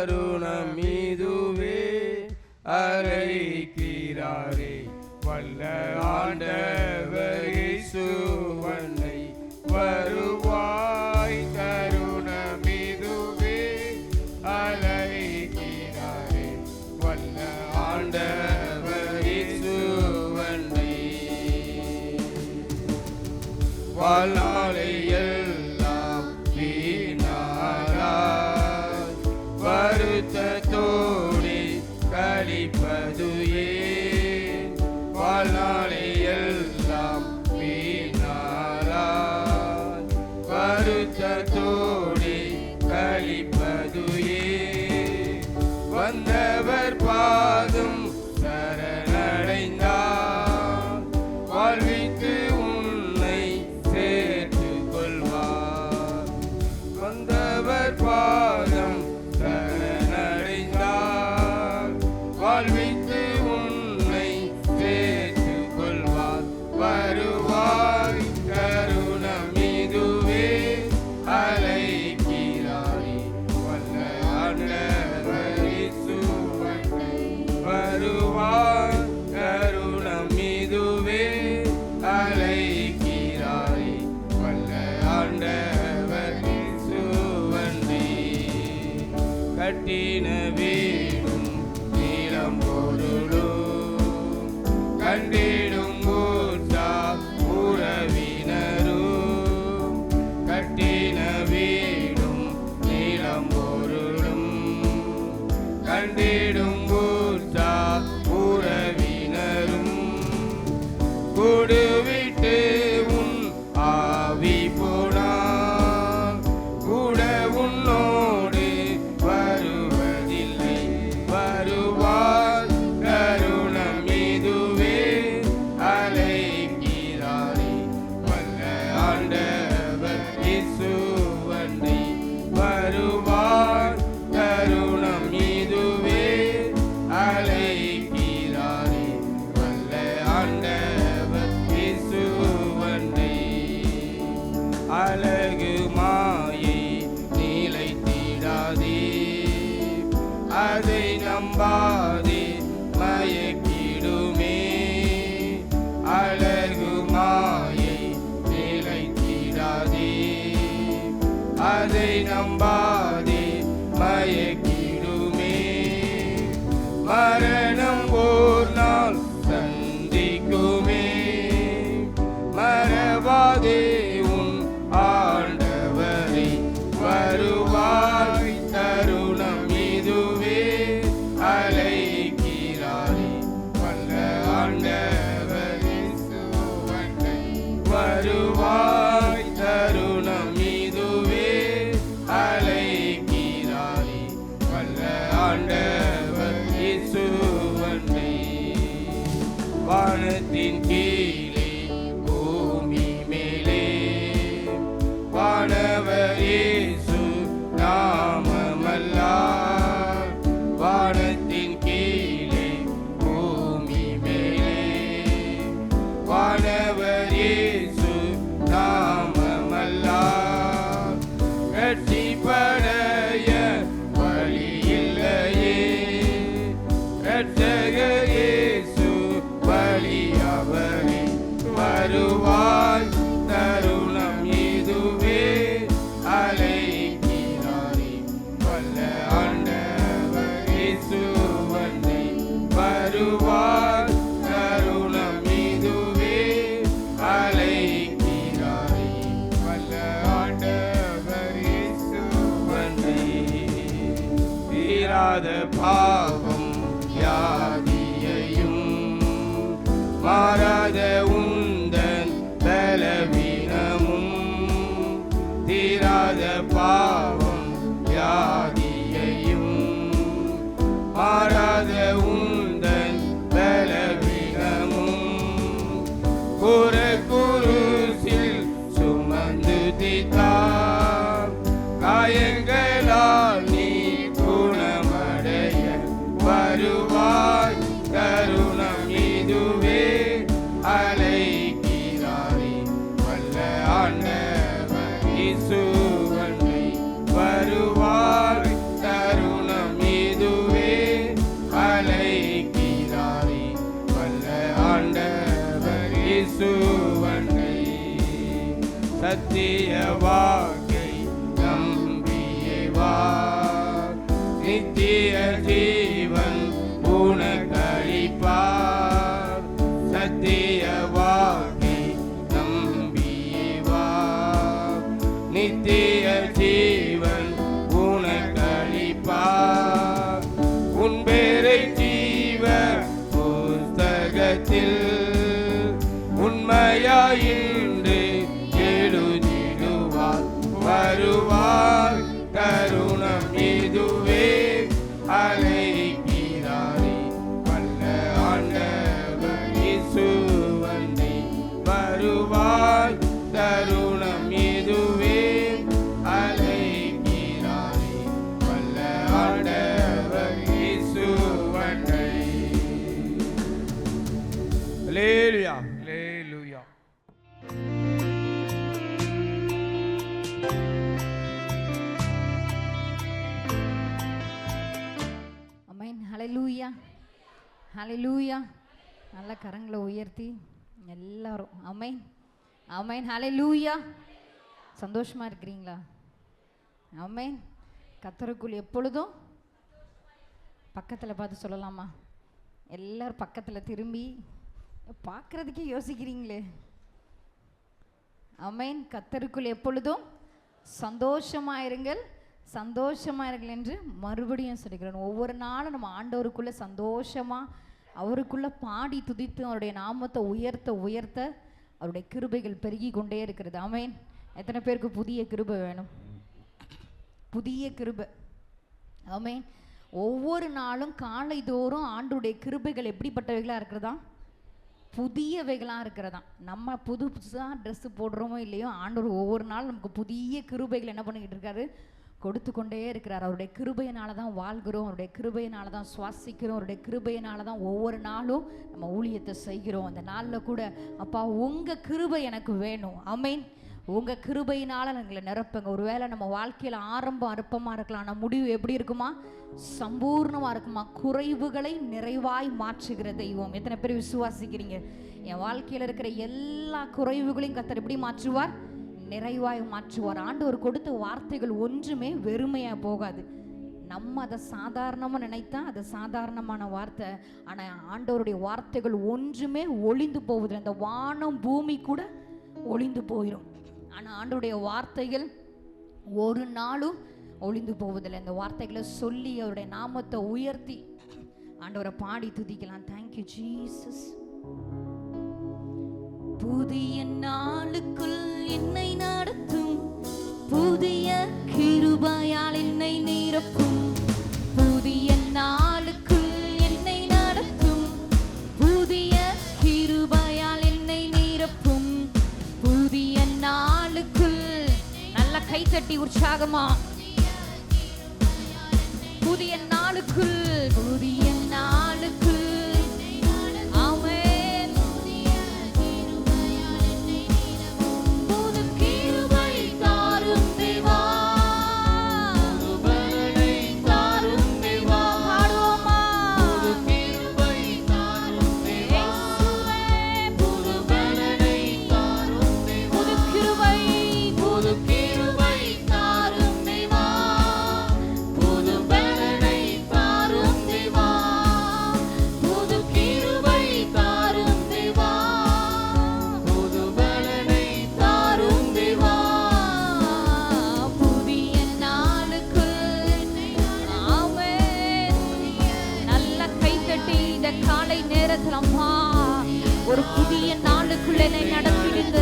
தருணம் இதுவே அழைக்கிறாரே வல்ல ஆண்டவர் இயேசுவனை வருவாய் தருணம் இதுவே அழைக்கிறாரே வல்ல ஆண்டவர் இயேசுவனை வாழ்நாளை எல்லாம் வீணாராய் வருத்தத்தோடு கழிப்பது ஏன் வாழ்நாளை எல்லாம் வீணாராய் வருத்தத்தோடு கழிப்பது ஏன் வந்தவர் பாதம் சரணடைந்தார் வாழ்வித்து உன்னை சேர்த்துக் கொள்வார் வந்தவர் பாதம் சரணடைந்தார் வாழ்வித்து உன்னை சேர்த்துக் கொள்வார் வருவாய் கருணம் இதுவே அழைக்கிறாரே வல்ல ஆண்டவர் இயேசுவனை வருவாய் கருணம் இதுவே அழைக்கிறாரே வல்ல ஆண்டவர் இயேசுவனை கட்டின வீடும் நீளம் பொருளும் கண்டிடும் ஊர்சா உறவினரும் கட்டின வீடும் நீளம் பொருளும் கண்டிடும் ஊர்சா உறவினரும் கூடுவிட்டு உன் ஆவி போனார் கூட உன்னோடு வருவதில்லை வருவார் கருணம் இதுவே அழைக்கிறாரே வல்ல ஆண்டவர் இயேசுவனை வருவார் கருணம் இதுவே அழைக்கிறாரே வல்ல ஆண்டவர் இயேசுவனை அழகு மாயை நிலைத்திடாதே அதை நம்பாதே மயக்கிடுமே அழகு மாயை நிலைத்திடாதே அதை நம்பாதே மயக்கிடுமே மரணம் ஓர் நாள் சந்திக்குமே மறவாதே உன் ஆண்டவரை வருவாய் தருணம் இதுவே அழைக்கிறாரே வல்ல ஆண்டவர் இயேசுவனை வருவாய் தருணம் இதுவே அழைக்கிறாரே வல்ல ஆண்டவர் இயேசுவனை வானத்தின் கீழே பூமி மேலே வானவர் இயேசு நாமமல்லார் வானத்தின் கீழே பூமி மேலே வானவர் இயேசு நாமமல்லார் ரட்சிப்படைய வழி இல்லையே ரட்சகர் இயேசு வழி அவரே வருவாய் தருணம் இதுவே அழைக்கிறாரே வல்ல ஆண்டவர் இயேசுவனை வருவாய் தருணம் இதுவே அழைக்கிறாரே வல்ல ஆண்டவர் இயேசுவனை தீராத பாவம் வியாதியையும் மாறாத உந்தன் பலவீனமும் தீராத பாவம் வியாதியையும் மாறாத உந்தன் பலவீனமும் குருசில் சுமந்து தீர்த்தார் காயங்களால் நீ குணமடைய வருவாய் கருணம் இதுவே அலை சத்திய வாக்கை நம்பியே வா. நித்திய ஜீவன் உனக்களிப்பார். சத்திய வாக்கை நம்பியே வா. நித்திய ஜீவன் உனக்களிப்பார். உன் பேரை ஜீவ புஸ்தகத்தில் உண்மையாயின்று எழுதிடுவார். வருவார் தருணம் இதுவே அழைக்கிறாரே வல்ல ஆண்டவர் இயேசுவந்தே. வருவார் தருணம் இதுவே அழைக்கிறாரே வல்ல ஆண்டவர் இயேசுவந்தே. அல்லேலூயா அல்லேலூயா. ஆமென். ஹல்லேலூயா ஹல்லேலூயா. நல்ல கரங்களை உயர்த்தி எல்லாரும் ஆமென் ஆமென் ஹல்லேலூயா. சந்தோஷமா இருக்கிறீங்களா? ஆமென். கர்த்தருக்குள் எப்பொழுதும் பக்கத்தில் பார்த்து சொல்லலாமா? எல்லாரும் பக்கத்தில் திரும்பி பார்க்குறதுக்கே யோசிக்கிறீங்களே. ஆமென். கர்த்தருக்குள் எப்பொழுதும் சந்தோஷமாயிருங்கள் சந்தோஷமாயிருங்கள் என்று மறுபடியும் சொல்லிக்கிறோம். ஒவ்வொரு நாளும் நம்ம ஆண்டவருக்குள்ளே சந்தோஷமாக அவருக்குள்ளே பாடி துதித்து அவருடைய நாமத்தை உயர்த்த உயர்த்த அவருடைய கிருபைகள் பெருகி கொண்டே இருக்கிறது. ஆமென். எத்தனை பேருக்கு புதிய கிருபை வேணும்? புதிய கிருபை. ஆமென். ஒவ்வொரு நாளும் காலை தோறும் ஆண்டவருடைய கிருபைகள் எப்படிப்பட்டவைகளாக இருக்கிறதா? புதியவைகளாக இருக்கிறதா. நம்ம புதுசாக ட்ரெஸ்ஸு போடுறோமோ இல்லையோ, ஆண்டவர் ஒவ்வொரு நாளும் நமக்கு புதிய கிருபைகள் என்ன பண்ணிக்கிட்டு இருக்காரு? கொடுத்து கொண்டே இருக்கிறார். அவருடைய கிருபையினால தான் வாழ்கிறோம், அவருடைய கிருபையினால தான் சுவாசிக்கிறோம், அவருடைய கிருபையினால தான் ஒவ்வொரு நாளும் நம்ம ஊழியத்தை செய்கிறோம். அந்த நாளில் கூட அப்பா உங்கள் கிருபை எனக்கு வேணும். ஆமென். உங்கள் கிருபையினால் எங்களை நிரப்புங்க. ஒருவேளை நம்ம வாழ்க்கையில் ஆரம்பம் அற்பமாக இருக்கலாம், ஆனால் முடிவு எப்படி இருக்குமா? சம்பூர்ணமாக இருக்குமா? குறைவுகளை நிறைவாய் மாற்றுகிற தெய்வம். எத்தனை பேர் விசுவாசிக்கிறீங்க? என் வாழ்க்கையில் இருக்கிற எல்லா குறைவுகளையும் கர்த்தர் எப்படி மாற்றுவார்? நிறைவாய் மாற்றுவார். ஆண்டவர் கொடுத்த வார்த்தைகள் ஒன்றுமே வெறுமையாக போகாது. நம்ம அதை சாதாரணமாக நினைத்தா அது சாதாரணமான வார்த்தை. ஆனால் ஆண்டவருடைய வார்த்தைகள் ஒன்றுமே ஒளிந்து போகுது. அந்த வானம் பூமி கூட ஒளிந்து போயிடும். ஆனால் ஆண்டவருடைய வார்த்தைகள் ஒரு நாளும் ஒளிந்து போவதில்லை. இந்த வார்த்தைகளை சொல்லி அவருடைய நாமத்தை உயர்த்தி ஆண்டவரை பாடி துதிக்கலாம். Thank you Jesus. புதிய நாளுக்குள் என்னை நடத்தும், புதிய கிருபையால் என்னை நிரப்பும். புதிய நாளுக்குள் என்னை நடத்தும், புதிய கிருபையால் என்னை நிரப்பும். புதிய நாளுக்குள் நல்ல கைத்தட்டி உற்சாகமா புதிய நாளுக்குள் புதிய நாளுக்குள் ஆமென். புது கிருபை தாரும் தேவா, புது தாரும் தேவா. பாடுவோமா? புது கிருபை தாரும் தேவா, புது பலனை தாரும் தேவா. புது கிருபை புது கிருபை தாரும் தேவா, புது பலனை தாரும் தேவா. புது கிருபை தாரும் தேவா, புது பலனை தாரும் தேவா. புதிய நாளுக்குள் ஆமென். நல்ல கைத்தட்டி இந்த காலை நேரத்தில் அம்மா ஒரு புதிய நாளுக்குள்ள என்னை நடத்திடுங்க.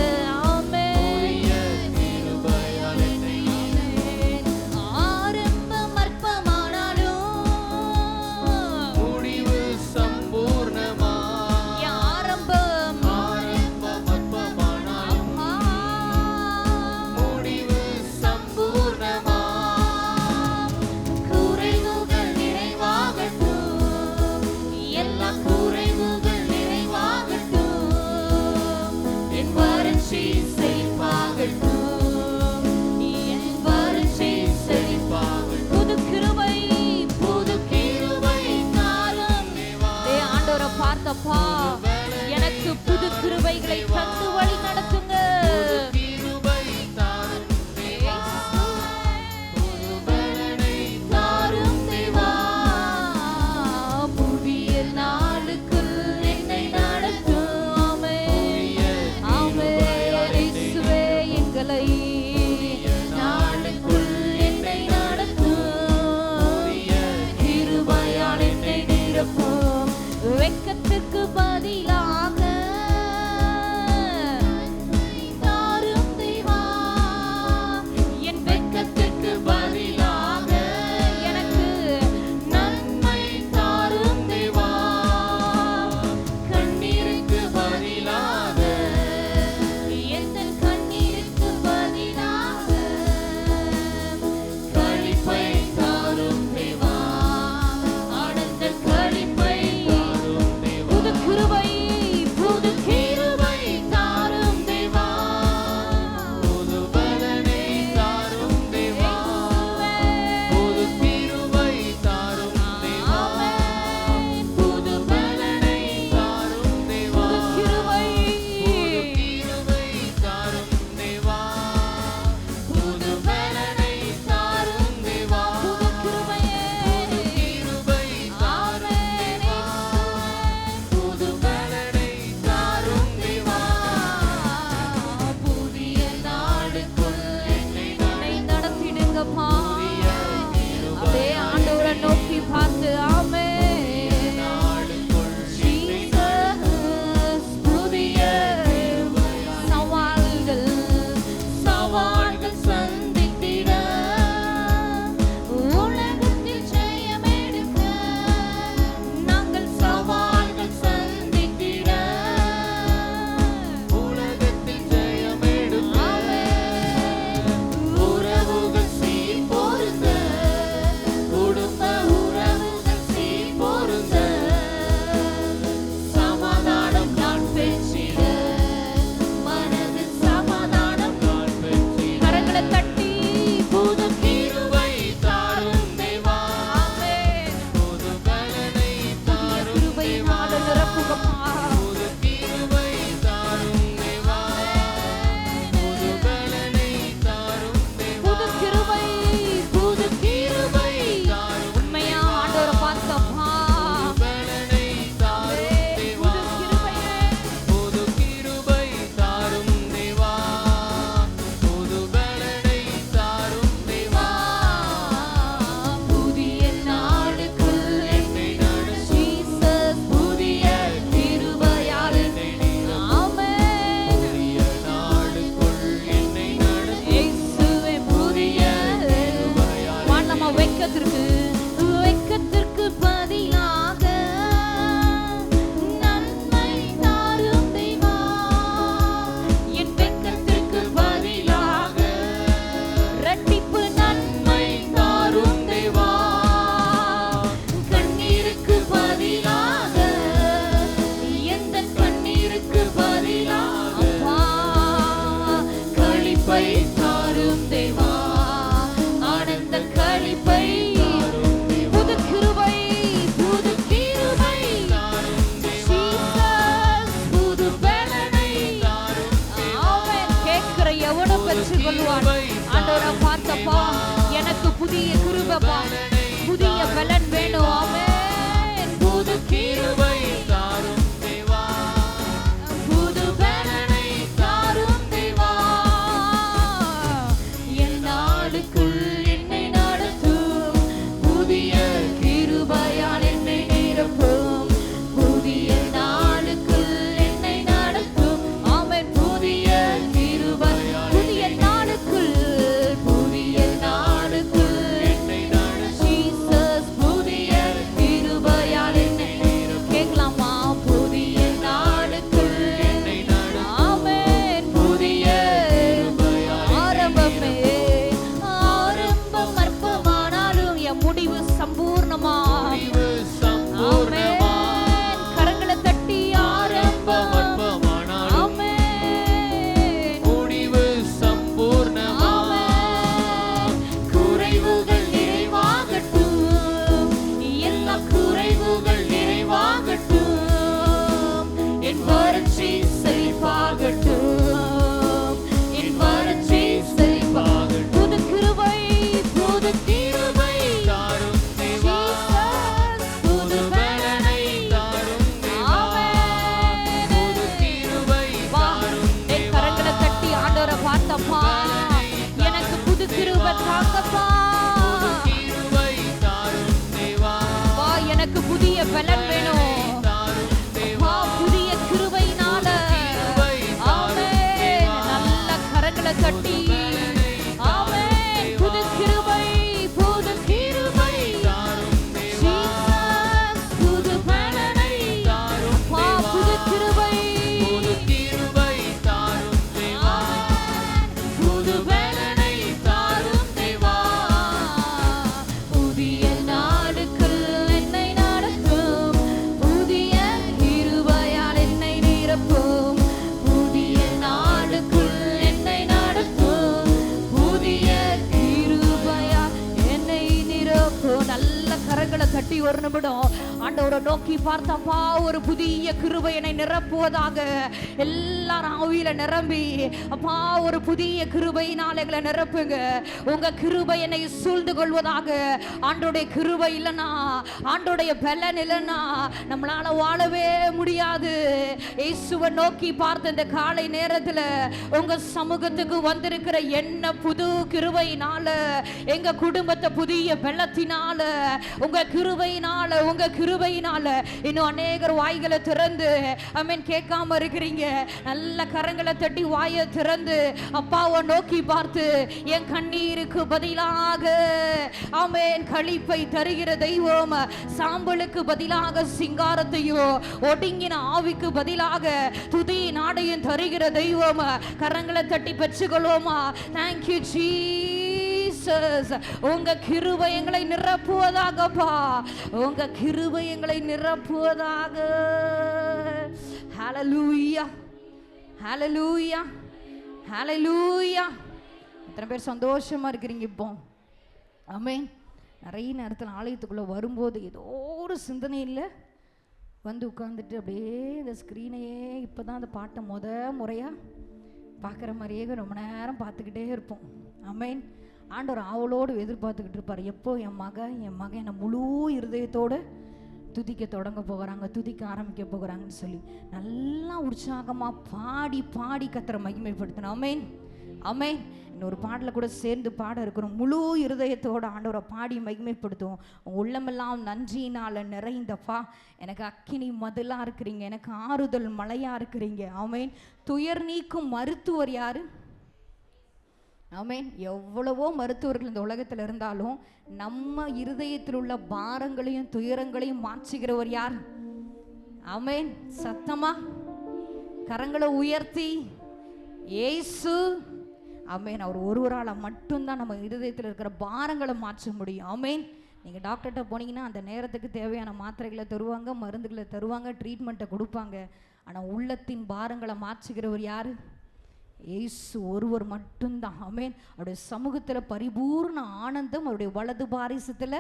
ஆரம்பம் அற்பமானாலும் முடிவு சம்பூர்ணமா. ஆரம்பம் அற்பமானாலும் முடிவு சம்பூர்ணமா. குறைவுகள் நிறைவாகட்டும், எல்லா குறைவுகள் நிறைவாகட்டும். என் புதிய கிருபைப்பா, புதிய பலன் வேணும். ஆமென். புது கிருபை தாரும் தேவா, புது பலனை தாரும் தேவா. என் நாளுக்குள் என்னை நடத்தும், புதிய கிருபையால் என்னை நிரப்பும். புதிய நாளுக்குள் என்னை நடத்தும். ஆமென். புதிய கிருபை, புதிய நாளுக்குள், புதிய நாளுக்குள் என்னை நடத்தும். ஜீசஸ் புதிய கிருபையால் என்னை கேட்கலாமா? புதிய நாளுக்குள் என்னை நடத்தும். ஆமென். புதிய ஆரம்பமே, ஆரம்பம் அற்பமானாலும் என் முடிவு சம்பூர்ணமா. முடிவு சம்பூர்ணமா. ஆமென். கரங்களை தட்டி ஆரம்பம். அற்பமானாலும் ஆமென். முடிவு சம்பூர்ணமா. ஆமென். குறைவுகள் நிறைவாகட்டும், எல்லா குறைவுகள் நிறைவாகட்டும். என் வறட்சி செழிப்பாகட்டும், என் வறட்சி செழிப்பாகட்டும். புது கிருபை, புது கிருபை தாரும் தேவா, ஜீசஸ், புது பலனை தாரும் தேவா. ஆமென். புது கிருபை வா, தாரும் என் தேவா. கரங்களை தட்டி ஆண்டவரை பார்த்தப்பா, எனக்கு புது கிருபை தாங்கப்பா. கிருபை தாரும் தேவா, எனக்கு புதிய பலன் வேணும். தாரும் வா, புதிய கிருபையினால. ஆமென். நல்ல கரங்களை தட்டி ஆமென். புது கிருபை, புது கிருபை தாரும் தேவா. ஜீசஸ், புது பலனை தாரும் வா, புது கிருபை. புது கிருபை தாரும் தேவா. புது பலனை தாரும் தேவா. புதிய நாளுக்குள் என்னை நடத்தும், புதிய கிருபையால் என்னை நிரப்பும். புதிய நாளுக்குள் என்னை நடத்தும், புதிய கிருபையால் என்னை நிரப்பும். நல்ல கரங்களை தட்டி ஒரு நிமிடம் ஆண்டவரை நோக்கி பார்த்தப்பா, ஒரு புதிய கிருபை என்னை நிரப்புவதாக. எல்லாரும் ஆவியில நிரம்பி அப்பா, ஒரு புதிய கிருபையினால் எங்களை நிரப்புங்க. உங்க கிருபை என்னை சூழ்ந்து கொள்வதாக. ஆண்டோடைய கிருபை இல்லைன்னா, ஆண்டோடைய பலன் இல்லைன்னா நம்மளால வாழவே முடியாது. இயேசுவை நோக்கி பார்த்த இந்த காலை நேரத்துல உங்க சமூகத்துக்கு வந்திருக்கிற என்ன புது கிருபையினால, எங்க குடும்பத்தை புதிய பலத்தினால, உங்க கிருபையினால, உங்க கிருபையினால இன்னும் அநேகர் வாய்களை திறந்து ஆமென் கேட்காம இருக்கிறீங்க. நல்ல கரங்களை தட்டி வாயை திறந்து அப்பாவை நோக்கி பார்த்து, என் கண்ணீருக்கு பதிலாக ஆமென் களிப்பை தருகிற தெய்வம், சாம்பலுக்கு பதிலாக சிங்காரத்தையும், ஒடுங்கின ஆவிக்கு பதிலாக துதி நாடையும் தருகிற தெய்வம். கரங்களை தட்டி பெற்றுக்கொள்வோமா? Thank you Jesus. உங்க கிருபை எங்களை நிரப்புவதாகப்பா, உங்க கிருபை எங்களை நிரப்புவதாக. ஹல்லேலூயா, ஹல்லேலூயா, ஹல்லேலூயா. எத்தனை பேர் சந்தோஷமா இருக்கிறீங்க இப்போ? ஆமென். நிறைய நேரத்தில் ஆலயத்துக்குள்ளே வரும்போது ஏதோ ஒரு சிந்தனை இல்லை, வந்து உட்காந்துட்டு அப்படியே இந்த ஸ்க்ரீனையே இப்போ தான் அந்த பாட்டை முறையாக பார்க்குற மாதிரியே ரொம்ப நேரம் பார்த்துக்கிட்டே இருப்போம். ஆமென். ஆண்டவர் ஆவலோடு எதிர்பார்த்துக்கிட்டு இருப்பார், எப்போ என் மகன் என்னை முழு இருதயத்தோடு துதிக்க தொடங்க போகிறாங்க, துதிக்க ஆரம்பிக்க போகிறாங்கன்னு சொல்லி நல்லா உற்சாகமாக பாடி பாடி கர்த்தரை மகிமைப்படுத்தணும். ஆமென், ஆமென். இன்னொரு பாடலில் கூட சேர்ந்து பாட இருக்கிறோம், முழு இருதயத்தோடு ஆண்டவரை பாடி மகிமைப்படுத்துவோம். உள்ளமெல்லாம் நன்றியினால் நிறைந்தப்பா, எனக்கு அக்கினி மதிலாக இருக்கிறீங்க, எனக்கு ஆறுதல் மழையாக இருக்கிறீங்க. ஆமென். துயர் நீக்கும் மருத்துவர் யாரு? ஆமென். எவ்வளவோ மருத்துவர்கள் இந்த உலகத்தில் இருந்தாலும் நம்ம இருதயத்தில் உள்ள பாரங்களையும் துயரங்களையும் மாற்றுகிறவர் யார்? ஆமென். சத்தமா கரங்களை உயர்த்தி இயேசு. ஆமென். அவர் ஒருவரால் மட்டும்தான் நம்ம இருதயத்தில் இருக்கிற பாரங்களை மாற்ற முடியும். ஆமென். நீங்கள் டாக்டர்கிட்ட போனீங்கன்னா அந்த நேரத்துக்கு தேவையான மாத்திரைகளை தருவாங்க, மருந்துகளை தருவாங்க, ட்ரீட்மெண்ட்டை கொடுப்பாங்க. ஆனால் உள்ளத்தின் பாரங்களை மாற்றுகிறவர் யார்? இயேசு ஒருவர் மட்டும்தான். ஆமென். அவருடைய சமூகத்தில் பரிபூர்ண ஆனந்தம், அவருடைய வலது பாரிசத்தில்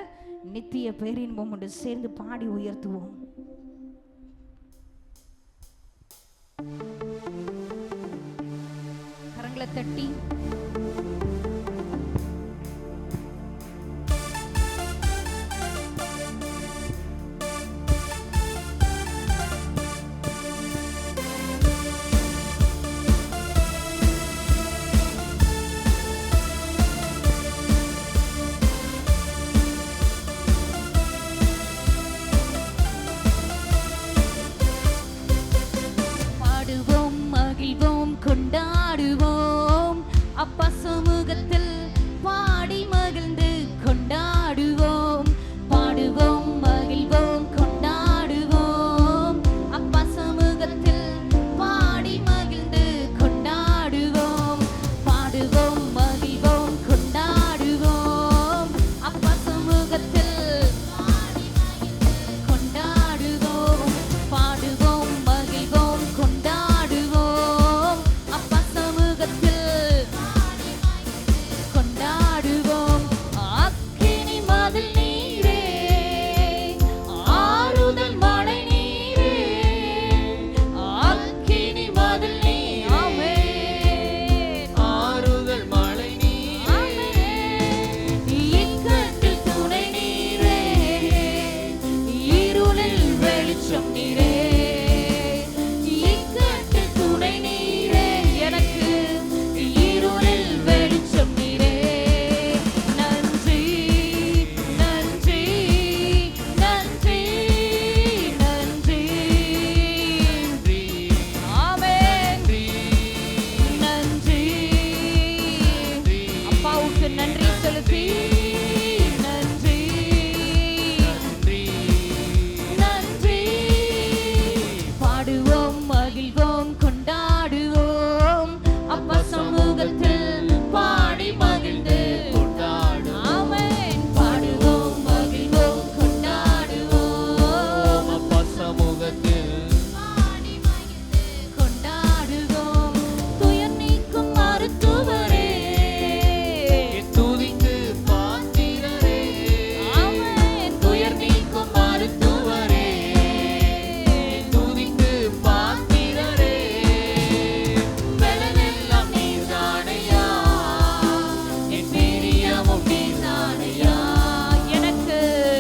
நித்திய பேரின்பம் ஒன்று சேர்ந்து பாடி உயர்த்துவோம். கரங்களை தட்டி வெளிச்சம் நீரே, இக்கட்டில் துணை நீரே, எனக்கு இருளில் வெளிச்சம் நீரே. நன்றி நன்றி நன்றி நன்றி. ஆமென். நன்றி. அப்பாவுக்கு நன்றி செலுத்தி நன்றி நன்றி. பாடுவோம் மகிழ்வோம் கொண்டாடுவோம், அப்பா சமூகத்தில் பாடி மகிழ்ந்து கொண்டாடுவோம். ஆமென். பாடுவோம் மகிழ்வோம் கொண்டாடுவோம், அப்பா சமூகத்தில் பாடி மகிழ்ந்து கொண்டாடுவோம். துயர் நீக்கும் மருத்துவரே, துதிக்கு பாத்திரரே. ஆமென். துயர் நீக்கும் மருத்துவரே, துதிக்கு பாத்திரரே. பலனெல்லாம் நீர்தானையா, என் பிரியமும் நீர்தானையா. எனக்கு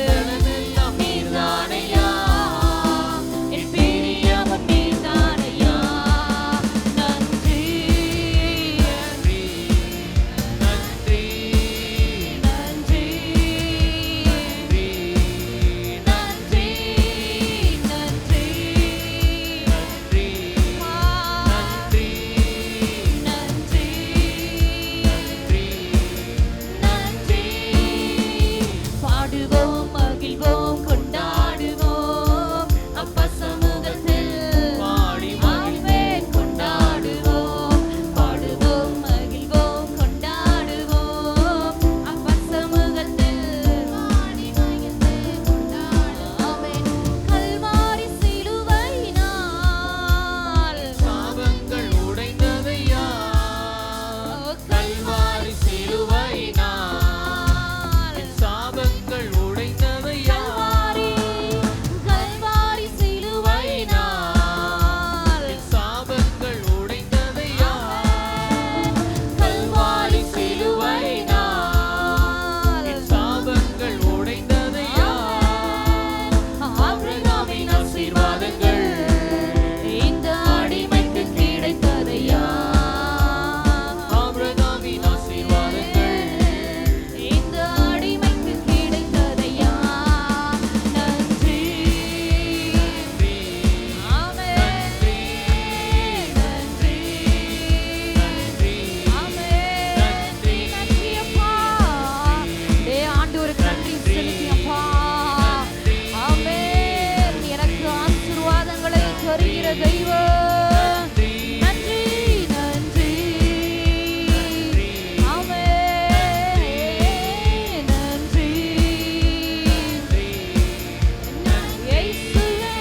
பலனெல்லாம் நீர்தானையா, என் பிரியமும் நீர்தானையா. நன்றி நன்றி நன்றி நன்றி நன்றி நன்றி நன்றி. நன்றி நன்றி நன்றி நன்றி. பாடுவோம் மகிழ்வோம் கொண்டாடுவோம், அப்பா சமூகத்தில் பாடி ஆமென் கொண்டாடுவோம். பாடுவோம் மகிழ்வோம் கொண்டாடுவோம், அப்பா சமூகத்தில் பாடி மகிழ்ந்து கொண்டாடுவோம். ஆமென். கல்வாரி சிலுவையினால் சாபங்கள் உடைந்ததையா, கல்வாரி சிலுவையினால் என் சாபங்கள் உடைந்ததையா. கல்வாரி சிலுவையினால் என் சாபங்கள் உடைந்ததையா. கல்வாரி சிலுவையினால் என் சாபங்கள் உடைந்ததையா. ஆபிரகாமின் ஆசீர்வாதங்கள் இந்த அடிமைக்கு கிடைத்ததையா. ஆபிரகாமின் ஆசீர்வாதங்கள் இந்த அடிமைக்கு கிடைத்ததையா. நன்றி ஆமென். நன்றி ஆமென். நன்றி அப்பா. ஆண்டவருக்கு நன்றி செலுத்தி அப்பா. ஆமென். எனக்கு ஆசீர்வாதங்களை தருகிற தெய்வம். நன்றி நன்றி ஆமென். நன்றி இயேசுவே,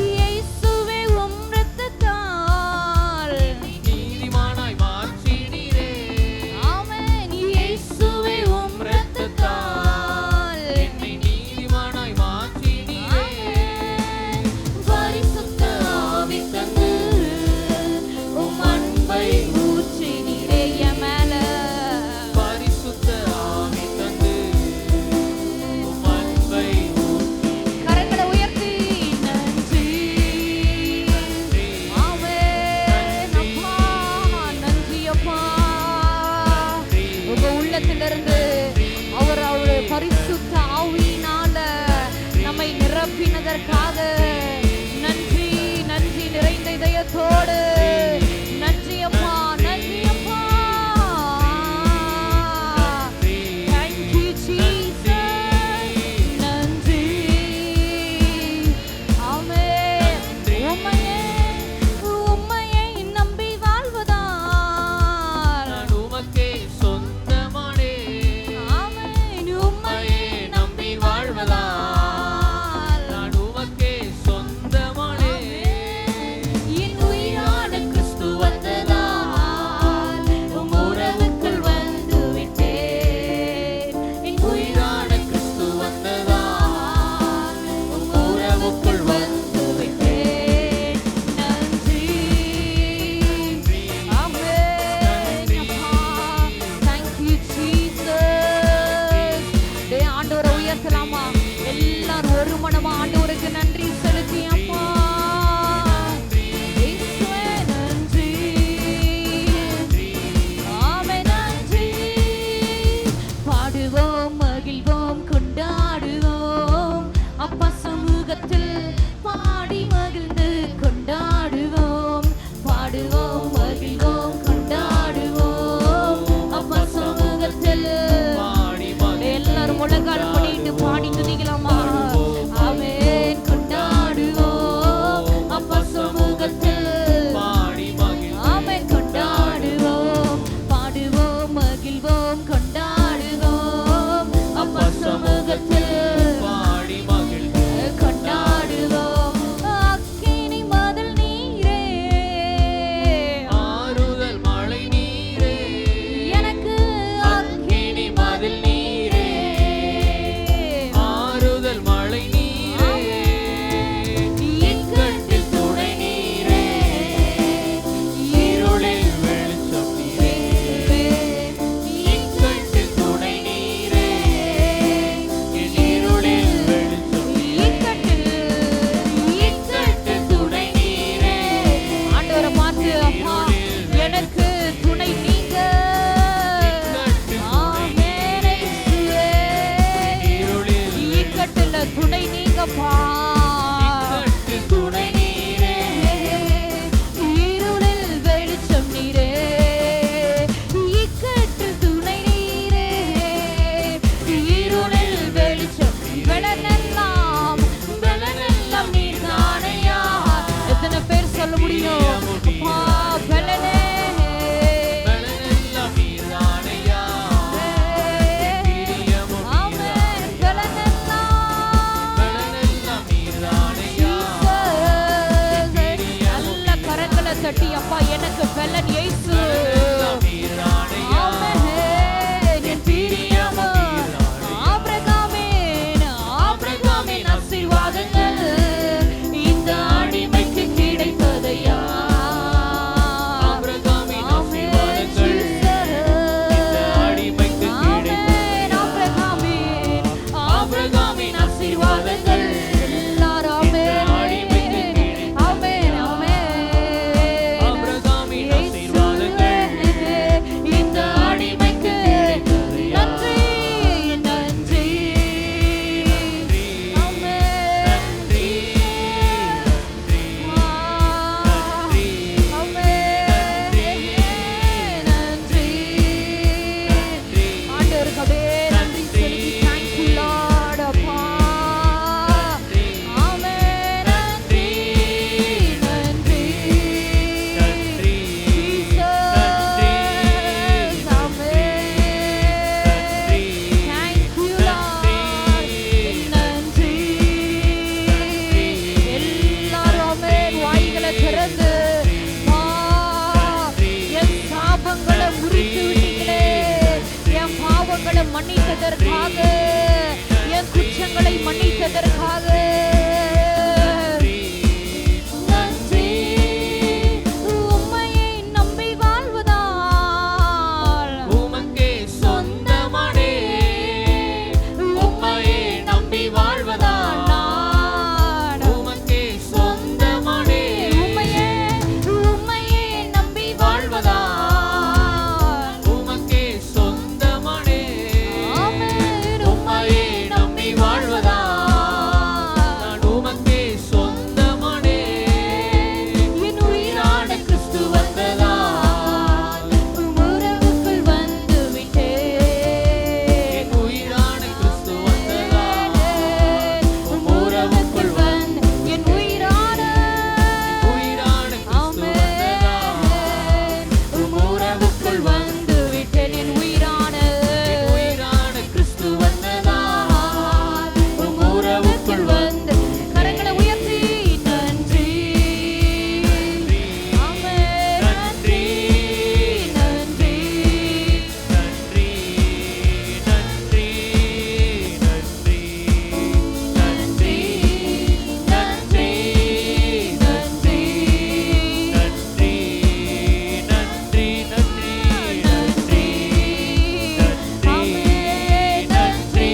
இயேசுவே உம் இரத்தத்தால் நீதிமானாய் மாற்றினீரே. ஆமென். இயேசுவே உம் இரத்தத்தால் என்னை நீதிமானாய் மாற்றினீரே. ஆமென். பரிசுத்த ஆவி தந்து உம் அன்பை ஊற்றினீரே என் மேல. பரிசுத்த ஆவி தந்து உம் அன்பை ஊற்றினீரே. கரங்களை உயர்த்தி நன்றி ஆமென். அப்பா நன்றி அப்பா. உங்க உள்ளத்திலிருந்து அவர் அவருடைய பரிசுத்த ஆவியினால நம்மை நிரப்பினதற்காக நன்றி நன்றி நிறைந்த இதயத்தோடு நன்றி அப்பா நன்றி அப்பா. Thank you, Jesus. நன்றி ஆமென். உம்மையே நம்பி வாழ்வதால் நான் உமக்கே சொந்தமானேன். ஆமென். உம்மையே நம்பி வாழ்வதால் நான் உமக்கே சொந்தமானேன். என் உயிரான கிறிஸ்து வந்ததால் உம் உறவுக்குள் வந்து விட்டேன். என் உயிரான கிறிஸ்து வந்ததால் உம் உறவுக்குள் வந்து விட்டேன். நன்றி ஆமென் அப்பா. Thank you, Jesus. ஆண்டவரை உயர்த்தலாமா? எல்லாரும் ஒரு மனமா ஆண்டவருக்கு நன்றி செலுத்தி அப்பா. இக்கட்டு துணை நீரே, இருளில் வெளிச்சம் நீரே, இக்கட்டு துணை நீரே, இருளில் வெளிச்சம். பலனெல்லாம் பலனெல்லாம் நீர்தானையா. எத்தனை பேர் சொல்ல முடியும்? அப்பா பலனே பலனெல்லாம் நீர்தானையா. பிரியமும் ஆமென். பலனெல்லாம் பலனெல்லாம் நீர்தானையா. நல்ல கரங்களை தட்டி அப்பா எனக்கு பலன் இயேசு. பலனெல்லாம் நீர்தானையா. ஆமென். என் பிரியமும் ஆபிரகாமின் ஆசீர்வாதங்கள் இந்த அடிமைக்கு கிடைத்ததையா. ஆபிரகாமின் ஆசீர்வாதங்கள் இந்த அடிமைக்கு கிடைத்ததையா. ஆபிரகாமின் ஆசீர்வாதங்கள் எல்லாரும் ஆமென். ஆமென், ஆமென். ஆபிரகாமின் ஆசீர்வாதங்கள் இந்த அடிமைக்கு நன்றி, நன்றி. ஆமென். நன்றி, ஆமென். நன்றி. ஆண்டவருக்காகவே நன்றி சொல்லி thank you Lord அப்பா. ஆமென். நன்றி, நன்றி. நன்றி, Jesus. Amen. Thank you Lord. நன்றி. எல்லாரும் ஆமென். வாய்களை திறந்து என் சாபங்களை முறித்து விட்டீங்களே, என் பாவங்களை மன்னித்ததற்காக, என் குற்றங்களை மன்னித்ததற்காக நன்றி. உம்மையை நம்பி வாழ்வதால் உமக்கே சொந்தமானே. உம்மையே நம்பி வாழ்வதால் நான் உமக்கே சொந்தமானே. உம்மையே நம்பி வாழ்வதால் உமக்கே சொந்தமானே. ஆமென். உம்மையே நம்பி வாழ்வதால் நான் உமக்கே சொந்தமானே. என் உயிரான கிறிஸ்து வந்ததால் உம் உறவுக்குள் வந்து விட்டேன். என் உயிரான கிறிஸ்து வந்ததால் உம் உறவுக்குள் வந்து என் உயிரான கிறிஸ்து வந்ததால் உம் உறவுக்குள் வந்து விட்டேன். என் உயிரான கிறிஸ்து வந்ததால் உம் உறவுக்குள் வந்து கரங்களை உயர்த்தி நன்றி. ஆமென். நன்றி, நன்றி. நன்றி, நன்றி, நன்றி, நன்றி, நன்றி, நன்றி, நன்றி, நன்றி,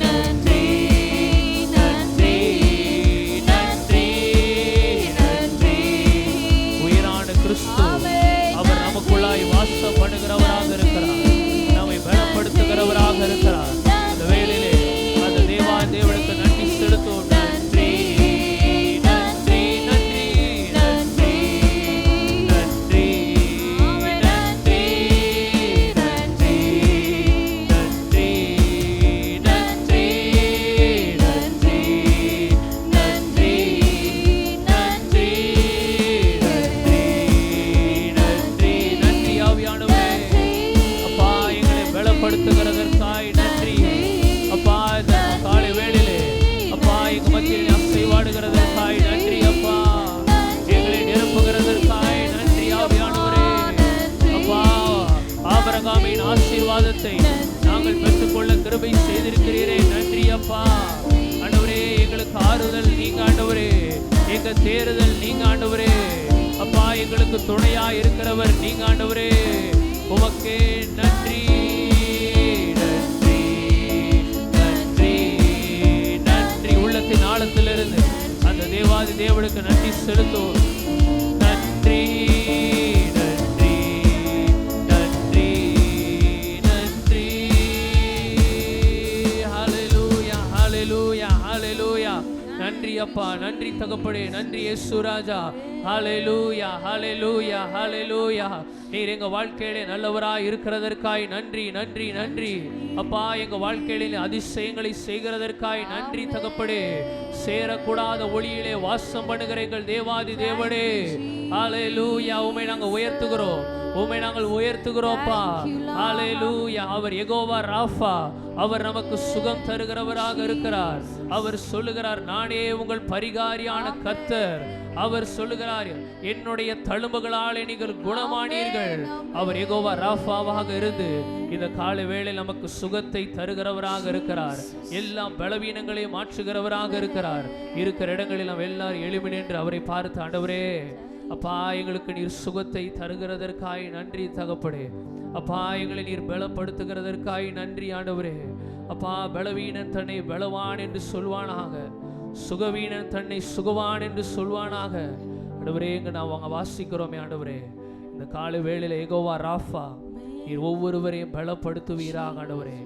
நன்றி, நன்றி, நன்றி, நன்றி, உயிரான கிறிஸ்து அவர் நமக்குள்ளாய் வாசம் பண்ணுகிறவராக இருக்கிறார். நம்மை பலப்படுத்துகிறவராக இருக்கிறார். இந்த வேளையிலே அந்த தேவனுக்கு நன்றி செலுத்துவோம். நன்றி, நன்றி, நன்றி, நன்றி, நன்றி, நன்றி, நன்றி, நன்றி, நன்றி, நன்றி, நன்றி, நன்றி, நன்றி, நன்றி ஆவியானவரே. அப்பா எங்களை பலப்படுத்துகிறதற்காய் நன்றி. அப்பா இந்த காலை வேளையிலே அப்பா எங்க மத்தியில் அசைவாடுகிறதற்காய் நன்றி. அப்பா எங்களை நிரப்புகிறதற்காய் நன்றி ஆவியானவரே. அப்பா ஆபிரகாமின் ஆசீர்வாதத்தை நாங்கள் பெற்றுக்கொள்ள கிருபை செய்திருக்கிறீரே, நன்றி அப்பா. ஆண்டவரே எங்களுக்கு ஆறுதல் நீங்க ஆண்டவரே, எங்க தேறுதல் நீங்க ஆண்டவரே. அப்பா எங்களுக்கு துணையா இருக்கிறவர் நீங்க ஆண்டவரே. உமக்கே நன்றி, நன்றி, நன்றி, நன்றி. உள்ளத்தின் ஆழத்திலிருந்து அந்த தேவாதி தேவனுக்கு நன்றி செலுத்துவோம். நன்றி, நன்றி, நன்றி, நன்றி. ஹல்லேலூயா, ஹல்லேலூயா, ஹல்லேலூயா. ஹalleluya. நன்றி அப்பா, நன்றி தகப்பனே, நன்றி இயேசு ராஜா. ஹalleluya, ஹalleluya, ஹalleluya. நீர் எங்க வாழ்க்கையிலே நல்லவராய் இருக்கிறதற்காய் நன்றி, நன்றி, நன்றி அப்பா. எங்க வாழ்க்கையிலே அதிசயங்களை செய்கிறதற்காய் நன்றி தகப்பனே. சேரக்கூடாத ஒளியிலே வாசம் பண்ணுகிற எங்கள் தேவாதி தேவனே, ஹalleluya. உம்மை நாங்கள் உயர்த்துகிறோம், உம்மை நாங்கள் உயர்த்துகிறோம்ப்பா. ஹalleluya. அவர் யெகோவா ராஃபா, அவர் நமக்கு சுகம் தருகிறவராக இருக்கிறார். அவர் சொல்லுகிறார், நானே உங்கள் பரிகாரியான கர்த்தர். அவர் சொல்லுகிறார், என்னுடைய தழும்புகளாலே நீங்கள் குணமானீர்கள். அவர் யெகோவா ராஃபாவாக இருந்து இந்த காலை வேளை நமக்கு சுகத்தை தருகிறவராக இருக்கிறார். எல்லா பலவீனங்களையும் மாற்றுகிறவராக இருக்கிறார். இருக்கிற இடங்களில் நாம் எல்லாரும் எழும்பி நின்று அவரை பார்த்து, ஆண்டவரே அப்பா, எங்களுக்கு நீர் சுகத்தை தருகிறதற்காய் நன்றி தகப்படே. அப்பா, எங்களை நீர் பலப்படுத்துகிறதற்காய் நன்றி ஆண்டவரே. அப்பா, பலவீனன் தன்னை பலவான் என்று சொல்வானாக, சுகவீனன் தன்னை சுகவான் என்று சொல்வானாக. ஆண்டவரே, எங்க நாங்கள் வாசிக்கிறோமே ஆண்டவரே, இந்த காலை வேளையில யெகோவா ராஃபா நீர் ஒவ்வொருவரையும் பலப்படுத்துவீராக ஆண்டவரே.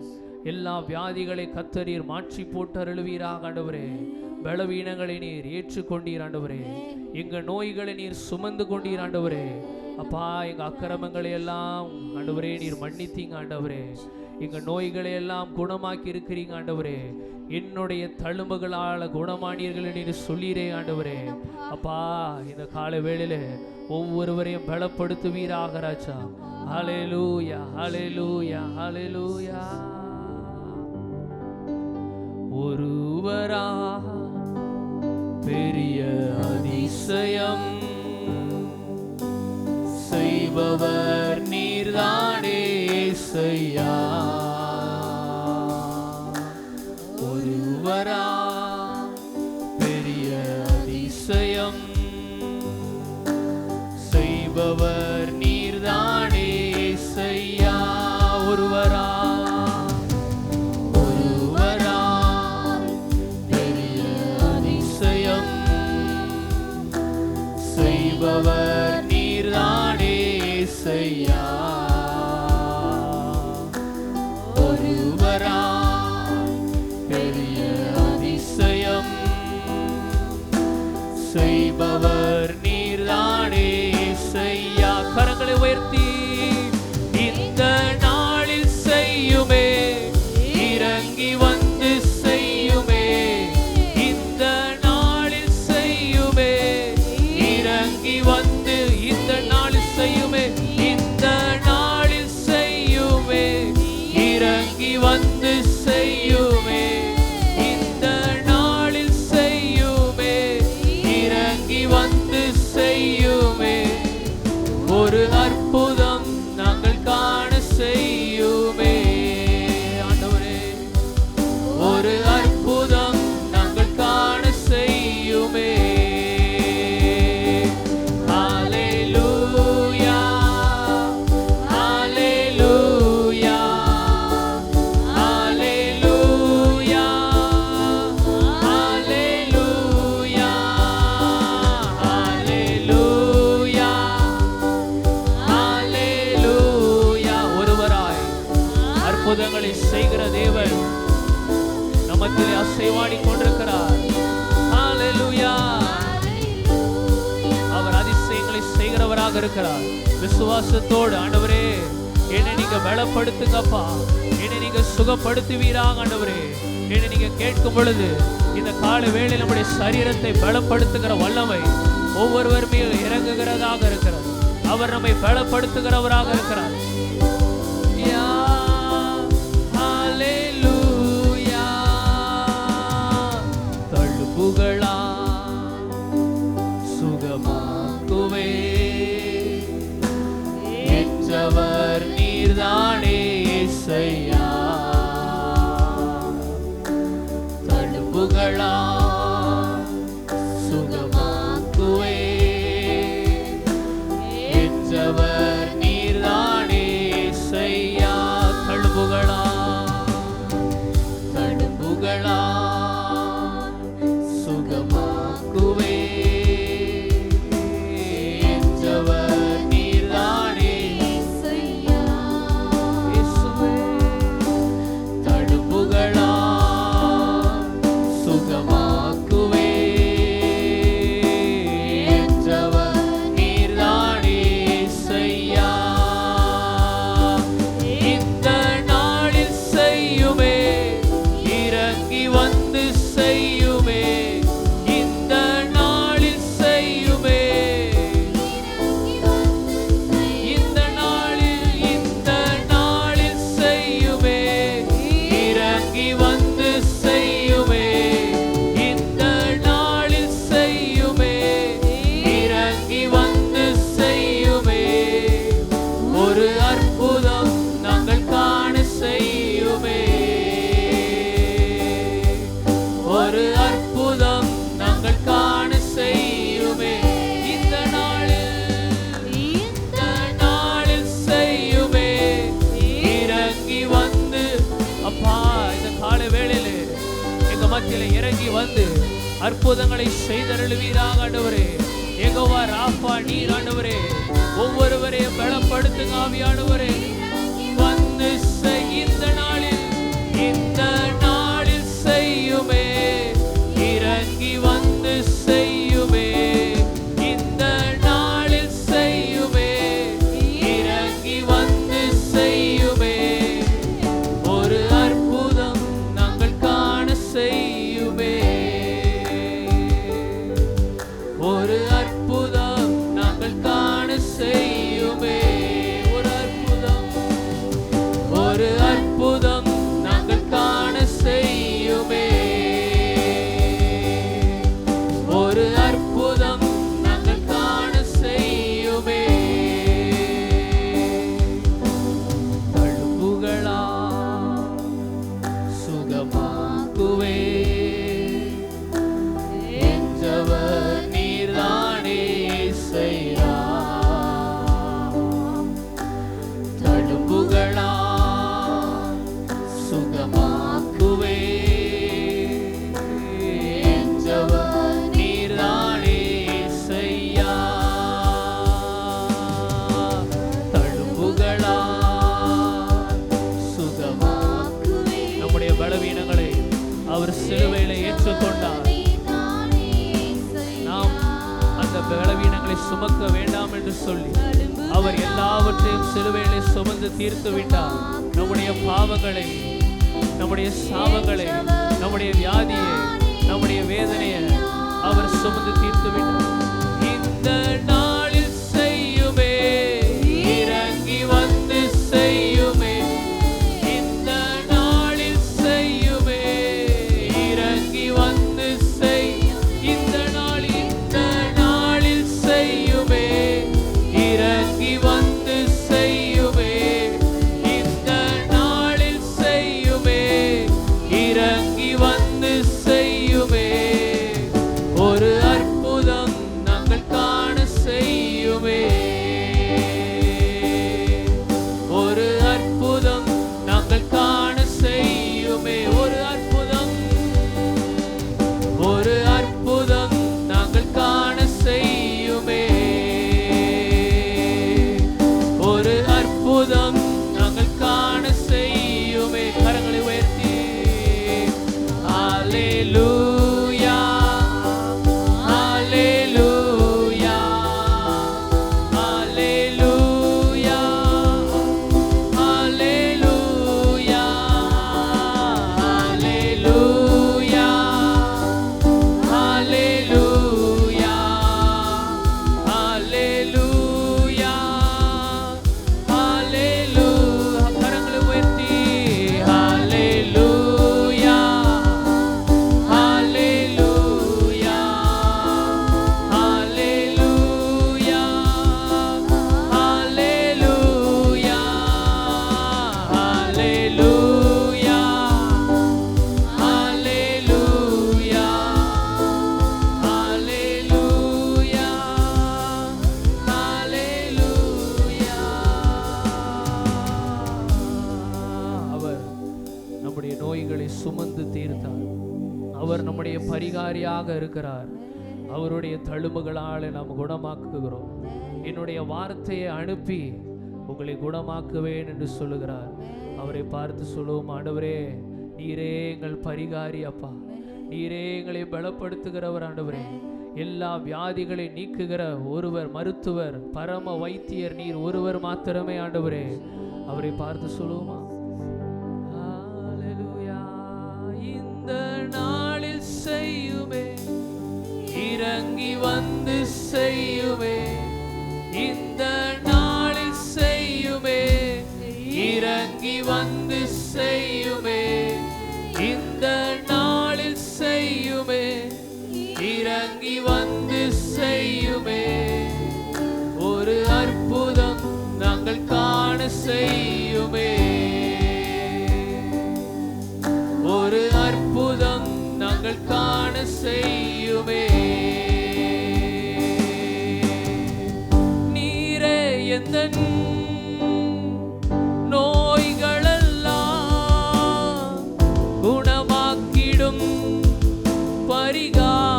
எல்லா வியாதிகளை கர்த்தர் மாற்றி போட்டு அருளுவீராக ஆண்டவரே. பலவீனங்களை நீர் ஏற்றுக்கொண்டீர் ஆண்டவரே. எங்க நோய்களை நீர் சுமந்து கொண்டீர் ஆண்டவரே. அப்பா, எங்க அக்கிரமங்களை எல்லாம் ஆண்டவரே நீர் மன்னித்தீங்க ஆண்டவரே. எங்க நோய்களை எல்லாம் குணமாக்கி இருக்கிறீங்க ஆண்டவரே. என்னுடைய தழும்புகளால் குணமானீர்கள் நீர் சொல்லீரே ஆண்டவரே. அப்பா, இந்த காலை வேளையில ஒவ்வொருவரையும் பலப்படுத்துவீராக ராஜா. ஹல்லேலூயா, ஹல்லேலூயா, ஹல்லேலூயா. ஒருவரா பெரிய அதிசயம் செய்பவர் நீர்தானே இயேசையா. ஒருவரா பெரிய அதிசயம் செய்பவர் நீர்தானே இயேசையா. ஒருவரா செய்பவர் நீர்தானே இயேசையா. ஒருவரா பெரிய அதிசயம் செய்பவர் நீர்தானே இயேசையா. கரங்களை உயர்த்தி, இந்த நாளில் செய்யுமே, இறங்கி வந்து செய்யுமே. இந்த நாளில் செய்யுமே, இறங்கி வந்து இந்த நாளில் செய்யுமே. இந்த நாளில் செய்யுமே, இறங்கி வந்து செய்யுமே. இந்த நாளில் செய்யுமே, இறங்கி வந்து செய்யுமே. ஒரு அற்புதம் நாங்கள் காண செய்யுமே ஆண்டவரே. ஒரு அற்புதம் நாங்கள் காண செய்யுமே. ஹல்லேலூயா, ஹல்லேலூயா, ஹல்லேலூயா, ஹல்லேலூயா, ஹல்லேலூயா, ஹல்லேலூயா. ஒருவராய் அற்புதங்களை செய்கிற தேவன் நமத்திலே அசைவாடி கொண்டிருக்கிறார். ஹல்லேலூயா. அவர் அதிசயங்களை செய்கிறவராக இருக்கிறார். விசுவாசத்தோடு, ஆண்டவரே என்னை நீங்க பலப்படுத்துங்கப்பா, என்னை நீங்க சுகப்படுத்துவீராக ஆண்டவரே. என்னை நீங்க கேட்கும் பொழுது இந்த காலை வேளையில் நம்முடைய சரீரத்தை பலப்படுத்துகிற வல்லமை ஒவ்வொருவர் மேல் இறங்குகிறதாக இருக்கிறது. அவர் நம்மை பலப்படுத்துகிறவராக இருக்கிறார். ஹல்லேலூயா. தழும்புகளா சுகமாக்குவே என்றவர் நீர்தானே இயேசையா. தழும்புகளா சுகமாக்குவே என்றவர் நீர்தானே இயேசையா. தழும்புகளா, தழும்புகளா சுக அற்புதங்களை செய்தருளுவீராக ஆண்டவரே. யெகோவா ராஃபா நீர் ஆண்டவரே, ஒவ்வொருவரையும் பலப்படுத்துங்க ஆவியானவரே. வந்து இந்த நாளில் செய்யுமே, இறங்கி வந்து செய்யுமே, இந்த நாளில் செய்யுமே, இறங்கி வந்து செய்யுமே, ஒரு அற்புதம் நாங்கள் காண செய்யுமே, ஒரு அற்புதம் நாங்கள் காண செய்யுமே, ஒரு அற்புதம், ஒரு அற்புதம் நாங்கள் காண செய்யுமே, ஒரு அற்புதம் நாங்கள் காண செய்யுமே. தழும்புகளா சுகமாக்குவே, என்றவர் நீர்தானே செய்யா. தழும்புகளா சுகமாக்குவே, என்றவர் நீர்தானே செய்யா. தழும்புகளா சுகமாக்குவே. நம்முடைய பலவீனங்களை அவர் சிலுவையில ஏற்றுக்கொண்டார். நாம் அந்த பலவீனங்களை சுமக்க வேண்டாம் என்று சொல்லி அவர் எல்லாவற்றையும் சிலுவையிலே சுமந்து தீர்த்து விட்டார். நம்முடைய பாவங்களை, நம்முடைய சாபங்களை, நம்முடைய வியாதியை, நம்முடைய வேதனையை அவர் சுமந்து தீர்த்து விட்டார். இந்த நாளில் செய்யுமே, இறங்கி வந்து செய்யுமே, இந்த நாளில் செய்யுமே, இறங்கி வந்து இந்த நாளில் செய்யுமே, இறங்கி வந்து செய்யுமே, இந்த நாளில் செய்யுமே, இறங்கி வந்து செய்யுமே, ஒரு அற்புதம் நாங்கள் காண செய்யுமே, ஒரு அற்புதம் நாங்கள் காண செய்யுமே, ஒரு அற்புதம், ஒரு அற்புதம் நாங்கள் காண செய்யுமே, ஒரு அற்புதம் நாங்கள் காண செய்யுமே. கரங்களை உயர்த்தி அல்லேலூயா, அல்லேலூயா, அல்லேலூயா, அல்லேலூயா, அல்லேலூயா, அல்லேலூயா, அல்லேலூயா, அல்லேலூயா. கரங்களை உயர்த்தி அல்லேலூயா, அல்லேலூயா, அல்லேலூயா, அல்லேலூயா, அல்லேலூயா, அல்லேலூயா, அல்லேலூயா, அல்லேலூயா. அவர் நம்முடைய நோய்களை சுமந்து தீர்த்தார். அவர் நம்முடைய பரிகாரியாக இருக்கிறார். அவருடைய தழும்புகளால் நாம் குணமாக்குகிறோம். என்னுடைய வார்த்தையை அனுப்பி உங்களை குணமாக்குவேன் என்று சொல்லுகிறார். அவரை பார்த்து சொல்லுவோம், ஆண்டவரே நீரே எங்கள் பரிகாரி அப்பா, நீரே எங்களை பலப்படுத்துகிறவர் ஆண்டவரே. எல்லா வியாதிகளை நீக்குகிற ஒருவர் மருத்துவர், பரம வைத்தியர் நீர் ஒருவர் மாத்திரமே ஆண்டவரே. அவரை பார்த்து சொல்லுவோமா? ஹalleluya. இந்த நாளில் செய்யுமே, இறங்கி வந்து செய்யுமே, இந்த நாளில் செய்யுமே, இறங்கி வந்து செய்யுமே, இந்த நாளில் செய்யுமே, இறங்கி வந்து செய்யுமே, ஒரு அற்புதம் நாங்கள் காண செய்யுமே, ஒரு அற்புதம் நாங்கள் காண செய்யுமே. நீரே எந்தன் நோய்களெல்லாம் குணமாக்கிடும் பரிகாரி.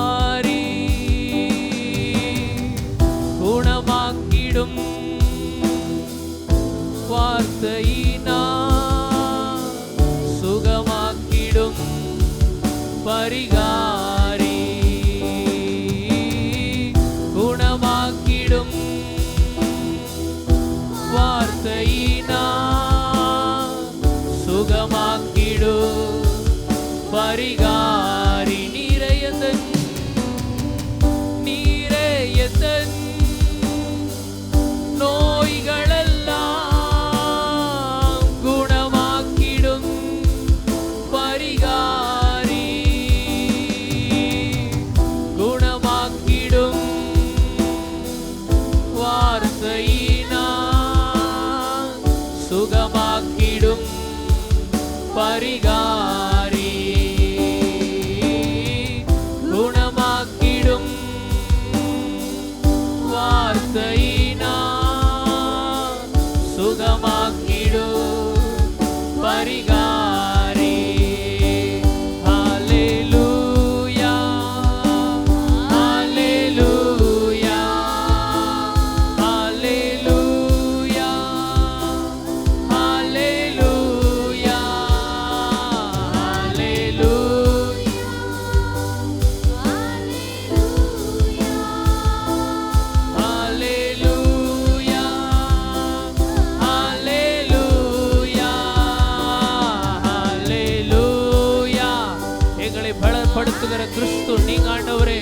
கிறிஸ்து நீங்க ஆண்டவரே,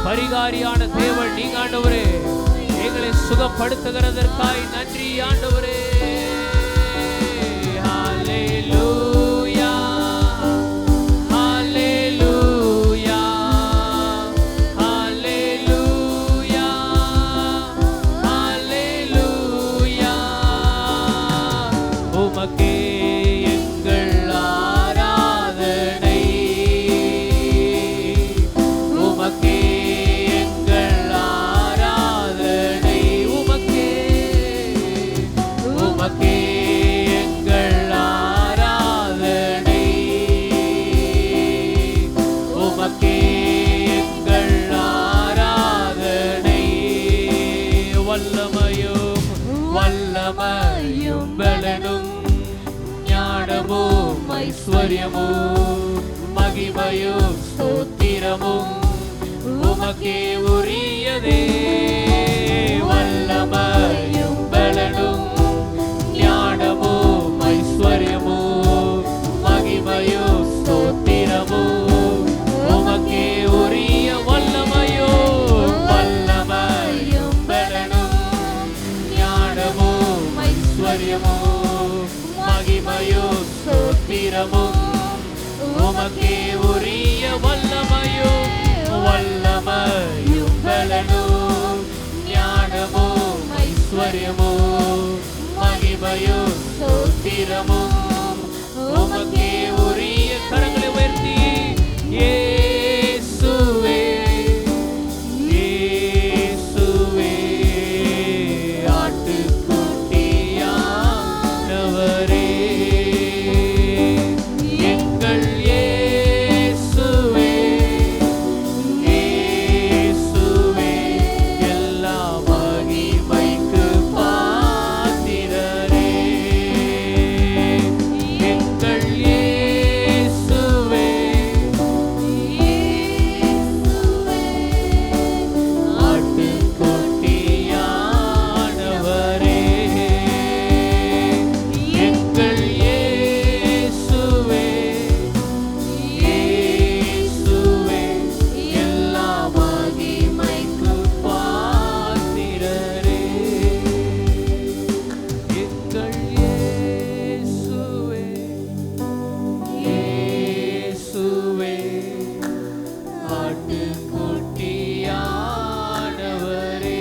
பரிகாரியான தேவன் நீங்க ஆண்டவரே, எங்களை சுகப்படுத்துகிறதற்காய் நன்றி ஆண்டவரே. ஹல்லேலூயா, ஹல்லேலூயா, ஹல்லேலூயா, ஹல்லேலூயா. உமக்கே எங்கள் ஆராதனை, உமக்கே எங்கள் ஆராதனை, உமக்கே உமக்கே எங்கள் ஆராதனை, உமக்கே எங்கள் ஆராதனை. வல்லமையும் வல்லமையும் பலனும் ஞானமும் ஐஸ்வர்யமும் மகிமையும் ஸ்தோத்திரமும் உமக்கே உரியதே. வல்லமையும் பலனும் ஞானமும் ஐஸ்வர்யமும் மகிமையும் ஸ்தோத்திரமும் உமக்கே உரிய. வல்லமையும் வல்லமையும் பலனும் ஞானமும் ஐஸ்வர்யமும் மகிமையும் ஸ்தோத்திரமும் உமக்கே உரிய. வல்லமையும் வல்லமையும் பலனும் ஞானமும் ஐஸ்வர்யமும் மகிமையும் ஸ்தோத்திரமும் உமக்கே உரிய. கரங்களை உயர்த்தி இயேசுவே, இயேசுவே, ஆட்டுக்குட்டியானவரே, எங்கள் இயேசுவே, இயேசுவே, எல்லா மகிமைக்கு பாத்திரரே. எங்கள் இயேசுவே, ஆட்டுக்குட்டியானவரே, எங்கள் இயேசுவே, இயேசுவே, எல்லா மகிமைக்கு பாத்திரரே. எங்கள் இயேசுவே, இயேசுவே, ஆட்டுக்குட்டியானவரே,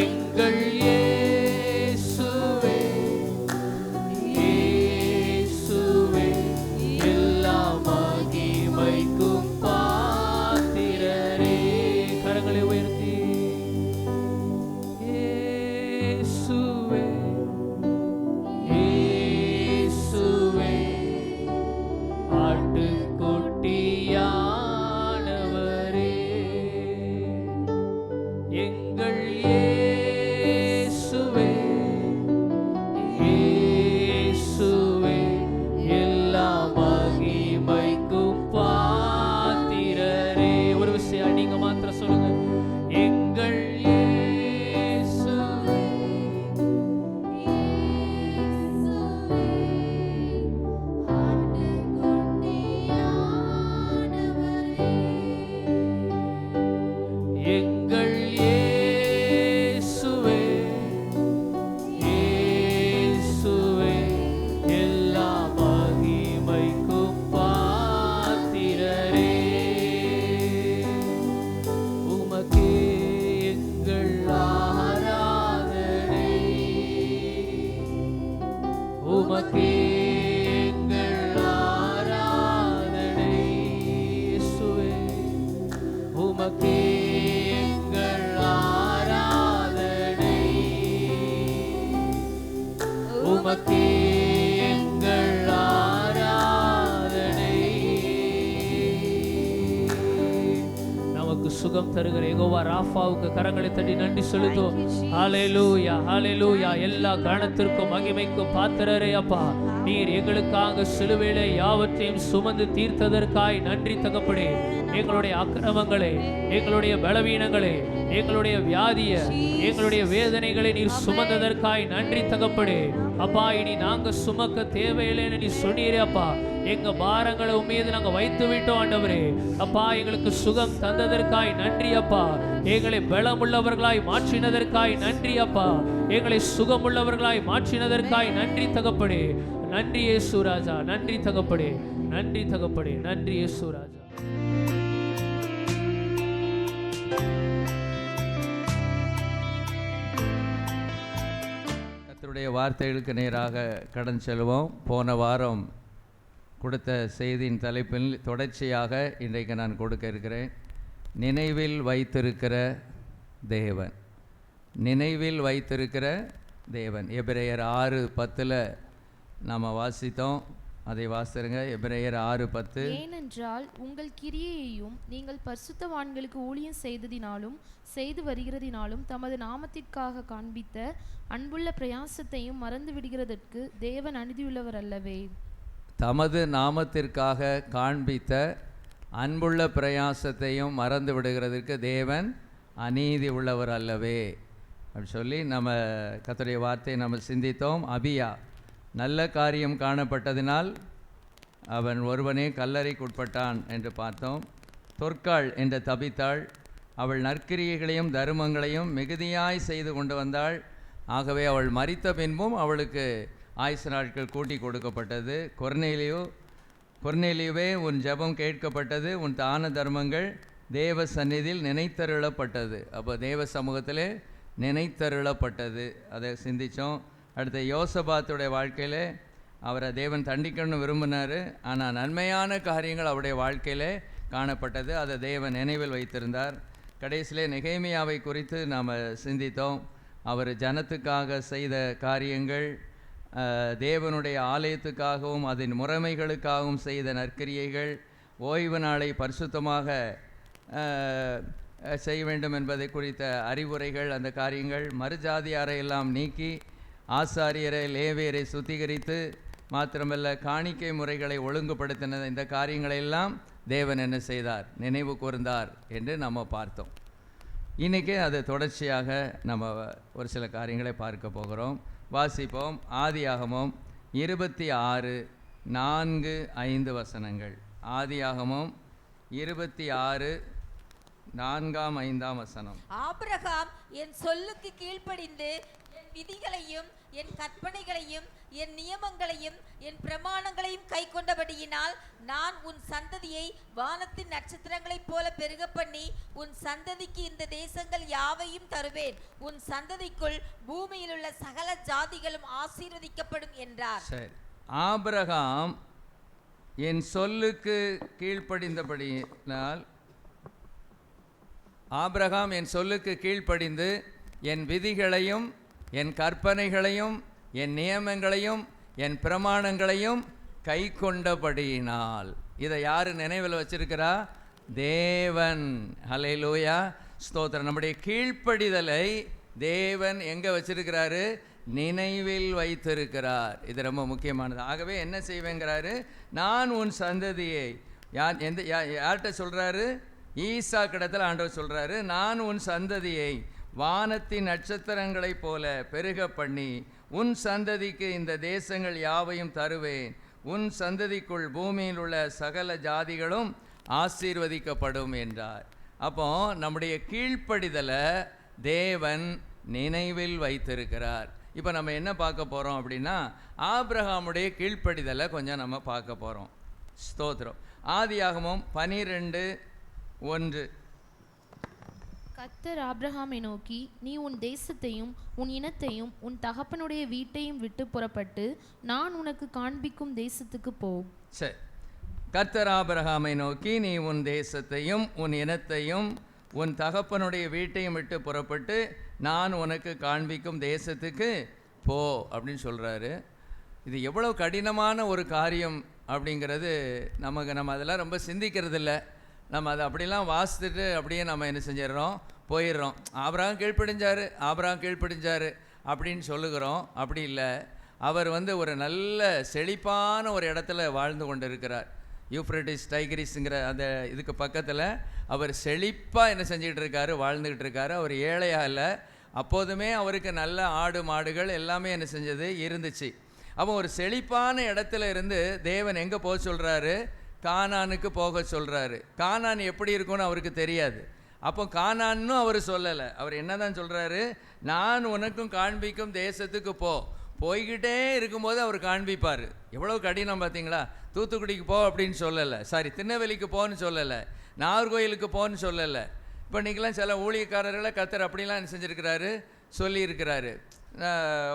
எங்கள் இயேசுவே, இயேசுவே, எல்லா மகிமைக்கும் பாத்திரரே. கரங்களை உயர்த்தி இயேசுவே, இயேசுவே, ஆட்டுக்குட்டியானவரே, எங்கள் இயேசுவே, இயேசுவே, எல்லா மகிமைக்கும் பாத்திரரே. ஒரு விஷயம் நீங்க மாத்திரம் சொல்லுங்க. எங்கள் இயேசுவே, எங்கள் இயேசுவே, இயேசுவே, எல்லா மகிமைக்கும் பாத்திரரே. உமக்கே எங்கள் ஆராதனை, உமக்கே எங்கள் ஆராதனை. இயேசுவே, உமக்கே எங்கள் ஆராதனை, உமக்கே எங்கள் ஆராதனை. நமக்கு சுகம் தருகிற யெகோவா ராஃபாவுக்கு கரங்களை தட்டி நன்றி செலுத்துவோம். ஹல்லேலூயா, ஹல்லேலூயா. எல்லா கனத்திற்கும் மகிமைக்கும் பாத்திரரே அப்பா. நீர் எங்களுக்காக சிலுவையிலே யாவற்றையும் சுமந்து தீர்த்ததற்காய் நன்றி தகப்பனே. எங்களுடைய அக்கிரமங்களை, எங்களுடைய பலவீனங்களை, எங்களுடைய வியாதிய, எங்களுடைய வேதனைகளை நீர் சுமந்ததற்காய் நன்றி தகப்பனே. அப்பா, இனி நாங்க சுமக்க தேவையில்லைன்னு நீ சொன்னீரே அப்பா. எங்க பாரங்களை உம்மீது நாங்க வைத்து விட்டோம் ஆண்டவரே. அப்பா, எங்களுக்கு சுகம் தந்ததற்காய் நன்றி அப்பா. எங்களை பலமுள்ளவர்களாய் மாற்றினதற்காய் நன்றி அப்பா. எங்களை சுகமுள்ளவர்களாய் மாற்றினதற்காய் நன்றி தகப்படே. நன்றி இயேசு ராஜா, நன்றி தகப்படே, நன்றி தகப்படே, நன்றி இயேசு ராஜா. கர்த்தருடைய வார்த்தைகளுக்கு நேராக கடன் செல்வோம். போன வாரம் கொடுத்த செய்தியின் தலைப்பில் தொடர்ச்சியாக இன்றைக்கு நான் கொடுக்க இருக்கிறேன். நினைவில் வைத்திருக்கிற தேவன். நினைவில் வைத்திருக்கிற தேவன். எபிரேயர் 6:10 நாம் வாசித்தோம். அதை வாசிருங்க. எபிரேயர் 6:10. ஏனென்றால் உங்கள் கிரியையையும் நீங்கள் பரிசுத்தவான்களுக்கு ஊழியம் செய்ததினாலும் செய்து வருகிறதினாலும் தமது நாமத்திற்காக காண்பித்த அன்புள்ள பிரயாசத்தையும் மறந்து விடுகிறதற்கு தேவன் அநீதியுள்ளவர் அல்லவே. தமது நாமத்திற்காக காண்பித்த அன்புள்ள பிரயாசத்தையும் மறந்து விடுகிறதற்கு தேவன் அநீதி உள்ளவர் அல்லவே அப்படி சொல்லி நம்ம கர்த்தருடைய வார்த்தையை நம்ம சிந்தித்தோம். அபியா நல்ல காரியம் காணப்பட்டதினால் அவன் ஒருவனே கல்லறைக்குட்பட்டான் என்று பார்த்தோம். தொற்காள் என்ற தபித்தாள், அவள் நற்கிரியைகளையும் தருமங்களையும் மிகுதியாய் செய்து கொண்டு வந்தாள். ஆகவே அவள் மரித்த பின்பும் அவளுக்கு ஆயுசு நாட்கள் கூட்டி கொடுக்கப்பட்டது. கொர்நேலியுவே, உன் ஜெபம் கேட்கப்பட்டது, உன் தான தர்மங்கள் தேவ சந்நிதியில் நினைத்தருளப்பட்டது. அப்போ தேவ சமூகத்திலே நினைத்தருளப்பட்டது. அதை சிந்தித்தோம். அடுத்த யோசபாத்துடைய வாழ்க்கையில் அவரை தேவன் தண்டிக்கணும்னு விரும்பினார். ஆனால் நன்மையான காரியங்கள் அவருடைய வாழ்க்கையில் காணப்பட்டது. அதை தேவன் நினைவில் வைத்திருந்தார். கடைசியிலே நெகேமியாவை குறித்து நாம் சிந்தித்தோம். அவர் ஜனத்துக்காக செய்த காரியங்கள், தேவனுடைய ஆலயத்துக்காகவும் அதன் முறைமைகளுக்காகவும் செய்த நற்கிரியைகள், ஓய்வு நாளை பரிசுத்தமாக செய்ய வேண்டும் என்பதை குறித்த அறிவுரைகள், அந்த காரியங்கள், மறுஜாதியாரை எல்லாம் நீக்கி ஆசாரியரை லேவியரை சுத்திகரித்து மாத்திரமல்ல காணிக்கை முறைகளை ஒழுங்குபடுத்தின இந்த காரியங்களெல்லாம் தேவன் என்ன செய்தார், நினைவு கூர்ந்தார் என்று நம்ம பார்த்தோம். இன்றைக்கி அது தொடர்ச்சியாக நம்ம ஒரு சில காரியங்களை பார்க்க போகிறோம். வாசிப்போம். ஆதியாகமம் 26:4-5 வசனங்கள். ஆதியாகமம் 26:4-5 ஆபிரகாம் என் சொல்லுக்கு கீழ்ப்படிந்து என் விதிகளையும் என் கற்பனைகளையும் என் நியமங்களையும் என் பிரமாணங்களையும் கை கொண்டபடியினால் நான் உன் சந்ததியை வானத்தின் நட்சத்திரங்களைப் போல பெருக பண்ணி உன் சந்ததிக்கு இந்த தேசங்கள் யாவையும் தருவேன். உன் சந்ததிக்குள் பூமியில் உள்ள சகல ஜாதிகளும் ஆசீர்வதிக்கப்படும் என்றார். சரி, ஆபிரகாம் என் சொல்லுக்கு கீழ்ப்படிந்தபடியினால், ஆபிரகாம் என் சொல்லுக்கு கீழ்ப்படிந்து என் விதிகளையும் என் கற்பனைகளையும் என் நியமங்களையும் என் பிரமாணங்களையும் கை கொண்டபடியினால். இதை யார் நினைவில் வச்சிருக்கிறா? தேவன். ஹல்லேலூயா, ஸ்தோத்திரம். நம்முடைய கீழ்ப்படிதலை தேவன் எங்கே வச்சிருக்கிறாரு? நினைவில் வைத்திருக்கிறார். இது ரொம்ப முக்கியமானது. ஆகவே என்ன செய்வேங்கிறாரு? நான் உன் சந்ததியை யார்கிட்ட சொல்கிறாரு? ஈசா கிடத்தில் ஆண்டவர் சொல்கிறாரு, நான் உன் சந்ததியை வானத்தின் நட்சத்திரங்களைப் போல பெருக பண்ணி உன் சந்ததிக்கு இந்த தேசங்கள் யாவையும் தருவேன். உன் சந்ததிக்குள் பூமியில் உள்ள சகல ஜாதிகளும் ஆசீர்வதிக்கப்படும் என்றார். அப்போ நம்முடைய கீழ்ப்படிதலை தேவன் நினைவில் வைத்திருக்கிறார். இப்போ நம்ம என்ன பார்க்க போகிறோம் அப்படின்னா, ஆபிரகாமுடைய கீழ்ப்படிதலை கொஞ்சம் நம்ம பார்க்க போகிறோம். ஸ்தோத்திரம். ஆதியாகமம் 12:1. கர்த்தர் ஆபிரகாமை நோக்கி, நீ உன் தேசத்தையும் உன் இனத்தையும் உன் தகப்பனுடைய வீட்டையும் விட்டு புறப்பட்டு நான் உனக்கு காண்பிக்கும் தேசத்துக்கு போ. சரி, கர்த்தர் ஆபிரகாமை நோக்கி, நீ உன் தேசத்தையும் உன் இனத்தையும் உன் தகப்பனுடைய வீட்டையும் விட்டு புறப்பட்டு நான் உனக்கு காண்பிக்கும் தேசத்துக்கு போ அப்படின்னு சொல்கிறாரு. இது எவ்வளோ கடினமான ஒரு காரியம் அப்படிங்கிறது நம்ம அதெல்லாம் ரொம்ப சிந்திக்கிறது இல்லை. நம்ம அதை அப்படிலாம் வாசித்துட்டு அப்படியே நம்ம என்ன செஞ்சிடறோம், போயிடுறோம். ஆபிரகாம் கீழ்ப்படிஞ்சார் அப்படின்னு சொல்லுகிறோம். அப்படி இல்லை. அவர் ஒரு நல்ல செழிப்பான ஒரு இடத்துல வாழ்ந்து கொண்டு இருக்கிறார். யூப்ரட்டிஸ் டைகிரிஸுங்கிற அந்த இதுக்கு பக்கத்தில் அவர் செழிப்பாக என்ன செஞ்சுக்கிட்டு இருக்காரு, வாழ்ந்துக்கிட்டு இருக்காரு. அவர் ஏழையாக இல்லை. அப்போதுமே அவருக்கு நல்ல ஆடு மாடுகள் எல்லாமே என்ன செஞ்சது இருந்துச்சு. அப்போ ஒரு செழிப்பான இடத்துல இருந்து தேவன் எங்கே போக சொல்கிறாரு? கானானுக்கு போக சொல்கிறாரு. கானான் எப்படி இருக்கும்னு அவருக்கு தெரியாது. அப்போ கானான்னு அவர் சொல்லலை. அவர் என்ன தான் சொல்கிறாரு? நான் உனக்கும் காண்பிக்கும் தேசத்துக்கு போய்கிட்டே இருக்கும்போது அவர் காண்பிப்பார். எவ்வளோ கடினம் பார்த்தீங்களா? தூத்துக்குடிக்கு போ அப்படின்னு சொல்லலை, திருநெல்வேலிக்கு போன்னு சொல்லலை, நாகர்கோயிலுக்கு போன்னு சொல்லலை. இப்போ இன்றைக்கெல்லாம் சில ஊழியக்காரர்களை கர்த்தர் அப்படிலாம் என்ன செஞ்சுருக்கிறாரு, சொல்லியிருக்கிறாரு.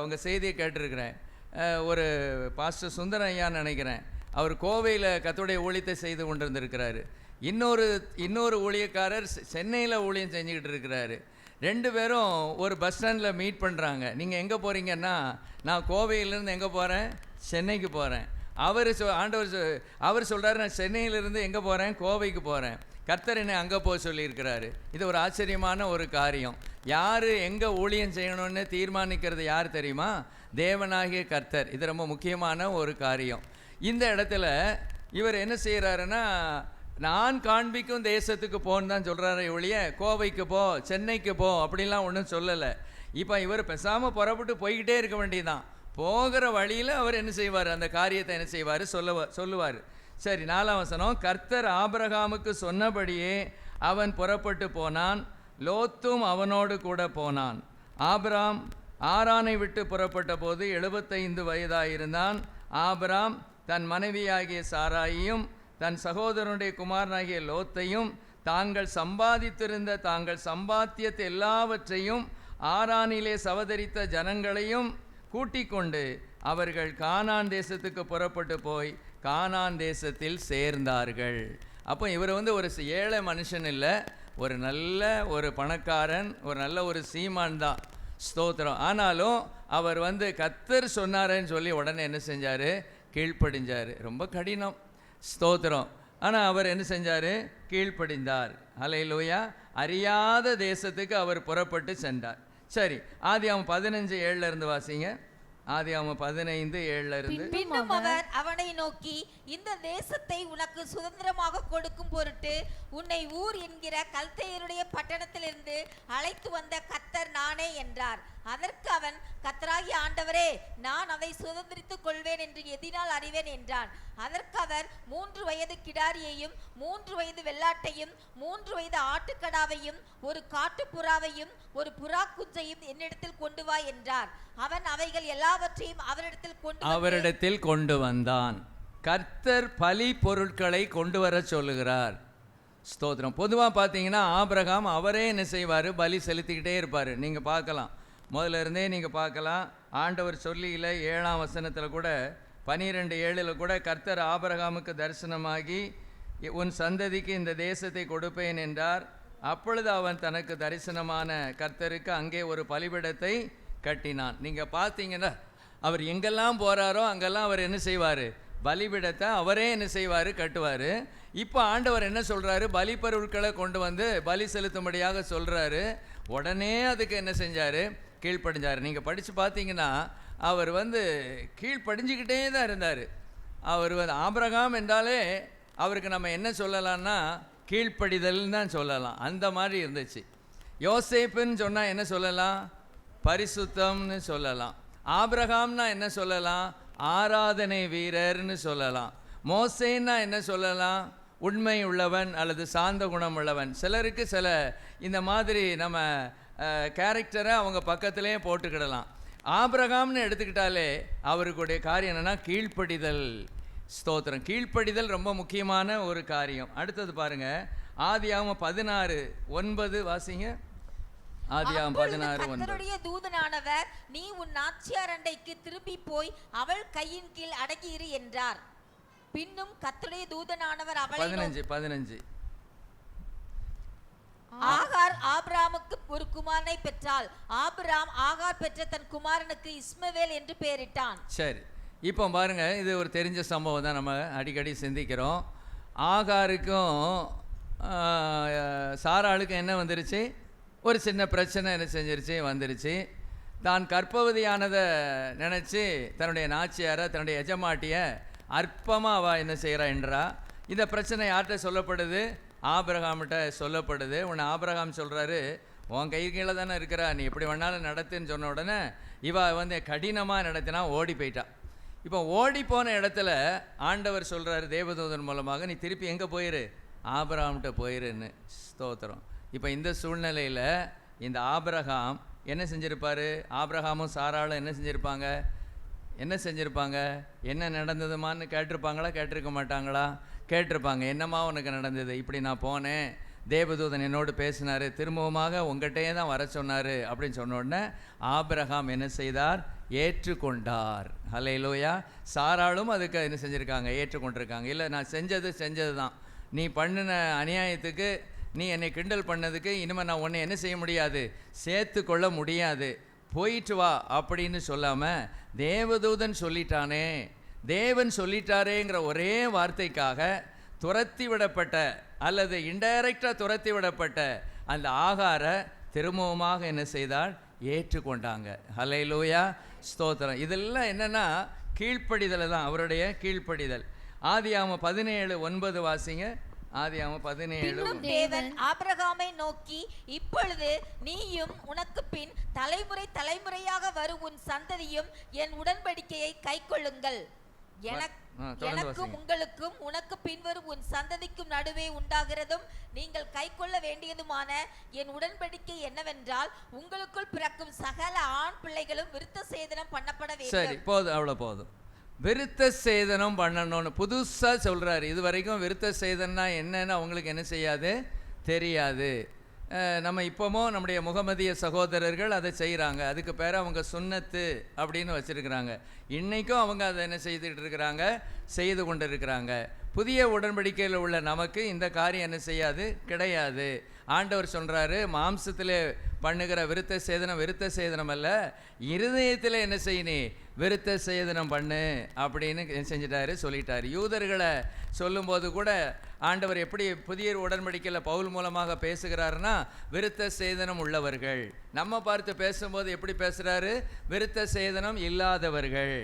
உங்கள் செய்தியை கேட்டிருக்கிறேன். ஒரு பாஸ்டர் சுந்தரம் ஐயான்னு நினைக்கிறேன், அவர் கோவையில் கர்த்தருடைய ஊழியத்தை செய்து கொண்டு இருந்திருக்கிறாரு. இன்னொரு ஊழியக்காரர் சென்னையில் ஊழியம் செஞ்சுக்கிட்டு இருக்கிறாரு. 2 பேரும் ஒரு பஸ் ஸ்டாண்டில் மீட் பண்ணுறாங்க. நீங்கள் எங்கே போகிறீங்கன்னா, நான் கோவையிலேருந்து எங்கே போகிறேன், சென்னைக்கு போகிறேன். அவர் சொல்கிறாரு, நான் சென்னையிலேருந்து எங்கே போகிறேன், கோவைக்கு போகிறேன். கர்த்தர் என்னை அங்கே போக சொல்லியிருக்கிறாரு. இது ஒரு ஆச்சரியமான ஒரு காரியம். யார் எங்கே ஊழியம் செய்யணும்னு தீர்மானிக்கிறது யார் தெரியுமா? தேவனாகிய கர்த்தர். இது ரொம்ப முக்கியமான ஒரு காரியம். இந்த இடத்துல இவர் என்ன செய்கிறாருன்னா, நான் காண்பிக்கும் தேசத்துக்கு போன்னு தான் சொல்கிறாரு ஒழிய கோவைக்கு போ, சென்னைக்கு போ அப்படிலாம் ஒன்றும் சொல்லலை. இப்போ இவர் பேசாமல் புறப்பட்டு போய்கிட்டே இருக்க வேண்டியதுதான். போகிற வழியில் அவர் என்ன செய்வார், அந்த காரியத்தை என்ன செய்வார், சொல்லுவார். சரி, 4ஆம் வசனம். கர்த்தர் ஆபிரகாமுக்கு சொன்னபடியே அவன் புறப்பட்டு போனான், லோத்தும் அவனோடு கூட போனான். ஆபிராம் ஆரானை விட்டு புறப்பட்ட போது 75 வயதாயிருந்தான். ஆபிராம் தன் மனைவியாகிய சாராயையும் தன் சகோதரனுடைய குமாரனாகிய லோத்தையும் தாங்கள் சம்பாதித்திருந்த தாங்கள் சம்பாத்தியத்தை எல்லாவற்றையும் ஆரானிலே சவதரித்த ஜனங்களையும் கூட்டிக் கொண்டு அவர்கள் கானான் தேசத்துக்கு புறப்பட்டு போய் கானான் தேசத்தில் சேர்ந்தார்கள். அப்போ இவர் ஒரு ஏழை மனுஷன் இல்லை, ஒரு பணக்காரன், ஒரு நல்ல ஒரு சீமான் தான். ஸ்தோத்திரம். ஆனாலும் அவர் கர்த்தர் சொன்னாரன்னு சொல்லி உடனே என்ன செஞ்சார், கீழ்ப்படிஞ்சார். ரொம்ப கடினம். ஸ்தோத்திரம். ஆனால் அவர் என்ன செஞ்சார், கீழ்ப்படிந்தார். ஹல்லேலூயா. அறியாத தேசத்துக்கு அவர் புறப்பட்டு சென்றார். சரி, ஆதியாகமம் 15:7 இருந்து வாசிங்க. ஆதியாகமம் 15:7 இருந்து. பின்னும் அவர் அவனை நோக்கி, இந்த தேசத்தை உனக்கு சுதந்திரமாக கொடுக்கும் பொருட்டு உன்னை ஊர் என்கிற கல்தேயருடைய பட்டணத்திலிருந்து அழைத்து வந்த கர்த்தர் நானே என்றார். அதற்கு அவன், கர்த்தராகிய ஆண்டவரே, நான் அதை சுதந்திரித்துக் கொள்வேன் என்று எதினால் அறிவேன் என்றான். அதற்கு அவர், 3 வயது கிடாரியையும் 3 வயது வெள்ளாட்டையும் 3 வயது ஆட்டுக்கடாவையும் ஒரு காட்டுப்புறாவையும் ஒரு புறா குஞ்சையும் என்னிடத்தில் கொண்டு வா என்றார். அவன் அவைகள் எல்லாவற்றையும் அவரிடத்தில் கொண்டு வந்தான். கர்த்தர் பலி பொருட்களை கொண்டு வர சொல்லுகிறார். ஸ்தோத்திரம். பொதுவாக பார்த்தீங்கன்னா ஆபிரகாம் அவரே என்ன செய்வார், பலி செலுத்திக்கிட்டே இருப்பார். நீங்கள் பார்க்கலாம், முதல்ல இருந்தே நீங்கள் பார்க்கலாம். ஆண்டவர் சொல்லியில் 7ஆம் வசனத்தில் கூட 12:7 கூட கர்த்தர் ஆபிரகாமுக்கு தரிசனமாகி உன் சந்ததிக்கு இந்த தேசத்தை கொடுப்பேன் என்றார். அப்பொழுது அவன் தனக்கு தரிசனமான கர்த்தருக்கு அங்கே ஒரு பலிபீடத்தை கட்டினான். நீங்கள் பார்த்தீங்கன்னா அவர் எங்கெல்லாம் போகிறாரோ அங்கெல்லாம் அவர் என்ன செய்வார், பலிபீடத்தை அவரே என்ன செய்வார், கட்டுவார். இப்போ ஆண்டவர் என்ன சொல்கிறாரு, பலி பொருட்களை கொண்டு பலி செலுத்தும்படியாக சொல்கிறாரு. உடனே அதுக்கு என்ன செஞ்சார், கீழ்ப்படிஞ்சார். நீங்கள் படித்து பார்த்தீங்கன்னா அவர் கீழ்ப்படிஞ்சுக்கிட்டே தான் இருந்தார். அவர் ஆபிரகாம் என்றாலே அவருக்கு நம்ம என்ன சொல்லலாம்னா கீழ்ப்படிதல்னு தான் சொல்லலாம். அந்த மாதிரி இருந்துச்சு. யோசேப்புன்னு சொன்னால் என்ன சொல்லலாம், பரிசுத்தம்னு சொல்லலாம். ஆபிரகாம்னா என்ன சொல்லலாம், ஆராதனை வீரர்னு சொல்லலாம். மோசேன்னா என்ன சொல்லலாம், உண்மை உள்ளவன் அல்லது சாந்த குணம் உள்ளவன். சிலருக்கு சில இந்த மாதிரி நம்ம கேரக்டரை அவங்க பக்கத்திலே போட்டுக்கிடலாம். ஆபிரகாம்னு எடுத்துக்கிட்டாலே அவருக்குடைய காரியம் என்னென்னா கீழ்ப்படிதல். ஸ்தோத்திரம். கீழ்ப்படிதல் ரொம்ப முக்கியமான ஒரு காரியம். அடுத்தது பாருங்க, ஆதியாகமம் 16:9 வாசிங்க. ஆதியாகமம் 16:9. கர்த்தருடைய தூதனானவர், நீ உன் நாச்சியார் அண்டைக்கு திரும்பி போய் அவள் கையின் கீழ் அடங்கி இரு என்றார். பின்னும் கர்த்தருடைய தூதனானவர் அவளை 15 ஆகார் ஆபிராமுக்கு ஒரு குமாரனை பெற்றாள். ஆபிராம் ஆகார் பெற்ற தன் குமாரனுக்கு இஸ்மவேல் என்று பெயரிட்டான். சரி, இப்போ பாருங்க, இது ஒரு தெரிஞ்ச சம்பவம் தான், நம்ம அடிக்கடி சிந்திக்கிறோம். ஆகாருக்கும் சாராளுக்கும் என்ன வந்துருச்சு, ஒரு சின்ன பிரச்சனை என்ன செஞ்சிருச்சு, வந்துருச்சு. தான் கர்ப்பவதியானதை நினச்சி தன்னுடைய நாச்சியாரை, தன்னுடைய எஜமாட்டியை அற்பமாக அவள் என்ன செய்கிறா என்றா. இந்த பிரச்சனை யார்கிட்ட சொல்லப்படுது, ஆபிரகாம்கிட்ட சொல்லப்படுது. உன்னை ஆபிரகாம் சொல்கிறாரு, உன் கை கீழே தானே இருக்கிறா, நீ எப்படி வேணாலும் நடத்துன்னு சொன்ன உடனே இவ கடினமாக நடத்தினா ஓடி போயிட்டா. இப்போ ஓடி போன இடத்துல ஆண்டவர் சொல்கிறாரு தேவதூதன் மூலமாக, நீ திருப்பி எங்கே போயிரு, ஆபிரகாம்கிட்ட போயிருன்னு. ஸ்தோத்திரம். இப்போ இந்த சூழ்நிலையில் இந்த ஆபிரகாம் என்ன செஞ்சுருப்பார்? ஆபிரகாமும் சாராளும் என்ன செஞ்சுருப்பாங்க? என்ன நடந்ததுமான்னு கேட்டிருப்பாங்களா? கேட்டிருக்க மாட்டாங்களா? கேட்டிருப்பாங்க. என்னம்மா உனக்கு நடந்தது? இப்படி நான் போனேன், தேவதூதன் என்னோடு பேசினார், திரும்பவுமாக உங்கள்கிட்டயே தான் வர சொன்னார் அப்படின்னு சொன்ன உடனே ஆபிரகாம் என்ன செய்தார்? ஏற்றுக்கொண்டார். ஹல்லேலூயா. சாராளும் அதுக்கு என்ன செஞ்சுருக்காங்க? ஏற்றுக்கொண்டிருக்காங்க. இல்லை, நான் செஞ்சது தான், நீ பண்ணின அநியாயத்துக்கு, நீ என்னை கிண்டல் பண்ணதுக்கு இனிமேல் நான் உன்னை என்ன செய்ய முடியாது, சேர்த்து கொள்ள முடியாது, போயிட்டு வா அப்படின்னு சொல்லாமல், தேவதூதன் சொல்லிட்டானே, தேவன் சொல்லிட்டாரேங்கிற ஒரே வார்த்தைக்காக துரத்தி விடப்பட்ட அல்லது இன்டைரக்டாக துரத்தி விடப்பட்ட அந்த ஆகார திரும்பவுமாக என்ன செய்தால்? ஏற்றுக்கொண்டாங்க. ஹல்லேலூயா, ஸ்தோத்திரம். இதெல்லாம் என்னென்னா கீழ்ப்படிதல் தான், அவருடைய கீழ்ப்படிதல். ஆதியாகமம் 17:9 வாசிங்க. ஆதியாகமம் 17. தேவன் ஆபிரகாமை நோக்கி, இப்பொழுது நீயும் உனக்கு பின் தலைமுறை தலைமுறையாக வரும் உன் சந்ததியும் என் உடன்படிக்கையை கைக்கொள்ளுங்கள். எனக்கும் உங்களுக்கும் உனக்கு பின்வரும் உன் சந்ததிக்கும் நடுவே உண்டாகிறதும் நீங்கள் கைக்கொள்ள வேண்டியதுமான என் உடன்படிக்கை என்னவென்றால், உங்களுக்குள் பிறக்கும் சகல ஆண் பிள்ளைகளும் விருத்த சேதனம் பண்ணப்பட வேண்டும். சரி, போதும், அவ்வளோ போதும். விருத்த சேதனம் பண்ணணும்னு புதுசாக சொல்கிறாரு. இது வரைக்கும் விருத்த சேதனா என்னன்னு அவங்களுக்கு என்ன செய்யாது, தெரியாது. நம்ம இப்போவும் நம்முடைய முகமதிய சகோதரர்கள் அதை செய்கிறாங்க. அதுக்கு பேர் அவங்க சுன்னத்து அப்படின்னு வச்சுருக்கிறாங்க. இன்றைக்கும் அவங்க அதை என்ன செய்துட்டு இருக்கிறாங்க, செய்து கொண்டு இருக்கிறாங்க. புதிய உடன்படிக்கையில் உள்ள நமக்கு இந்த காரியம் என்ன செய்யாது, கிடையாது. ஆண்டவர் சொல்கிறாரு, மாம்சத்தில் பண்ணுகிற விருத்த சேதனம் அல்ல, இருதயத்தில் என்ன செய்யணும், விருத்த சேதனம் பண்ணு அப்படின்னு செஞ்சிட்டாரு, சொல்லிட்டாரு. யூதர்களை சொல்லும்போது கூட ஆண்டவர் எப்படி புதிய உடன்படிக்கையில் பவுல் மூலமாக பேசுகிறாருன்னா, விருத்த சேதனம் உள்ளவர்கள். நம்ம பார்த்து பேசும்போது எப்படி பேசுகிறாரு, விருத்த சேதனம் இல்லாதவர்கள்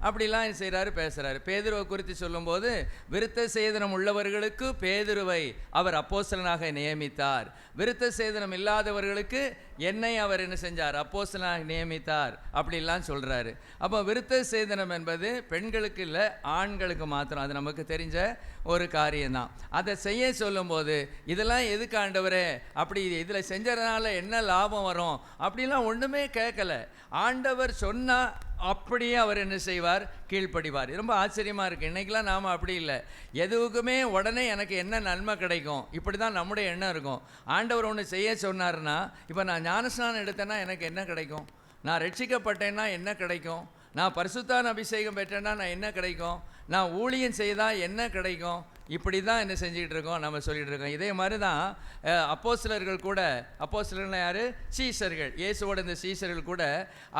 அப்படிலாம் செய்கிறாரு, பேசுகிறாரு. பேதுருவை குறித்து சொல்லும்போது, விருத்த சேதனம் உள்ளவர்களுக்கு பேதுருவை அவர் அப்போஸ்தலனாக நியமித்தார், விருத்த சேதனம் இல்லாதவர்களுக்கு என்னை அவர் என்ன செஞ்சார், அப்போஸ்தலனாக நியமித்தார் அப்படிலாம் சொல்கிறாரு. அப்போ விருத்த சேதனம் என்பது பெண்களுக்கு இல்லை, ஆண்களுக்கு மாத்திரம். அது நமக்கு தெரிஞ்ச ஒரு காரியம்தான். அதை செய்ய சொல்லும்போது, இதெல்லாம் எதுக்கு ஆண்டவரே, அப்படி இதில் செஞ்சதுனால என்ன லாபம் வரும் அப்படிலாம் ஒன்றுமே கேட்கல. ஆண்டவர் சொன்னால் அப்படியே அவர் என்ன செய்வார், கீழ்ப்படிவார். ரொம்ப ஆச்சரியமாக இருக்குது. இன்றைக்கெலாம் நாம் அப்படி இல்லை. எதுவுக்குமே உடனே எனக்கு என்ன நன்மை கிடைக்கும், இப்படி தான் நம்முடைய எண்ணம் இருக்கும். ஆண்டவர் ஒன்று செய்ய சொன்னார்னா, இப்போ நான் ஞானஸ்நானம் எடுத்தேன்னா எனக்கு என்ன கிடைக்கும், நான் ரட்சிக்கப்பட்டேன்னா என்ன கிடைக்கும், நான் பரிசுத்தான அபிஷேகம் பெற்றேன்னா நான் என்ன கிடைக்கும், நான் ஊழியம் செய்தால் என்ன கிடைக்கும், இப்படி தான் என்ன செஞ்சுக்கிட்டு இருக்கோம், நம்ம சொல்லிகிட்டு இருக்கோம். இதே மாதிரி தான் அப்போஸ்தலர்கள் கூட, அப்போஸ்தலர்கள் யார், சீஷர்கள், இயேசுவோட இந்த சீஷர்கள் கூட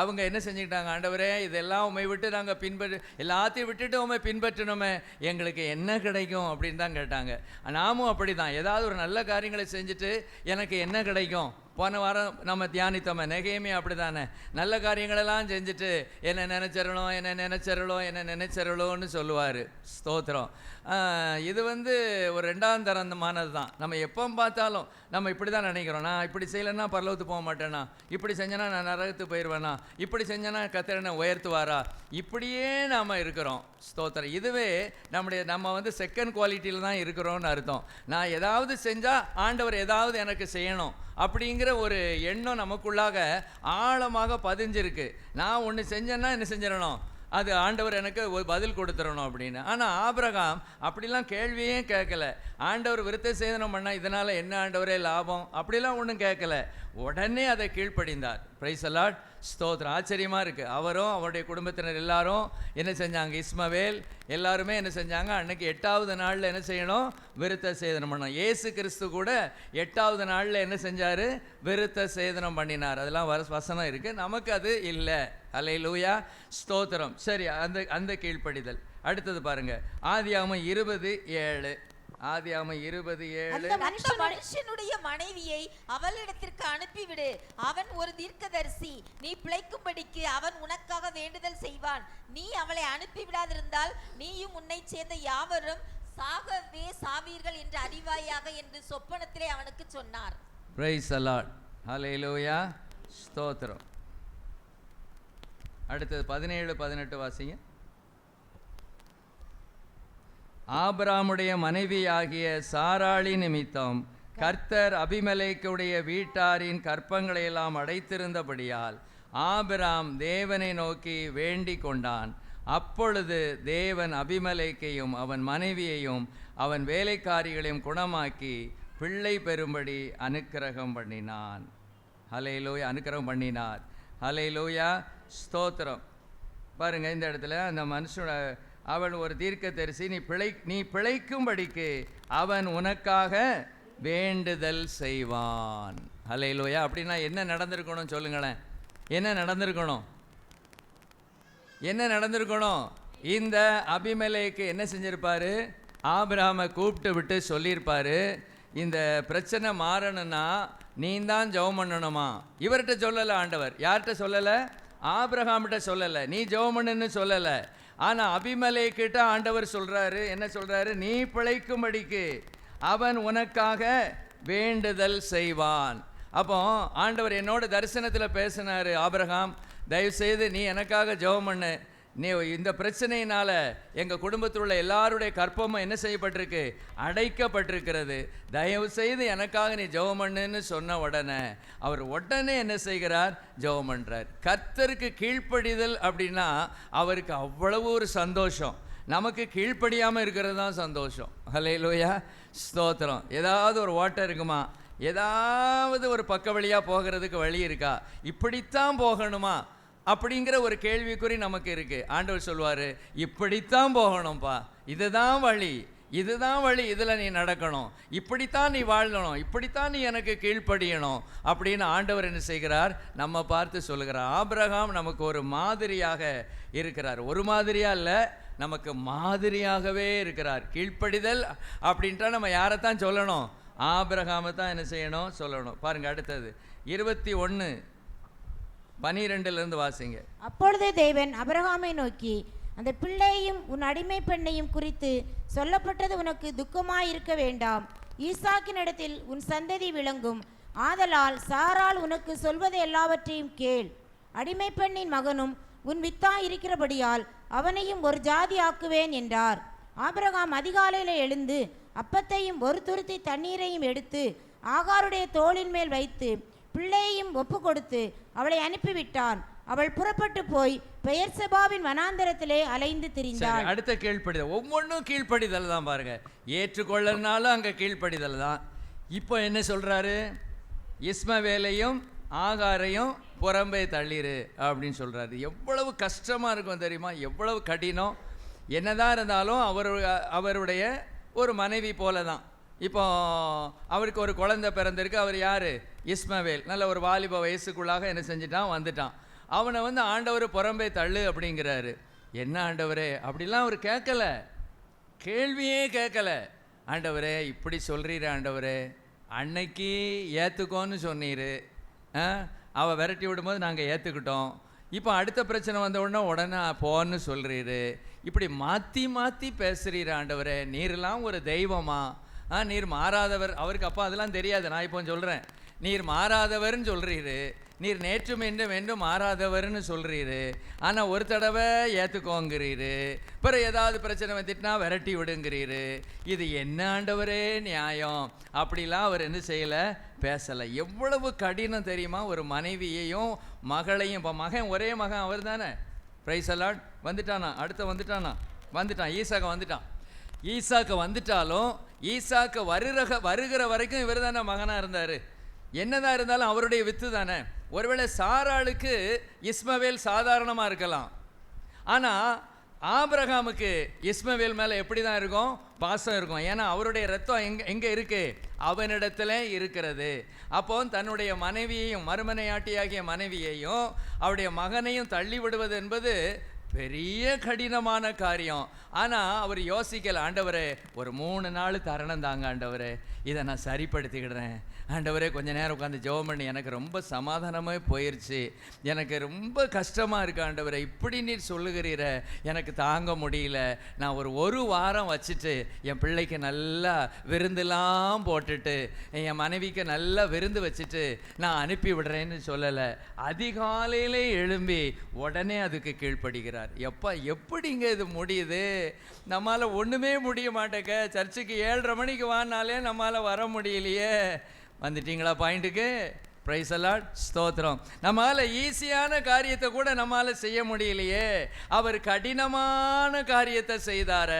அவங்க என்ன செஞ்சுக்கிட்டாங்க, ஆண்டவரே இதெல்லாம் உண்மை விட்டு நாங்கள் எல்லாத்தையும் விட்டுட்டு உண்மை பின்பற்றணுமே, எங்களுக்கு என்ன கிடைக்கும் அப்படின்னு தான் கேட்டாங்க. நாமும் அப்படி தான், ஏதாவது ஒரு நல்ல காரியங்களை செஞ்சுட்டு எனக்கு என்ன கிடைக்கும். போன வாரம் நம்ம தியானித்தோமே, நெகேமியா அப்படி தானே, நல்ல காரியங்களெல்லாம் செஞ்சுட்டு என்ன நினைச்சரலோன்னு சொல்லுவார். ஸ்தோத்திரம். இது ஒரு ரெண்டாம் தரமானது தான். நம்ம எப்போ பார்த்தாலும் நம்ம இப்படி தான் நினைக்கிறோம், நான் இப்படி செய்யலைன்னா பரலோகத்துக்கு போக மாட்டேனா, இப்படி செஞ்சேன்னா நான் நரகத்துக்கு போயிடுவேனா, இப்படி செஞ்சேன்னா கர்த்தர் உயர்த்துவாரா, இப்படியே நாம் இருக்கிறோம். ஸ்தோத்திரம். இதுவே நம்ம செகண்ட் குவாலிட்டியில் தான் இருக்கிறோன்னு அர்த்தம். நான் ஏதாவது செஞ்சால் ஆண்டவர் ஏதாவது எனக்கு செய்யணும் அப்படிங்கிற ஒரு எண்ணம் நமக்குள்ளாக ஆழமாக பதிஞ்சிருக்கு. நான் ஒன்று செஞ்சேன்னா என்ன செஞ்சிடணும், அது ஆண்டவர் எனக்கு ஒரு பதில் கொடுத்துடணும் அப்படின்னு. ஆனால் ஆபிரகாம் அப்படிலாம் கேள்வியே கேட்கல. ஆண்டவர் விருத்த சேதனம் பண்ணால் இதனால் என்ன ஆண்டவரே லாபம் அப்படிலாம் ஒன்றும் கேட்கல, உடனே அதை கீழ்ப்படிந்தார். Price the Lord. ஸ்தோத்திரம். ஆச்சரியமாக இருக்குது. அவரும் அவருடைய குடும்பத்தினர் எல்லாரும் என்ன செஞ்சாங்க, இஸ்மவேல் எல்லாருமே என்ன செஞ்சாங்க, அன்னைக்கு 8வது நாளில் என்ன செய்யணும், விருத்த சேதனம் பண்ணணும். இயேசு கிறிஸ்து கூட 8வது நாளில் என்ன செஞ்சார், விருத்த சேதனம் பண்ணினார். அதெல்லாம் வசனம் இருக்குது, நமக்கு அது இல்லை. அல்லேலூயா, ஸ்தோத்திரம். சரி, அந்த கீழ்ப்படிதல். அடுத்தது பாருங்க, ஆதியாகமம் 20:7. ஆதியாகமம் 20:7. அந்த மனுஷனுடைய மனைவியை அவளிடத்திற்கு அனுப்பிவிடு, அவன் ஒரு தீர்க்கதரிசி, நீ பிழைக்கும்படிக்கு அவன் உனக்காக வேண்டுதல் செய்வான். நீ அவளை அனுப்பிவிடாதிருந்தால் நீயும் உன்னை சேர்ந்த யாவரும் சாகவே சாவீர்கள் என்று அறிவாயாக என்று சொப்பனத்திலே அவனுக்கு சொன்னார். Price the Lord. ஹல்லேலூயா, ஸ்தோத்திரம். அடுத்தது 17-18 வாசிங்க. ஆபிரகாமுடைய மனைவியாகிய சாராளி நிமித்தம் கர்த்தர் அபிமெலேக்குடைய வீட்டாரின் கற்பங்களை எல்லாம் அடைத்திருந்தபடியால் ஆபிரகாம் தேவனை நோக்கி வேண்டிக் கொண்டான். அப்பொழுது தேவன் அபிமெலேக்கையும் அவன் மனைவியையும் அவன் வேலைக்காரிகளையும் குணமாக்கி பிள்ளை பெறும்படி அனுக்கிரகம் பண்ணினான். ஹல்லேலூயா, அனுக்கிரகம் பண்ணினார். ஹல்லேலூயா, ஸ்தோத்திரம். பாருங்கள், இந்த இடத்துல அந்த மனுஷனோட அவன் ஒரு தீர்க்கதரிசி, நீ பிழைக்கும்படிக்கு அவன் உனக்காக வேண்டுதல் செய்வான். ஹல்லேலூயா. அப்படின்னா என்ன நடந்திருக்கணும் சொல்லுங்களேன்? என்ன நடந்திருக்கணும்? என்ன நடந்திருக்கணும்? இந்த அபிமெலேக்கு என்ன செஞ்சிருப்பாரு? ஆபிரகாமை கூப்பிட்டு விட்டு சொல்லியிருப்பாரு, இந்த பிரச்சனை மாறணும்னா நீ தான் ஜெபம் பண்ணணுமா. இவர்கிட்ட சொல்லலை ஆண்டவர். யார்கிட்ட சொல்லலை? ஆபிரகாம்கிட்ட சொல்லலை, நீ ஜெபம் பண்ணுன்னு சொல்லலை. ஆனால் அபிமெலேக்கிட்ட ஆண்டவர் சொல்கிறாரு, என்ன சொல்கிறாரு? நீ பிழைக்கும்படிக்கு அவன் உனக்காக வேண்டுதல் செய்வான். அப்போ ஆண்டவர் என்னோட தரிசனத்தில் பேசினார், ஆபிரகாம் தயவுசெய்து நீ எனக்காக ஜெபம் பண்ணு. நீ இந்த பிரச்சனையினால் எங்கள் குடும்பத்தில் உள்ள எல்லாருடைய கற்பமும் என்ன செய்யப்பட்டிருக்கு? அடைக்கப்பட்டிருக்கிறது. தயவு செய்து எனக்காக நீ ஜெபம் பண்ணுன்னு சொன்ன உடனே அவர் உடனே என்ன செய்கிறார்? ஜெபம் பண்ணுறார். கர்த்தருக்கு கீழ்ப்படிதல் அப்படின்னா அவருக்கு அவ்வளவு ஒரு சந்தோஷம். நமக்கு கீழ்ப்படியாமல் இருக்கிறது தான் சந்தோஷம். ஹல்லேலூயா, ஸ்தோத்திரம். ஏதாவது ஒரு ஓட்டை இருக்குமா? ஏதாவது ஒரு பக்க வழியாக போகிறதுக்கு வழி இருக்கா? இப்படித்தான் போகணுமா அப்படிங்கிற ஒரு கேள்விக்குறி நமக்கு இருக்குது. ஆண்டவர் சொல்வார், இப்படித்தான் போகணும்ப்பா, இதுதான் வழி, இதுதான் வழி, இதில் நீ நடக்கணும், இப்படித்தான் நீ வாழணும், இப்படித்தான் நீ எனக்கு கீழ்ப்படியணும் அப்படின்னு ஆண்டவர் என்ன செய்கிறார்? நம்ம பார்த்து சொல்லுகிறார். ஆபிரகாம் நமக்கு ஒரு மாதிரியாக இருக்கிறார். ஒரு மாதிரியாக இல்லை, நமக்கு மாதிரியாகவே இருக்கிறார். கீழ்ப்படிதல் அப்படின்ட்டா நம்ம யாரைத்தான் சொல்லணும்? ஆபிரகாமை தான் என்ன செய்யணும்? சொல்லணும். பாருங்கள், அடுத்தது 21:12 வாசிங்க. அப்பொழுது தேவன் ஆபிரகாமை நோக்கி, அந்த பிள்ளையையும் உன் அடிமை பெண்ணையும் குறித்து சொல்லப்பட்டது உனக்கு துக்கமாயிருக்க வேண்டாம். ஈசாக்கினிடத்தில் உன் சந்ததி விளங்கும். ஆதலால் சாராள் உனக்கு சொல்வது எல்லாவற்றையும் கேள். அடிமை பெண்ணின் மகனும் உன் வித்தாய் இருக்கிறபடியால் அவனையும் ஒரு ஜாதி ஆக்குவேன் என்றார். ஆபிரகாம் அதிகாலையில் எழுந்து அப்பத்தையும் ஒரு துருத்தி தண்ணீரையும் எடுத்து ஆகாருடைய தோளின் மேல் வைத்து பிள்ளையையும் ஒப்பு கொடுத்து அவளை அனுப்பிவிட்டான். அவள் புறப்பட்டு போய் பெயர்செபாவின் வனாந்தரத்திலே அலைந்து திரிந்தாள். அடுத்த கீழ்ப்படிதல், ஒவ்வொன்றும் கீழ்ப்படிதல் தான். பாருங்க, ஏற்றுக்கொள்ளனாலும் அங்கே கீழ்ப்படிதல் தான். இப்போ என்ன சொல்றாரு? இஸ்மவேலையும் ஆகாரையும் புறம்பே தள்ளிரு அப்படின்னு சொல்றாரு. எவ்வளவு கஷ்டமா இருக்கும் தெரியுமா? எவ்வளவு கடினம். என்னதான் இருந்தாலும் அவருடைய ஒரு மனைவி போல தான். இப்போ அவருக்கு ஒரு குழந்தை பிறந்திருக்கு. அவர் யார்? இஸ்மவேல். நல்ல ஒரு வாலிப வயசுக்குள்ளாக என்ன செஞ்சிட்டான்? வந்துட்டான். அவனை ஆண்டவர் புறம்பே தள்ளு அப்படிங்கிறாரு. என்ன ஆண்டவரே? அப்படிலாம் அவர் கேட்கல, கேள்வியே கேட்கல. ஆண்டவரே இப்படி சொல்கிறீரு ஆண்டவரே, அன்னைக்கு ஏற்றுக்கோன்னு சொன்னீர், அவள் விரட்டி விடும்போது நாங்கள் ஏற்றுக்கிட்டோம். இப்போ அடுத்த பிரச்சனை வந்த உடனே போன்னு சொல்கிறீரு. இப்படி மாற்றி மாற்றி பேசுகிறீர் ஆண்டவரே. நீர்லாம் ஒரு தெய்வமா? நீர் மாறாதவர். அவருக்கு அப்போ அதெல்லாம் தெரியாது. நான் இப்போ சொல்கிறேன், நீர் மாறாதவர்னு சொல்கிறீரு, நீர் நேற்றும் என்றும் மாறாதவர்னு சொல்கிறீரு. ஆனால் ஒரு தடவை ஏற்றுக்கோங்கிறீரு, பிறகு ஏதாவது பிரச்சனை வந்துட்டுனா விரட்டி விடுங்கிறீரு. இது என்ன ஆண்டவரே நியாயம்? அப்படிலாம் அவர் என்ன செய்யலை, பேசலை. எவ்வளவு கடினம் தெரியுமா? ஒரு மனைவியையும் மகளையும். இப்போ மகன், ஒரே மகன் அவர் தானே. பிரைஸ் அலாட். வந்துட்டானா? வந்துட்டான். ஈசாக்கு வந்துட்டான். ஈசாக்கு வந்துட்டாலும் ஈசாக்கு வருகிற வரைக்கும் இவர் தானே மகனாக இருந்தார். என்னதான் இருந்தாலும் அவருடைய வித்து தானே. ஒருவேளை சாராளுக்கு இஸ்மவேல் சாதாரணமாக இருக்கலாம், ஆனால் ஆபிரகாமுக்கு இஸ்மவேல் மேலே எப்படி தான் இருக்கும்? பாசம் இருக்கும். ஏன்னா அவருடைய ரத்தம் எங்கே இருக்கு? அவனிடத்துல இருக்கிறது. அப்போ தன்னுடைய மனைவியையும், மறுமனையாட்டியாகிய மனைவியையும் அவருடைய மகனையும் தள்ளி விடுவது என்பது பெரிய கடினமான காரியம். ஆனால் அவர் யோசிக்கல, ஆண்டவரே ஒரு 3 நாள் தருணம் தாங்க ஆண்டவரே, இதை நான் சரிப்படுத்திக்கிடுறேன் ஆண்டவரே. கொஞ்ச நேரம் உட்காந்து ஜெபம் பண்ணி எனக்கு ரொம்ப சமாதானமாக போயிடுச்சு, எனக்கு ரொம்ப கஷ்டமாக இருக்கு ஆண்டவரே, இப்படி நீர் சொல்லுகிறீர, எனக்கு தாங்க முடியல. நான் ஒரு வாரம் வச்சுட்டு என் பிள்ளைக்கு நல்லா விருந்தெல்லாம் போட்டுட்டு என் மனைவிக்கு நல்லா விருந்து வச்சுட்டு நான் அனுப்பி விடுறேன்னு சொல்லலை. அதிகாலையிலே எழும்பி உடனே அதுக்கு கீழ்ப்படுகிறார். கேட்குறார், எப்பா எப்படிங்க இது முடியுது? நம்மளால் ஒன்றுமே முடிய மாட்டேங்க. சர்ச்சுக்கு 7:30 மணிக்கு வானாலே நம்மளால் வர முடியலையே. வந்துட்டீங்களா பாயிண்ட்டுக்கு? பிரைஸ் அலாட், ஸ்தோத்திரம். நம்மளால் ஈஸியான காரியத்தை கூட நம்மளால் செய்ய முடியலையே. அவர் கடினமான காரியத்தை செய்தார.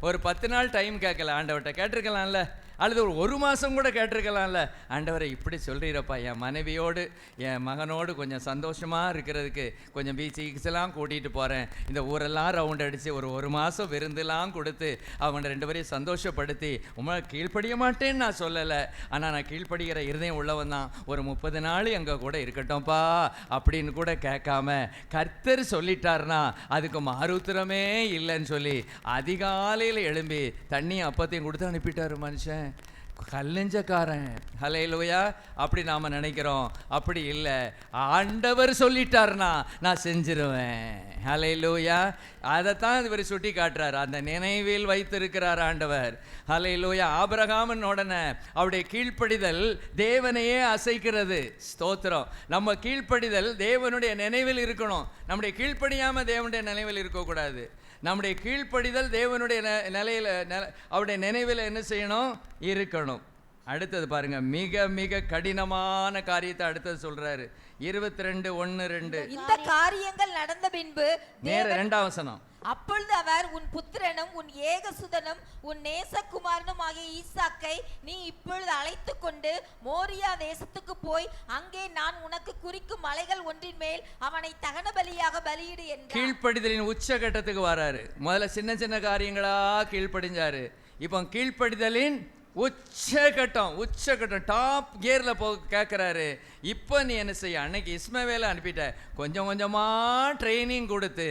ஒரு 10 நாள் டைம் கேட்கல ஆண்டவர்கிட்ட, கேட்டிருக்கலாம்ல, அல்லது ஒரு மாதம் கூட கேட்டிருக்கலாம்ல. ஆண்டவரை இப்படி சொல்கிறீரப்பா, என் மனைவியோடு என் மகனோடு கொஞ்சம் சந்தோஷமாக இருக்கிறதுக்கு கொஞ்சம் பீச்செல்லாம் கூட்டிகிட்டு போகிறேன், இந்த ஊரெல்லாம் ரவுண்ட் அடித்து ஒரு மாதம் விருந்துலாம் கொடுத்து அவங்க 2 பேரையும் சந்தோஷப்படுத்தி, உங்களை கீழ்ப்படிய மாட்டேன்னு நான் சொல்லலை, ஆனால் நான் கீழ்ப்படுகிற இருதயம் உள்ளவன் தான், ஒரு 30 நாள் எங்கள் கூட இருக்கட்டும்ப்பா அப்படின்னு கூட கேட்காம கர்த்தர் சொல்லிட்டார்னா அதுக்கு மாறுத்திரமே இல்லைன்னு சொல்லி அதிகாலையில் எழும்பி தண்ணி அப்பத்தையும் கொடுத்து அனுப்பிட்டார் மனுஷன். கல்லஞ்சக்காரன். ஹல்லேலூயா. அப்படி நாம் நினைக்கிறோம், அப்படி இல்லை. ஆண்டவர் சொல்லிட்டார்னா நான் செஞ்சிருவேன். ஹல்லேலூயா. அதைத்தான் இவர் சுட்டி காட்டுறார், அந்த நினைவில் வைத்திருக்கிறார் ஆண்டவர். ஹல்லேலூயா. ஆபிரகாமின் உடனே அவருடைய கீழ்ப்படிதல் தேவனையே அசைக்கிறது. ஸ்தோத்திரம். நம்ம கீழ்ப்படிதல் தேவனுடைய நினைவில் இருக்கணும். நம்முடைய கீழ்ப்படியாமல் தேவனுடைய நினைவில் இருக்கக்கூடாது. நம்முடைய கீழ்ப்படிதல் தேவனுடைய அவருடைய நினைவில் என்ன செய்யணும்? இருக்கணும். அடுத்தது பாருங்க, மிக மிக கடினமான காரியத்தை அடுத்தது சொல்றாரு. 22:1-2. இந்த காரியங்கள் நடந்த பின்பு நேர 2ஆம் வசனம். அப்பொழுது அவர், உன் புத்திரனும் உன் ஏகசுதனும் உன் நேசகுமாரனும் ஆகிய ஈசாக்கை நீ இப்பொழுது அழைத்து கொண்டு மோரியா தேசத்துக்கு போய் அங்கே நான் உனக்கு குறிக்கும் மலைகள் ஒன்றின் மேல் அவனை தகன பலியாக பலியிடு என்றார். கீழ்ப்படிதலின் உச்சகட்டத்துக்கு வராரு. முதல்ல சின்ன சின்ன காரியங்களா கீழ்ப்படிஞ்சாரு. இப்போ கீழ்ப்படிதலின் உச்சகட்டம் டாப் கியரில் கேட்குறாரு. இப்போ நீ என்ன செய்ய? அன்னைக்கு இஸ்மவேலை அனுப்பிட்ட, கொஞ்சம் கொஞ்சமாக ட்ரைனிங் கொடுத்து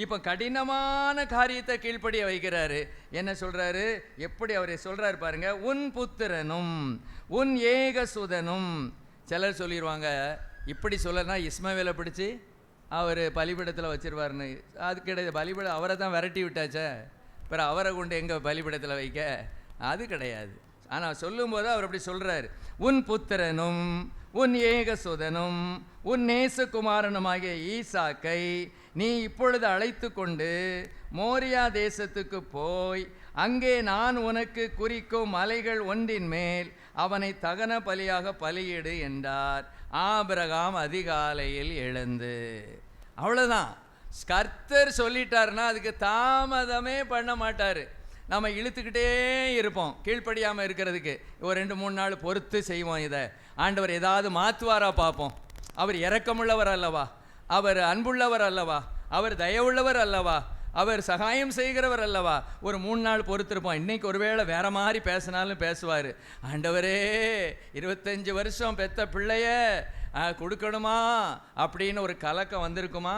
இப்போ கடினமான காரியத்தை கீழ்ப்படிய வைக்கிறாரு. என்ன சொல்கிறாரு? எப்படி அவரை சொல்கிறாரு பாருங்க. உன் புத்திரனும் உன் ஏகசுதனும். சிலர் சொல்லிடுவாங்க, இப்படி சொல்லனா இஸ்மவேலை பிடிச்சி அவர் பலிபீடத்தில் வச்சிருவாருன்னு. அது கிடையாது. பலிபீடம் அவரை தான் விரட்டி விட்டாச்சே, பிறகு அவரை கொண்டு எங்கே பலிபீடத்தில் வைக்க? அது கிடையாது. ஆனால் சொல்லும்போது அவர் அப்படி சொல்கிறார், உன் புத்திரனும் உன் ஏகசுதனும் உன் நேசகுமாரனுமாகிய ஈசாக்கை நீ இப்பொழுது அழைத்து கொண்டு மோரியா தேசத்துக்கு போய் அங்கே நான் உனக்கு குறிக்கும் மலைகள் ஒன்றின் மேல் அவனை தகன பலியாக பலியிடு என்றார். ஆபிரகாம் அதிகாலையில் எழுந்து. அவ்வளோதான். கர்த்தர் சொல்லிட்டாருன்னா அதுக்கு தாமதமே பண்ண மாட்டார். நம்ம இழுத்துக்கிட்டே இருப்போம் கீழ்ப்படியாமல் இருக்கிறதுக்கு. ஒரு 2-3 நாள் பொறுத்து செய்வோம். இதை ஆண்டவர் ஏதாவது மாற்றுவாரா பார்ப்போம். அவர் இரக்கமுள்ளவர் அல்லவா, அவர் அன்புள்ளவர் அல்லவா, அவர் தயவுள்ளவர் அல்லவா, அவர் சகாயம் செய்கிறவர் அல்லவா. ஒரு 3 நாள் பொறுத்திருப்போம். இன்றைக்கி ஒருவேளை வேறு மாதிரி பேசினாலும் பேசுவார். ஆண்டவரே 25 வருஷம் பெத்த பிள்ளைய கொடுக்கணுமா அப்படின்னு ஒரு கலக்கம் வந்திருக்குமா?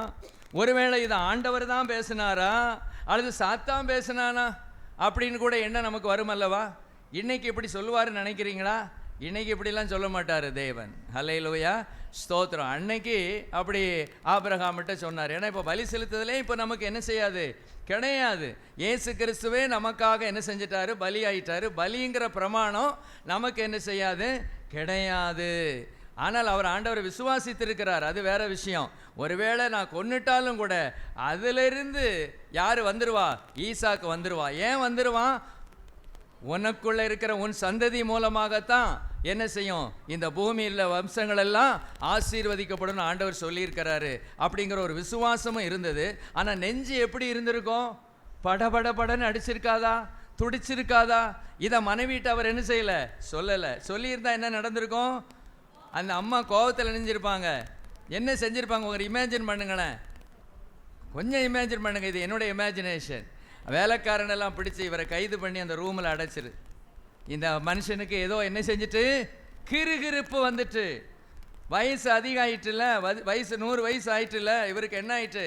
ஒருவேளை இது ஆண்டவர் தான் பேசினாரா அல்லது சாத்தான் பேசினானா அப்படின்னு கூட என்ன நமக்கு வரும் அல்லவா? இன்னைக்கு இப்படி சொல்லுவாருன்னு நினைக்கிறீங்களா? இன்னைக்கு இப்படிலாம் சொல்ல மாட்டார் தேவன். ஹல்லேலூயா, ஸ்தோத்திரம். அன்னைக்கு அப்படி ஆபிரகாமிட்ட சொன்னார். ஏன்னா இப்போ பலி செலுத்துதலே இப்போ நமக்கு என்ன செய்யாது? கிடையாது. இயேசு கிறிஸ்துவே நமக்காக என்ன செஞ்சிட்டாரு? பலி ஆயிட்டாரு. பலிங்கிற பிரமாணம் நமக்கு என்ன செய்யாது? கிடையாது. ஆனால் அவர் ஆண்டவரை விசுவாசித்திருக்கிறார், அது வேற விஷயம். ஒருவேளை நான் கொன்னுட்டாலும் கூட அதிலிருந்து யார் வந்துடுவா? ஈசாக்கு வந்துடுவா. ஏன் வந்துடுவான்? உனக்குள்ள இருக்கிற உன் சந்ததி மூலமாகத்தான் என்ன செய்யும்? இந்த பூமியில் வம்சங்கள் எல்லாம் ஆசீர்வதிக்கப்படும் ஆண்டவர் சொல்லியிருக்கிறாரு. அப்படிங்கிற ஒரு விசுவாசமும் இருந்தது. ஆனால் நெஞ்சு எப்படி இருந்திருக்கும்? படபடன்னு அடிச்சிருக்காதா? துடிச்சிருக்காதா? இதை மனைவிட்டு அவர் என்ன செய்யலை? சொல்லலை. சொல்லியிருந்தா என்ன நடந்திருக்கும்? அந்த அம்மா கோபத்தில் நினைஞ்சிருப்பாங்க. என்ன செஞ்சுருப்பாங்க? ஒரு இமேஜின் பண்ணுங்களேன், கொஞ்சம் இமேஜின் பண்ணுங்க. இது என்னுடைய இமேஜினேஷன். வேலைக்காரனெல்லாம் பிடிச்சி இவரை கைது பண்ணி அந்த ரூமில் அடைச்சிரு. இந்த மனுஷனுக்கு ஏதோ என்ன செஞ்சுட்டு கிறுகிறுப்பு வந்துட்டு, வயசு அதிகம் ஆயிட்டுல, வயசு 100 வயசு ஆயிட்டுல, இவருக்கு என்ன ஆயிட்டு?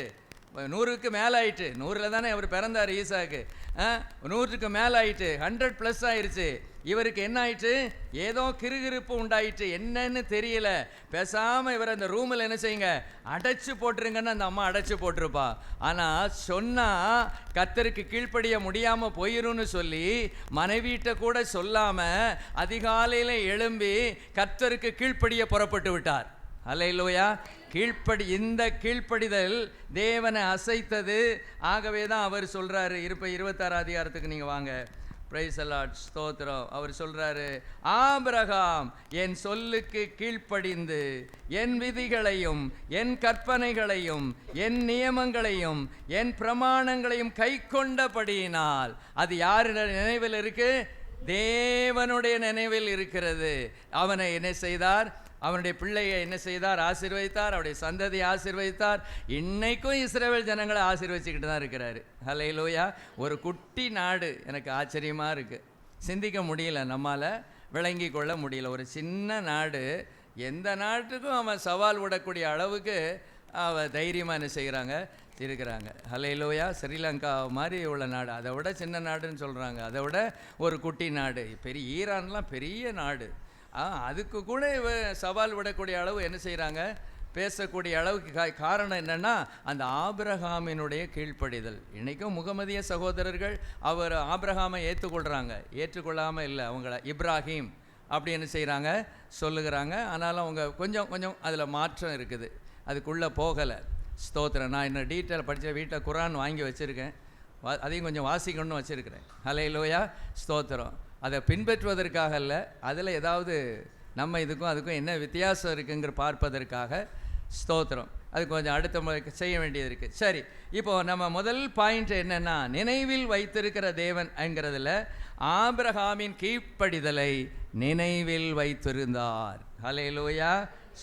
100க்கு மேலே ஆயிட்டு. 100ல் தானே அவர் பிறந்தார் ஈசாக்கு. 100க்கு மேலே ஆயிட்டு, 100+ ஆயிடுச்சு. இவருக்கு என்ன ஆயிட்டு? ஏதோ கிறுகிறுப்பு உண்டாயிட்டு, என்னன்னு தெரியல. பேசாமல் இவர் அந்த ரூமில் என்ன செய்யுங்க? அடைச்சி போட்டுருங்கன்னு அந்த அம்மா அடைச்சி போட்டிருப்பா. ஆனால் சொன்னால் கர்த்தருக்கு கீழ்ப்படிய முடியாமல் போயிரும்னு சொல்லி மனைவிட்ட கூட சொல்லாமல் அதிகாலையில் எழும்பி கர்த்தருக்கு கீழ்ப்படிய புறப்பட்டு விட்டார். அல்லேலூயா. இந்த கீழ்ப்படிதல் தேவனை அசைத்தது. ஆகவே தான் அவர் சொல்றாரு, 26 அதிகாரத்துக்கு நீங்க வாங்க. பிரைஸ் தி லார்ட், ஸ்தோத்திரம். அவர் சொல்றாரு, ஆபிரகாம் என் சொல்லுக்கு கீழ்ப்படிந்து என் விதிகளையும் என் கற்பனைகளையும் என் நியமங்களையும் என் பிரமாணங்களையும் கை கொண்டபடியினால். அது யாருடைய நினைவில் இருக்கு? தேவனுடைய நினைவில் இருக்கிறது. அவனை என்ன செய்தார்? அவனுடைய பிள்ளையை என்ன செய்தார்? ஆசீர்வதித்தார். அவருடைய சந்ததியை ஆசீர்வதித்தார். இன்னைக்கும் இஸ்ரவேல் ஜனங்களை ஆசீர்வதிச்சுக்கிட்டு தான் இருக்கிறாரு. ஹல்லேலூயா. ஒரு குட்டி நாடு, எனக்கு ஆச்சரியமாக இருக்குது, சிந்திக்க முடியல, நம்மால் விளங்கி கொள்ள முடியல. ஒரு சின்ன நாடு, எந்த நாட்டுக்கும் அவன் சவால் விடக்கூடிய அளவுக்கு அவன் தைரியமாக என்ன செய்கிறாங்க, இருக்கிறாங்க. ஹல்லேலூயா. ஸ்ரீலங்கா மாதிரி உள்ள நாடு, அதை விட சின்ன நாடுன்னு சொல்கிறாங்க, அதை விட ஒரு குட்டி நாடு. பெரிய ஈரான்லாம் பெரிய நாடு, அதுக்கு கூட சவால் விடக்கூடிய அளவு என்ன செய்கிறாங்க, பேசக்கூடிய அளவுக்கு. காரணம் என்னென்னா அந்த ஆபிரகாமினுடைய கீழ்ப்படிதல். இன்றைக்கும் முகமதிய சகோதரர்கள் அவர் ஆபிரகாமை ஏற்றுக்கொள்கிறாங்க, ஏற்றுக்கொள்ளாமல் இல்லை, அவங்கள இப்ராஹிம் அப்படி என்ன செய்கிறாங்க, சொல்லுகிறாங்க. ஆனாலும் அவங்க கொஞ்சம் கொஞ்சம் அதில் மாற்றம் இருக்குது, அதுக்குள்ளே போகலை. ஸ்தோத்திரம். நான் இன்னும் டீட்டெயில் படித்த வீட்டில் குரான் வாங்கி வச்சுருக்கேன், அதையும் கொஞ்சம் வாசிக்கணும்னு வச்சுருக்கிறேன். ஹல்லேலூயா, ஸ்தோத்திரம். அதை பின்பற்றுவதற்காக இல்லை, அதில் ஏதாவது நம்ம இதுக்கும் அதுக்கும் என்ன வித்தியாசம் இருக்குங்கிற பார்ப்பதற்காக. ஸ்தோத்திரம். அது கொஞ்சம் அடுத்த முறை செய்ய வேண்டியது இருக்குது. சரி, இப்போது நம்ம முதல் பாயிண்ட் என்னென்னா, நினைவில் வைத்திருக்கிற தேவன் என்கிறதுல ஆபிரகாமின் கீழ்ப்படிதலை நினைவில் வைத்திருந்தார். ஹல்லேலூயா,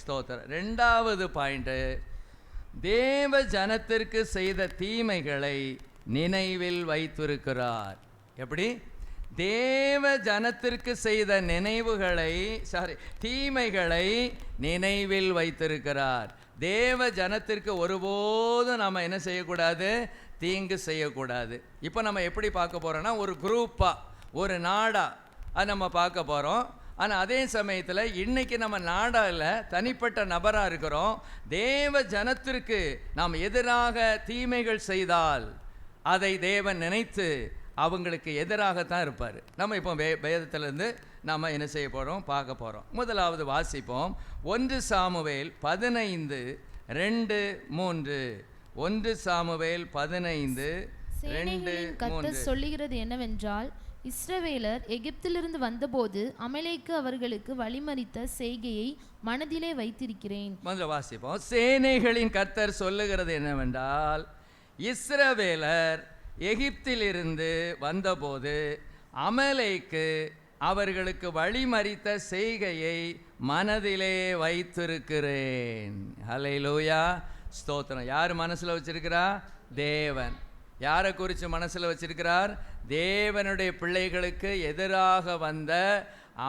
ஸ்தோத்திரம். ரெண்டாவது பாயிண்ட்டு, தேவ ஜனத்திற்கு செய்த தீமைகளை நினைவில் வைத்திருக்கிறார். எப்படி? தேவ ஜனத்திற்கு செய்த தீமைகளை நினைவில் வைத்திருக்கிறார். தேவ ஜனத்திற்கு ஒருபோதும் நம்ம என்ன செய்யக்கூடாது, தீங்கு செய்யக்கூடாது. இப்போ நம்ம எப்படி பார்க்க போகிறோன்னா, ஒரு குரூப்பாக, ஒரு நாடாக அது நம்ம பார்க்க போகிறோம். ஆனால் அதே சமயத்தில் இன்றைக்கி நம்ம நாடால் தனிப்பட்ட நபராக இருக்கிறோம். தேவ ஜனத்திற்கு நாம் எதிராக தீமைகள் செய்தால் அதை தேவன் நினைத்து அவங்களுக்கு எதிராகத்தான் இருப்பார். நம்ம இப்போ வேதத்திலேருந்து நம்ம என்ன செய்ய போகிறோம், பார்க்க போகிறோம். முதலாவது வாசிப்போம், 1 சாமுவேல் 15:2-3. 1 சாமுவேல் 15:2-3. கர்த்தர் சொல்லுகிறது என்னவென்றால், இஸ்ரவேலர் எகிப்திலிருந்து வந்தபோது அமலேக்கு அவர்களுக்கு வழிமறித்த செய்கையை மனதிலே வைத்திருக்கிறேன். முதல்ல வாசிப்போம். சேனைகளின் கர்த்தர் சொல்லுகிறது என்னவென்றால், இஸ்ரவேலர் எகிப்திலிருந்து வந்தபோது அமலேக்கு அவர்களுக்கு வழிமறித்த செய்கையை மனதிலே வைத்திருக்கிறேன். ஹல்லேலூயா, ஸ்தோத்திரம். யார் மனசில் வச்சிருக்கிறா? தேவன். யாரை குறித்து மனசில் வச்சிருக்கிறார்? தேவனுடைய பிள்ளைகளுக்கு எதிராக வந்த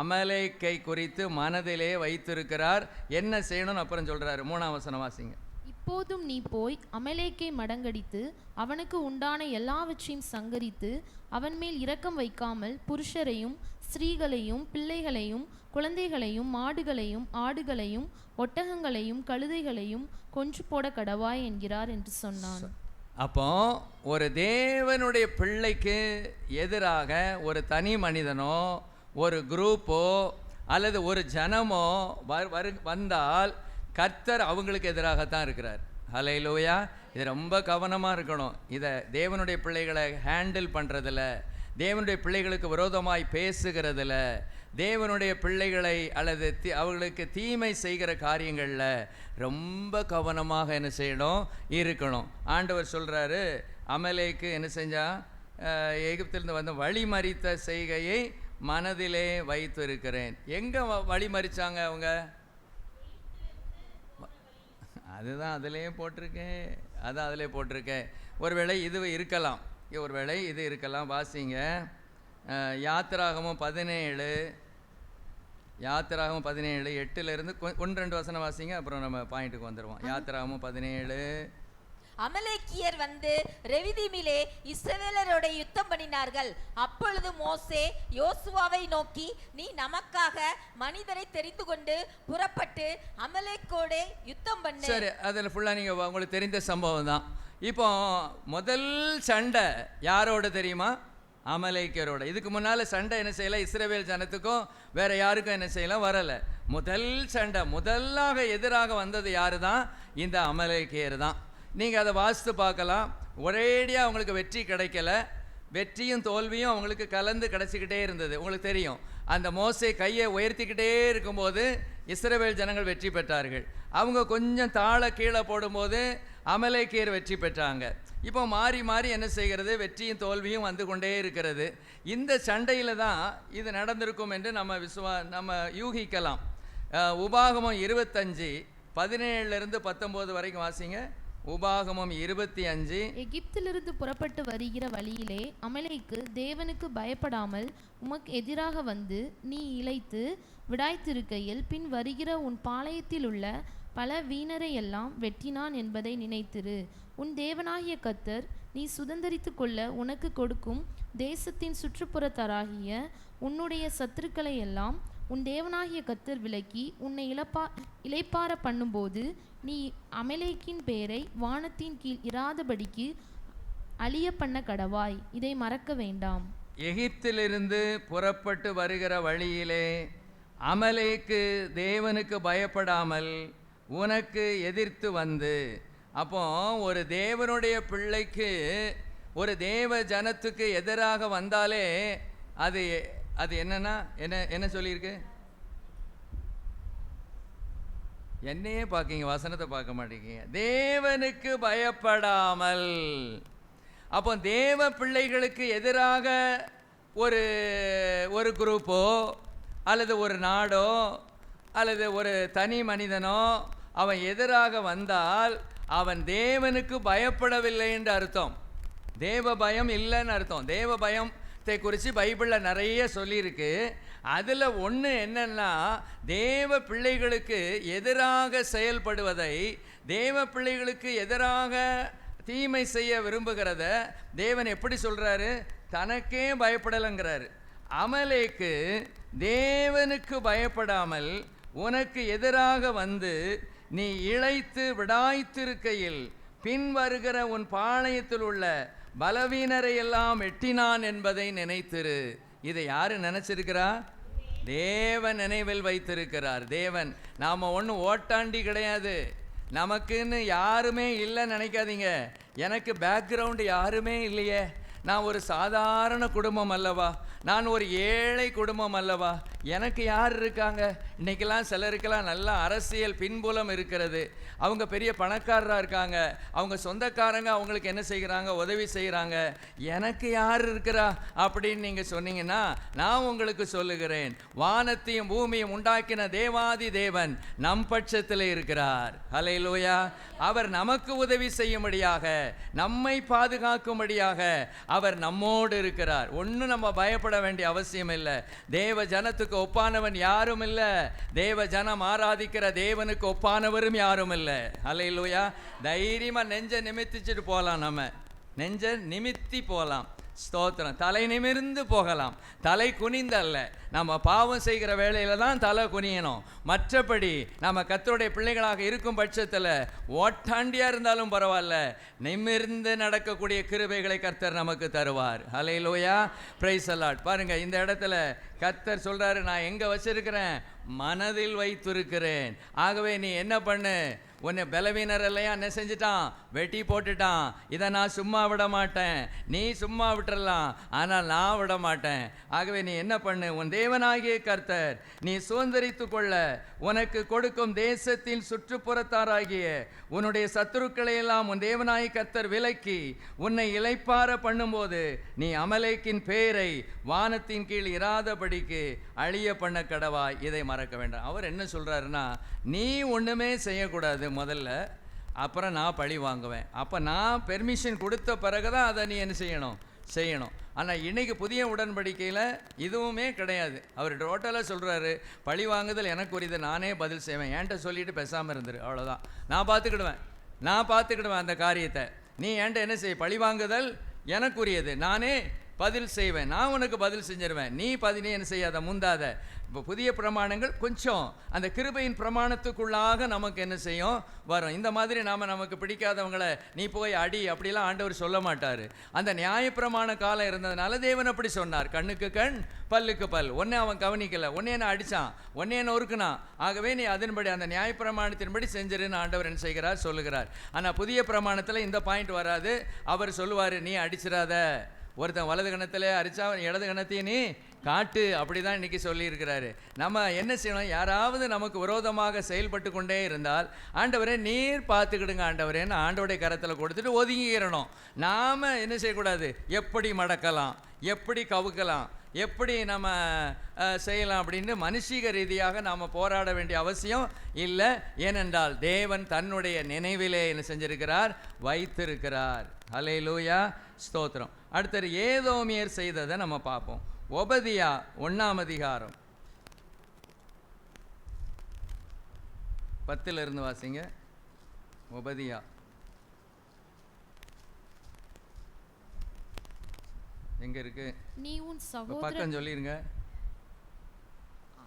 அமலேக்கை குறித்து மனதிலே வைத்திருக்கிறார். என்ன செய்யணும்னு அப்புறம் சொல்கிறாரு. 3ஆம் வசனம் வாசிங்க. இப்போதும் நீ போய் அமலேக்கை மடங்கடித்து அவனுக்கு உண்டான எல்லாவற்றையும் சங்கரித்து அவன் மேல் இரக்கம் வைக்காமல் புருஷரையும் ஸ்திரீகளையும் பிள்ளைகளையும் குழந்தைகளையும் மாடுகளையும் ஆடுகளையும் ஒட்டகங்களையும் கழுதைகளையும் கொன்று போட கடவாய் என்கிறார் என்று சொன்னான். அப்போ ஒரு தேவனுடைய பிள்ளைக்கு எதிராக ஒரு தனி மனிதனோ ஒரு குரூப்போ அல்லது ஒரு ஜனமோ வந்தால் கர்த்தர் அவங்களுக்கு எதிராகத்தான் இருக்கிறார். ஹல்லேலூயா. இது ரொம்ப கவனமாக இருக்கணும். இதை தேவனுடைய பிள்ளைகளை ஹேண்டில் பண்ணுறதில்ல, தேவனுடைய பிள்ளைகளுக்கு விரோதமாய் பேசுகிறதில்ல, தேவனுடைய பிள்ளைகளை அல்லது அவர்களுக்கு தீமை செய்கிற காரியங்களில் ரொம்ப கவனமாக என்ன செய்யணும், இருக்கணும். ஆண்டவர் சொல்கிறாரு, அமலேக்கு என்ன செஞ்சால், எகிப்திலிருந்து வந்து வழிமறித்த செய்கையை மனதிலே வைத்து இருக்கிறேன். எங்கே வழிமறிச்சாங்க அவங்க? அதுதான் அதிலே போட்டிருக்கேன், ஒருவேளை இது இருக்கலாம், இது இருக்கலாம். வாசிங்க, யாத்திராகமம் 17:8 1-2 வசனம் வாசிங்க, அப்புறம் நம்ம பாயிண்ட்டுக்கு வந்துடுவோம். யாத்திராகமம் 17. அமலேக்கியர் வந்து ரெவிதீமிலே இஸ்ரவேலரோட யுத்தம் பண்ணினார்கள். அப்பொழுது மோசே யோசுவாவை நோக்கி, நீ நமக்காக மனிதரை தெரிந்து கொண்டு புறப்பட்டு அமலேக்கோட யுத்தம் பண்ணு. சரி, அதில் ஃபுல்லாக நீங்கள் உங்களுக்கு தெரிந்த சம்பவம் தான். இப்போ முதல் சண்டை யாரோட தெரியுமா? அமலேக்கியரோட. இதுக்கு முன்னால் சண்டை என்ன செய்யலை, இஸ்ரவேல் ஜனத்துக்கும் வேற யாருக்கும் என்ன செய்யலாம் வரலை. முதல் சண்டை, முதலாக எதிராக வந்தது யாரு தான், இந்த அமலேக்கியர் தான். நீங்கள் அதை வாசித்து பார்க்கலாம். ஒரேடியாக அவங்களுக்கு வெற்றி கிடைக்கல, வெற்றியும் தோல்வியும் அவங்களுக்கு கலந்து கிடச்சிக்கிட்டே இருந்தது. உங்களுக்கு தெரியும், அந்த மோசே கையை உயர்த்திக்கிட்டே இருக்கும்போது இஸ்ரவேல் ஜனங்கள் வெற்றி பெற்றார்கள். அவங்க கொஞ்சம் தாழ கீழே போடும்போது அமலேக்கியர் வெற்றி பெற்றாங்க. இப்போ மாறி மாறி என்ன செய்கிறது, வெற்றியும் தோல்வியும் வந்து கொண்டே இருக்கிறது. இந்த சண்டையில் தான் இது நடந்திருக்கும் என்று நம்ம யூகிக்கலாம். உபாகமம் 25:17-19 வரைக்கும் வாசிங்க. உபாகமம் 25. எகிப்திலிருந்து புறப்பட்டு வருகிற வழியிலே அமலேக்கு தேவனுக்கு பயப்படாமல் உமக்கு எதிராக வந்து நீ இளைத்து விடாய்த்திருக்கையில் பின் வருகிற உன் பாளையத்தில் உள்ள பல வீணரை எல்லாம் வெட்டினான் என்பதை நினைத்திரு. உன் தேவனாகிய கர்த்தர் நீ சுதந்தரித்து கொள்ள உனக்கு கொடுக்கும் தேசத்தின் சுற்றுப்புறத்தாராகிய உன்னுடைய சத்துருக்களை எல்லாம் உன் தேவனாகிய கர்த்தர் விலக்கி உன்னை இளைப்பார பண்ணும்போது நீ அமலேக்கின் பேரை வானத்தின் கீழ் இராதபடிக்கு அழிய பண்ண கடவாய். இதை மறக்க வேண்டாம். எகிப்திலிருந்து புறப்பட்டு வருகிற வழியிலே அமலேக்கு தேவனுக்கு பயப்படாமல் உனக்கு எதிர்த்து வந்து, அப்போ ஒரு தேவனுடைய பிள்ளைக்கு, ஒரு தேவ ஜனத்துக்கு எதிராக வந்தாலே அது என்னன்னா என்ன சொல்லியிருக்கு? என்னையே பார்க்கீங்க, வசனத்தை பார்க்க மாட்டேங்க. தேவனுக்கு பயப்படாமல். அப்போ தேவ பிள்ளைகளுக்கு எதிராக ஒரு குரூப்போ அல்லது ஒரு நாடோ அல்லது ஒரு தனி மனிதனோ அவன் எதிராக வந்தால் அவன் தேவனுக்கு பயப்படவில்லை என்று அர்த்தம். தேவ பயம் இல்லைன்னு அர்த்தம். தேவ பயத்தை குறித்து பைபிளில் நிறைய சொல்லியிருக்கு. அதில் ஒன்று என்னன்னா, தேவ பிள்ளைகளுக்கு எதிராக செயல்படுவதை, தேவ பிள்ளைகளுக்கு எதிராக தீமை செய்ய விரும்புகிறத தேவன் எப்படி சொல்கிறாரு? தனக்கே பயப்படலைங்கிறாரு. அமலேக்கு தேவனுக்கு பயப்படாமல் உனக்கு எதிராக வந்து நீ இளைத்து விடாய்த்திருக்கையில் பின் வருகிற உன் பாளையத்தில் உள்ள பலவீனரை எல்லாம் வெட்டினான் என்பதை நினைத்திரு. இதை யாரு நினைச்சிருக்கிறா? தேவன் நினைவில் வைத்திருக்கிறார். தேவன். நாம் ஒன்றும் ஓட்டாண்டி கிடையாது, நமக்குன்னு யாருமே இல்லைன்னு நினைக்காதீங்க. எனக்கு பேக்ரவுண்டு யாருமே இல்லையே, நான் ஒரு சாதாரண குடும்பம் அல்லவா, நான் ஒரு ஏழை குடும்பம் அல்லவா, எனக்கு யார் இருக்காங்க? இன்றைக்கெல்லாம் சிலருக்கெல்லாம் நல்லா அரசியல் பின்புலம் இருக்கிறது, அவங்க பெரிய பணக்காரராக இருக்காங்க, அவங்க சொந்தக்காரங்க அவங்களுக்கு என்ன செய்கிறாங்க, உதவி செய்கிறாங்க. எனக்கு யார் இருக்கிறா அப்படின்னு நீங்கள் சொன்னீங்கன்னா நான் உங்களுக்கு சொல்லுகிறேன், வானத்தையும் பூமியும் உண்டாக்கின தேவாதி தேவன் நம் பட்சத்தில் இருக்கிறார். ஹல்லேலூயா. அவர் நமக்கு உதவி செய்யும்படியாக, நம்மை பாதுகாக்கும்படியாக அவர் நம்மோடு இருக்கிறார். ஒன்றும் நம்ம பயப்பட வேண்டிய அவசியம் இல்லை. தேவ ஜனத்துக்கு ஒப்பானவன் யாரும் இல்லை. தேவ ஜனம் ஆராதிக்கிற தேவனுக்கு ஒப்பானவரும் யாரும் இல்லை. ஹல்லேலூயா. தைரியமா நெஞ்ச நிமித்திச்சுட்டு போகலாம், நம்ம நெஞ்ச நிமித்தி போகலாம். ஸ்தோத்திரம். தலை நிமிர்ந்து போகலாம், தலை குனிந்தல்ல. நம்ம பாவம் செய்கிற வேளையில தான் தலை குனியணும். மற்றபடி நம்ம கர்த்தருடைய பிள்ளைகளாக இருக்கும் பட்சத்தில் ஓட்டாண்டியாக இருந்தாலும் பரவாயில்ல, நிமிர்ந்து நடக்கக்கூடிய கிருபைகளை கர்த்தர் நமக்கு தருவார். ஹல்லேலூயா. Praise the Lord. பாருங்க, இந்த இடத்துல கர்த்தர் சொல்றாரு, நான் எங்க வச்சிருக்கிறேன்? மனதில் வைத்திருக்கிறேன். ஆகவே நீ என்ன பண்ணு, உன்னை பலவீனர் இல்லையா என்ன செஞ்சிட்டான்? வெட்டி போட்டுட்டான். இதை நான் சும்மா விட மாட்டேன். நீ சும்மா விட்டுறலாம், ஆனால் நான் விட மாட்டேன். ஆகவே நீ என்ன பண்ணு, உன் தேவனாகிய கர்த்தர் நீ சுதந்தரித்து கொள்ள உனக்கு கொடுக்கும் தேசத்தின் சுற்றுப்புறத்தாராகிய உன்னுடைய சத்துருக்களை எல்லாம் உன் தேவனாகிய கர்த்தர் விலக்கி உன்னை இளைப்பார பண்ணும்போது நீ அமலேக்கின் பேரை வானத்தின் கீழ் இராதபடிக்கு அழிய பண்ண கடவாய். இதை மறக்க வேண்டாம். அவர் என்ன சொல்றாருன்னா, நீ ஒண்ணுமே செய்யக்கூடாது முதல்ல, அப்புறம் நான் பழி வாங்குவேன். அப்போ நான் பெர்மிஷன் கொடுத்த பிறகுதான் அதை நீ என்ன செய்யணும். ஆனால் இன்னைக்கு புதிய உடன்படிக்கையில் இதுவுமே கிடையாது. அவர் டோட்டலாக சொல்கிறாரு, பழி வாங்குதல் எனக்கு உரியது, நானே பதில் செய்வேன். என்கிட்ட சொல்லிட்டு பேசாமல் இருந்துரு, அவ்வளோதான். நான் பார்த்துக்கிடுவேன் அந்த காரியத்தை. நீ என்கிட்ட என்ன செய்ய? பழி வாங்குதல் எனக்குரியது, நானே பதில் செய்வேன், நான் உனக்கு பதில் செஞ்சிருவேன். நீ என்ன செய்யாத, முந்தாத. இப்போ புதிய பிரமாணங்கள் கொஞ்சம் அந்த கிருபையின் பிரமாணத்துக்குள்ளாக நமக்கு என்ன செய்யும் வரும். இந்த மாதிரி நமக்கு பிடிக்காதவங்களை நீ போய் அடி அப்படிலாம் ஆண்டவர் சொல்ல மாட்டார். அந்த நியாயப்பிரமாண காலம் இருந்ததுனால தேவன் அப்படி சொன்னார். கண்ணுக்கு கண் பல்லுக்கு பல். ஒன்னே அவன் கவனிக்கலை, ஒன்னே என்ன அடித்தான், ஒன்னே என்ன ஒருக்குனான். ஆகவே நீ அதன்படி அந்த நியாயப்பிரமாணத்தின்படி செஞ்சிருன்னு ஆண்டவர் என்ன செய்கிறார் சொல்லுகிறார். ஆனால் புதிய பிரமாணத்தில் இந்த பாயிண்ட் வராது. அவர் சொல்லுவார், நீ அடிச்சிடாத, ஒருத்தன் வலது கணத்தில் அடித்தா இடது கணத்தையும் நீ காட்டு, அப்படி தான் இன்றைக்கி சொல்லியிருக்கிறாரு. நம்ம என்ன செய்யணும், யாராவது நமக்கு விரோதமாக செயல்பட்டு கொண்டே இருந்தால் ஆண்டவரே நீர் பார்த்துக்கிடுங்க ஆண்டவரேன்னு ஆண்டவருடைய கரத்தில் கொடுத்துட்டு ஒதுங்கிக்கிறணும். நாம் என்ன செய்யக்கூடாது, எப்படி மடக்கலாம், எப்படி கவுக்கலாம், எப்படி நம்ம செய்யலாம் அப்படின்னு மனுஷீக ரீதியாக நாம் போராட வேண்டிய அவசியம் இல்லை. ஏனென்றால் தேவன் தன்னுடைய நினைவிலே என்ன செஞ்சிருக்கிறார், வைத்திருக்கிறார். ஹல்லேலூயா, ஸ்தோத்திரம். அடுத்தது ஏதோமியர் செய்ததை நம்ம பார்ப்போம். ஒபதியா 1ஆம் அதிகாரம் 10 வாசிங்க. ஒபதியா எங்க இருக்கு, நீ உன் சகோதரன் பக்கம் சொல்லிருங்க,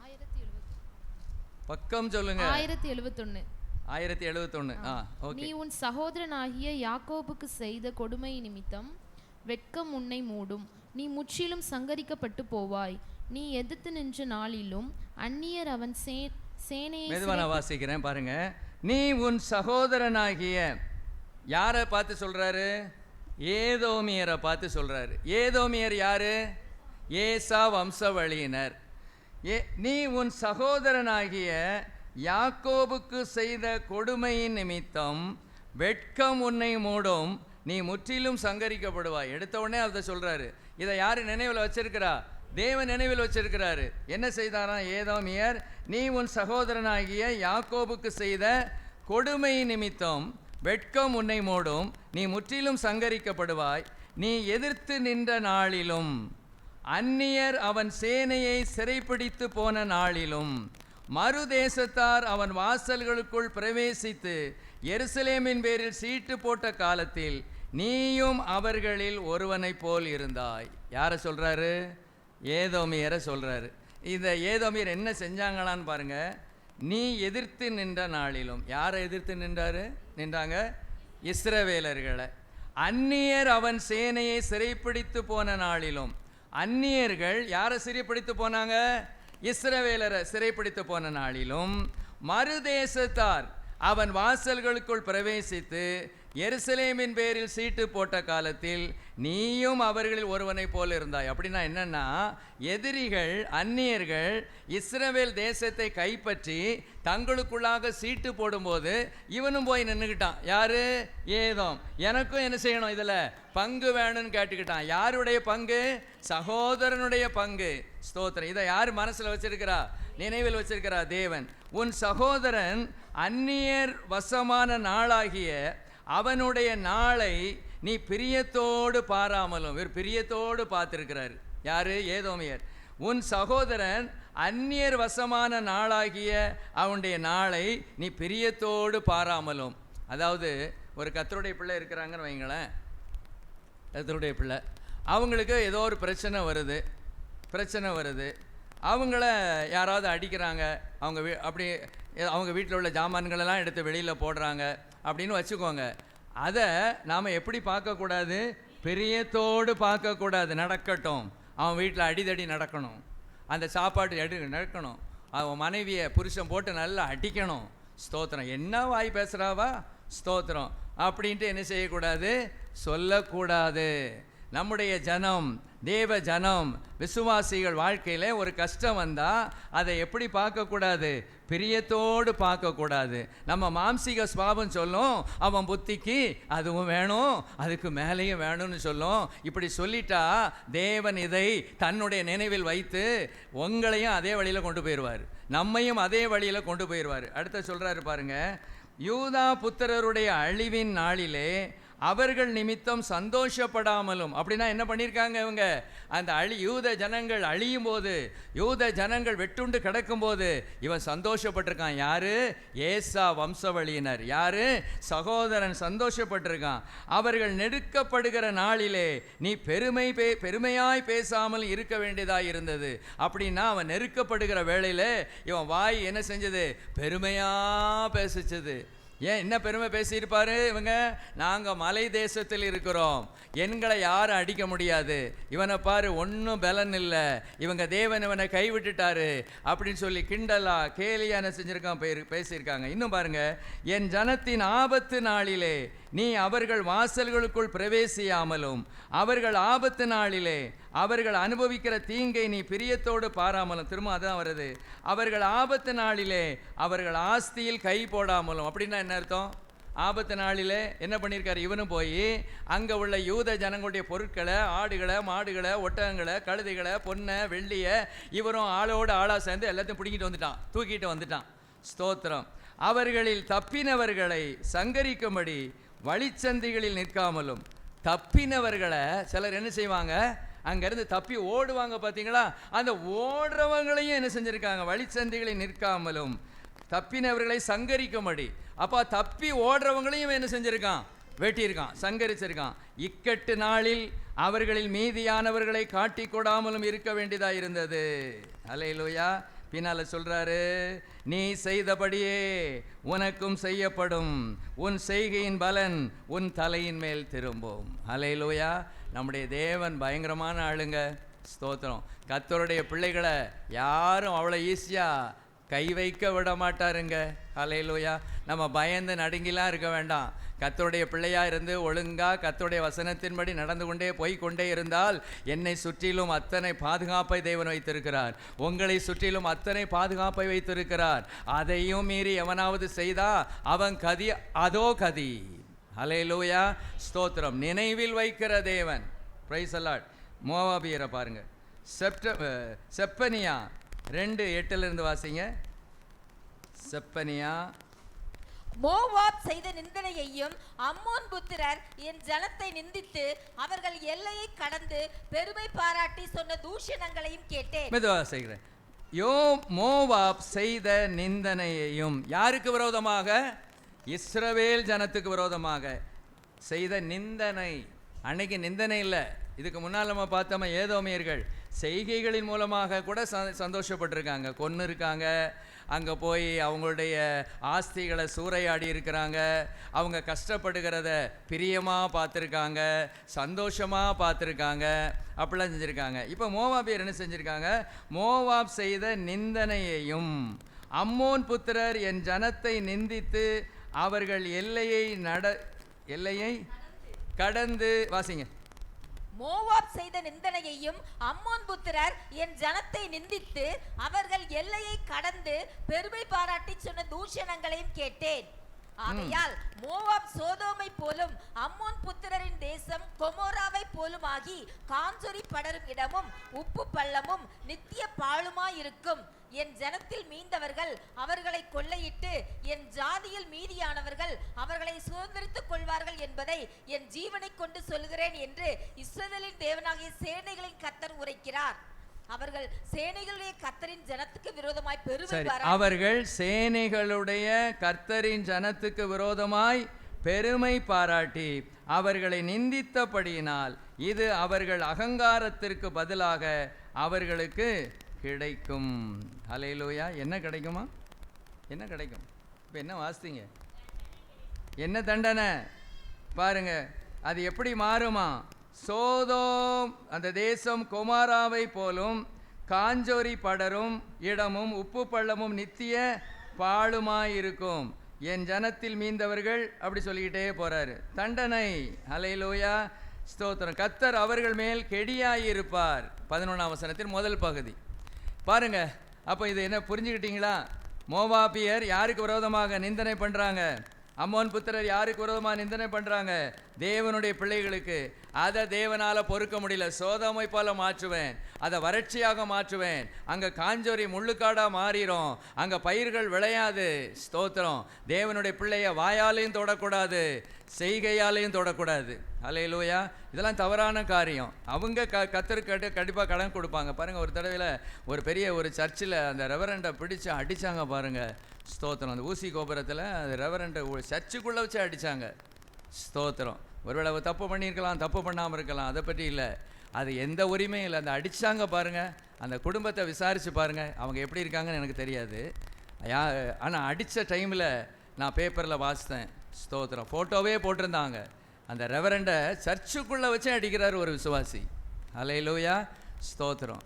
1070 பக்கம் சொல்லுங்க. 1071 1071. நீ உன் சகோதரனாகிய யாக்கோபுக்கு செய்த கொடுமை நிமித்தம் வெட்கம் உன்னை மூடும். நீ முற்றிலும் சங்கரிக்கப்பட்டு போவாய். நீ எதிர்த்து நின்ற நாளிலும் அந்நியர் அவன் சேனையை மெதுவான வாசிக்கிறேன் பாருங்க. நீ உன் சகோதரனாகிய யாரை பார்த்து சொல்றாரு, ஏதோமியரை பார்த்து சொல்றாரு. ஏதோமியர் யாரு, ஏசா வம்சவழியினர். நீ உன் சகோதரனாகிய யாக்கோபுக்கு செய்த கொடுமையின் நிமித்தம் வெட்கம் உன்னை மூடும், நீ முற்றிலும் சங்கரிக்கப்படுவாய். எடுத்த உடனே அதை சொல்றாரு. இதை யாரு நினைவில் வச்சிருக்கிறா, தேவன் நினைவில் வச்சிருக்கிறாரு. என்ன செய்தாராம் ஏதோமியர், நீ உன் சகோதரனாகிய யாக்கோபுக்கு செய்த கொடுமை நிமித்தம் வெட்கம் உன்னை மூடும், நீ முற்றிலும் சங்கரிக்கப்படுவாய். நீ எதிர்த்து நின்ற நாளிலும் அந்நியர் அவன் சேனையை சிறைப்பிடித்து போன நாளிலும் மறுதேசத்தார் அவன் வாசல்களுக்குள் பிரவேசித்து எருசலேமின் பேரில் சீட்டு போட்ட காலத்தில் நீயும் அவர்களில் ஒருவனை போல் இருந்தாய். யாரை சொல்றாரு, ஏதோமியரை சொல்றாரு. இந்த ஏதோமியர் என்ன செஞ்சாங்களான்னு பாருங்க. நீ எதிர்த்து நின்ற நாளிலும், யாரை எதிர்த்து நின்றாங்க, இஸ்ரவேலர்களை. அந்நியர் அவன் சேனையை சிறைப்பிடித்து போன நாளிலும், அந்நியர்கள் யாரை சிறைப்பிடித்து போனாங்க, இஸ்ரவேலரை சிறைப்பிடித்து போன நாளிலும் மறுதேசத்தார் அவன் வாசல்களுக்குள் பிரவேசித்து எருசலேமின் பேரில் சீட்டு போட்ட காலத்தில் நீயும் அவர்களில் ஒருவனை போல இருந்தாய். அப்படின்னா என்னன்னா, எதிரிகள் அந்நியர்கள் இஸ்ரவேல் தேசத்தை கைப்பற்றி தங்களுக்குள்ளாக சீட்டு போடும்போது இவனும் போய் நின்றுக்கிட்டான். யாரு, ஏதோம். எனக்கும் என்ன செய்யணும், இதில் பங்கு வேணும்னு கேட்டுக்கிட்டான். யாருடைய பங்கு, சகோதரனுடைய பங்கு. ஸ்தோத்திரம். இதை யார் மனசில் வச்சிருக்கிறா, நினைவில் வச்சிருக்கிறா, தேவன். உன் சகோதரன் அந்நியர் வசமான நாளாகிய அவனுடைய நாளை நீ பிரியத்தோடு பாராமலும், பிரியத்தோடு பார்த்திருக்கிறார். யாரு, ஏதோமியர். உன் சகோதரன் அந்நியர் வசமான நாளாகிய அவனுடைய நாளை நீ பிரியத்தோடு பாராமலும். அதாவது ஒரு கர்த்தருடைய பிள்ளை இருக்கிறாங்கன்னு வைங்களேன், கர்த்தருடைய பிள்ளை, அவங்களுக்கு ஏதோ ஒரு பிரச்சனை வருது, அவங்கள யாராவது அடிக்கிறாங்க, அவங்க வீட்டில் உள்ள ஜாமான்களெல்லாம் எடுத்து வெளியில் போடுறாங்க அப்படின்னு வச்சுக்கோங்க. அதை நாம் எப்படி பார்க்கக்கூடாது, பிரியத்தோடு பார்க்கக்கூடாது. நடக்கட்டும், அவன் வீட்டில் அடிதடி நடக்கணும், அந்த சாப்பாடு நடக்கணும், அவன் மனைவியை புருஷன் போட்டு நல்லா அடிக்கணும். ஸ்தோத்திரம். என்ன வாய் பேசுகிறாவா, ஸ்தோத்திரம் அப்படின்ட்டு என்ன செய்யக்கூடாது, சொல்லக்கூடாது. நம்முடைய ஜனம், தேவ ஜனம், விசுவாசிகள் வாழ்க்கையில் ஒரு கஷ்டம் வந்தால் அதை எப்படி பார்க்கக்கூடாது, பிரியத்தோடு பார்க்கக்கூடாது. நம்ம மாம்சீக சுபாவம் சொல்லும், அவன் புத்திக்கு அதுவும் வேணும், அதுக்கு மேலேயும் வேணும்னு சொல்லும். இப்படி சொல்லிட்டா தேவன் இதை தன்னுடைய நினைவில் வைத்து உங்களையும் அதே வழியில் கொண்டு போயிடுவார், நம்மையும் அதே வழியில் கொண்டு போயிடுவார். அடுத்த சொல்கிறாரு பாருங்க, யூதா புத்திரருடைய அழிவின் நாளிலே அவர்கள் நிமித்தம் சந்தோஷப்படாமலும். அப்படின்னா என்ன பண்ணியிருக்காங்க இவங்க? அந்த யூத ஜனங்கள் அழியும் போது, யூத ஜனங்கள் வெட்டுண்டு கிடக்கும்போது இவன் சந்தோஷப்பட்டிருக்கான். யாரு? ஏசா வம்சவழியினர். யாரு? சகோதரன் சந்தோஷப்பட்டிருக்கான். அவர்கள் நெருக்கப்படுகிற நாளிலே நீ பெருமையாய் பேசாமல் இருக்க வேண்டியதாக இருந்தது. அப்படின்னா அவன் நெருக்கப்படுகிற வேளையில் இவன் வாய் என்ன செஞ்சது? பெருமையா பேசிச்சது. ஏன் என்ன பெருமை பேசியிருப்பாரு இவங்க? நாங்கள் மலை தேசத்தில் இருக்கிறோம், எண்களை யாரும் அடிக்க முடியாது, இவனை பாரு ஒன்றும் பலன் இல்லை, இவங்க தேவன் இவனை கைவிட்டுட்டாரு அப்படின்னு சொல்லி கிண்டலா கேலியா என்ன செஞ்சிருக்கான்? பேசியிருக்காங்க. இன்னும் பாருங்க, என் ஜனத்தின் ஆபத்து நாளிலே நீ அவர்கள் வாசல்களுக்குள் பிரவேசியாமலும் அவர்கள் ஆபத்து நாளிலே அவர்கள் அனுபவிக்கிற தீங்கை நீ பிரியத்தோடு பாராமலும். திரும்ப அதான் வருது, அவர்கள் ஆபத்து நாளிலே அவர்கள் ஆஸ்தியில் கை போடாமலும். அப்படின்னா என்ன அர்த்தம்? ஆபத்து நாளிலே என்ன பண்ணியிருக்காரு? இவனும் போய் அங்கே உள்ள யூத ஜனங்களுடைய பொருட்களை, ஆடுகளை, மாடுகளை, ஒட்டகங்களை, கழுதைகளை, பொன்னை, வெள்ளியை இவரும் ஆளோடு ஆளாக சேர்ந்து எல்லாத்தையும் பிடிக்கிட்டு வந்துட்டான், தூக்கிட்டு வந்துட்டான். ஸ்தோத்திரம். அவர்களில் தப்பினவர்களை சங்கரிக்கும்படி வழிச்சந்திகளில் நிற்காமலும். தப்பினவர்களை சிலர் என்ன செய்வாங்க? அங்கேருந்து தப்பி ஓடுவாங்க பார்த்தீங்களா? அந்த ஓடுறவங்களையும் என்ன செஞ்சுருக்காங்க? வழிச்சந்திகளில் நிற்காமலும் தப்பினவர்களை சங்கரிக்கும்படி. அப்போ தப்பி ஓடுறவங்களையும் என்ன செஞ்சுருக்கான்? வெட்டியிருக்கான், சங்கரிச்சிருக்கான். இக்கட்டு நாளில் அவர்களில் மீதியானவர்களை காட்டி கொடாமலும் இருக்க வேண்டியதாக இருந்தது. அல்லேலூயா. பின்னால சொல்றாரு, நீ செய்தபடியே உனக்கும் செய்யப்படும், உன் செய்கையின் பலன் உன் தலையின் மேல் திரும்பும். அல்லேலூயா. நம்முடைய தேவன் பயங்கரமான ஆளுங்க. ஸ்தோத்திரம். கர்த்தருடைய பிள்ளைகளை யாரும் அவ்வளோ ஈஸியாக கை வைக்க விட மாட்டாருங்க. அல்லேலூயா. நம்ம பயந்து நடுங்கிலாம் இருக்க வேண்டாம். கர்த்தருடைய பிள்ளையாக இருந்து ஒழுங்காக கர்த்தருடைய வசனத்தின்படி நடந்து கொண்டே போய்கொண்டே இருந்தால் என்னை சுற்றிலும் அத்தனை பாதுகாப்பை தேவன் வைத்திருக்கிறார், உங்களை சுற்றிலும் அத்தனை பாதுகாப்பை வைத்திருக்கிறார். அதையும் மீறி எவனாவது செய்தா அவன் கதி அதோ கதி. அல்லேலூயா. ஸ்தோத்திரம். நினைவில் வைக்கிற தேவன். Price the Lord. மோவாபியரை பாருங்க. செப்பனியா 2:8 வாசிங்க. செப்பனியா. மோவாப் செய்த நிந்தனையையும் அம்மோன் புத்திரர் என் ஜனத்தை நிந்தித்து அவர்கள் எல்லையை கடந்து பெருமை பாராட்டி சொன்ன தூஷணங்களையும் கேட்டேன். மெதுவாக செய்கிறேன். மோவாப் செய்த நிந்தனையையும். யாருக்கு விரோதமாக? இஸ்ரவேல் ஜனத்துக்கு விரோதமாக செய்த நிந்தனை. அன்னைக்கு நிந்தனை இல்லை, இதுக்கு முன்னால் நம்ம பார்த்தோம், ஏதோமியர்கள் செய்கைகளின் மூலமாக கூட சந்தோஷப்பட்டிருக்காங்க, கொன்று இருக்காங்க, அங்கே போய் அவங்களுடைய ஆஸ்திகளை சூறையாடி இருக்கிறாங்க, அவங்க கஷ்டப்படுகிறத பிரியமாக பார்த்துருக்காங்க, சந்தோஷமாக பார்த்துருக்காங்க, அப்படிலாம் செஞ்சுருக்காங்க. இப்போ மோவாபியர் என்ன செஞ்சுருக்காங்க? மோவாப் செய்த நிந்தனையையும் அம்மோன் புத்திரர் என் ஜனத்தை நிந்தித்து அவர்கள் எல்லையை கடந்து வாசிங்க. மோவாப் செய்த நிந்தனையையும் அம்மோன் புத்திரர் என் ஜனத்தை நிந்தித்து அவர்கள் எல்லையை கடந்து பெருமை பாராட்டி சொன்ன தூஷணங்களையும் கேட்டேன். ஆகையால் மோவாப் சோதோமை போலும் அம்மோன் புத்திரரின் தேசம் கொமோராவை போலும் ஆகி காஞ்சொரி படரும் இடமும் உப்பு பள்ளமும் நித்திய பாழுமாயிருக்கும். என் ஜனத்தில் மீந்தவர்கள் அவர்களை கொள்ளையிட்டு என் ஜாதியில் மீதியானவர்கள் அவர்களை சுதந்திரித்துக் கொள்வார்கள் என்பதை என் ஜீவனை கொண்டு சொல்கிறேன் என்று இஸ்ரவேலின் தேவனாகிய சேனைகளின் கர்த்தர் உரைக்கிறார். அவர்கள் சேனைகளுடைய கர்த்தரின் ஜனத்துக்கு விரோதமாய் அவர்கள் சேனைகளுடைய கர்த்தரின் ஜனத்துக்கு விரோதமாய் பெருமை பாராட்டி அவர்களை நிந்தித்தபடியினால் இது அவர்கள் அகங்காரத்திற்கு பதிலாக அவர்களுக்கு கிடைக்கும். அல்லேலூயா. என்ன கிடைக்குமா? என்ன கிடைக்கும்? இப்போ என்ன வாசித்தீங்க? என்ன தண்டனை பாருங்க. அது எப்படி மாறுமா? சோதோம் அந்த தேசம் கொமாராவை போலும் காஞ்சோரி படரும் இடமும் உப்பு பள்ளமும் நித்திய பாழுமாயிருக்கும். என் ஜனத்தில் மீந்தவர்கள் அப்படி சொல்லிக்கிட்டே போறாரு. தண்டனை. அல்லேலூயா. ஸ்தோத்திரம். கர்த்தர் அவர்கள் மேல் கெடியாயிருப்பார். 11ஆம் வசனத்தின் முதல் பகுதி பாருங்க. அப்போ இது என்ன புரிஞ்சுக்கிட்டீங்களா? மோவாபியர் யாருக்கு விரோதமாக நிந்தனை பண்ணுறாங்க? அம்மோன் புத்திரர் யாருக்கு விரோதமாக நிந்தனை பண்ணுறாங்க? தேவனுடைய பிள்ளைகளுக்கு. அதை தேவனால் பொறுக்க முடியல. சோதோமை போல மாற்றுவேன், அதை வறட்சியாக மாற்றுவேன், அங்கே காஞ்சோரி முள்ளுக்காடாக மாறிடும், அங்கே பயிர்கள் விளையாது. ஸ்தோத்திரம். தேவனுடைய பிள்ளைய வாயாலையும் தொடக்கூடாது, செய்கையாலையும் தொடக்கூடாது. அல்லேலூயா. இதெல்லாம் தவறான காரியம். அவங்க கத்தருக்கு கண்டிப்பாக கடன் கொடுப்பாங்க. பாருங்கள், ஒரு தடவையில் ஒரு பெரிய ஒரு சர்ச்சில் அந்த ரெவரண்டை பிடிச்சி அடித்தாங்க பாருங்கள். ஸ்தோத்திரம். அந்த ஊசி கோபுரத்தில் அந்த ரெவரண்டை சர்ச்சுக்குள்ளே வச்சு அடித்தாங்க. ஸ்தோத்திரம். ஒருவேளை தப்பு பண்ணியிருக்கலாம், தப்பு பண்ணாமல் இருக்கலாம், அதை பற்றி இல்லை. அது எந்த உரிமையும் இல்லை. அந்த அடித்தாங்க பாருங்கள். அந்த குடும்பத்தை விசாரித்து பாருங்கள், அவங்க எப்படி இருக்காங்கன்னு எனக்கு தெரியாது. ஆனால் அடித்த டைமில் நான் பேப்பரில் வாசித்தேன். ஸ்தோத்திரம். ஃபோட்டோவே போட்டிருந்தாங்க. அந்த ரெவரண்டை சர்ச்சுக்குள்ளே வச்சு அடிக்கிறார் ஒரு விசுவாசி. அல்லேலூயா. ஸ்தோத்திரம்.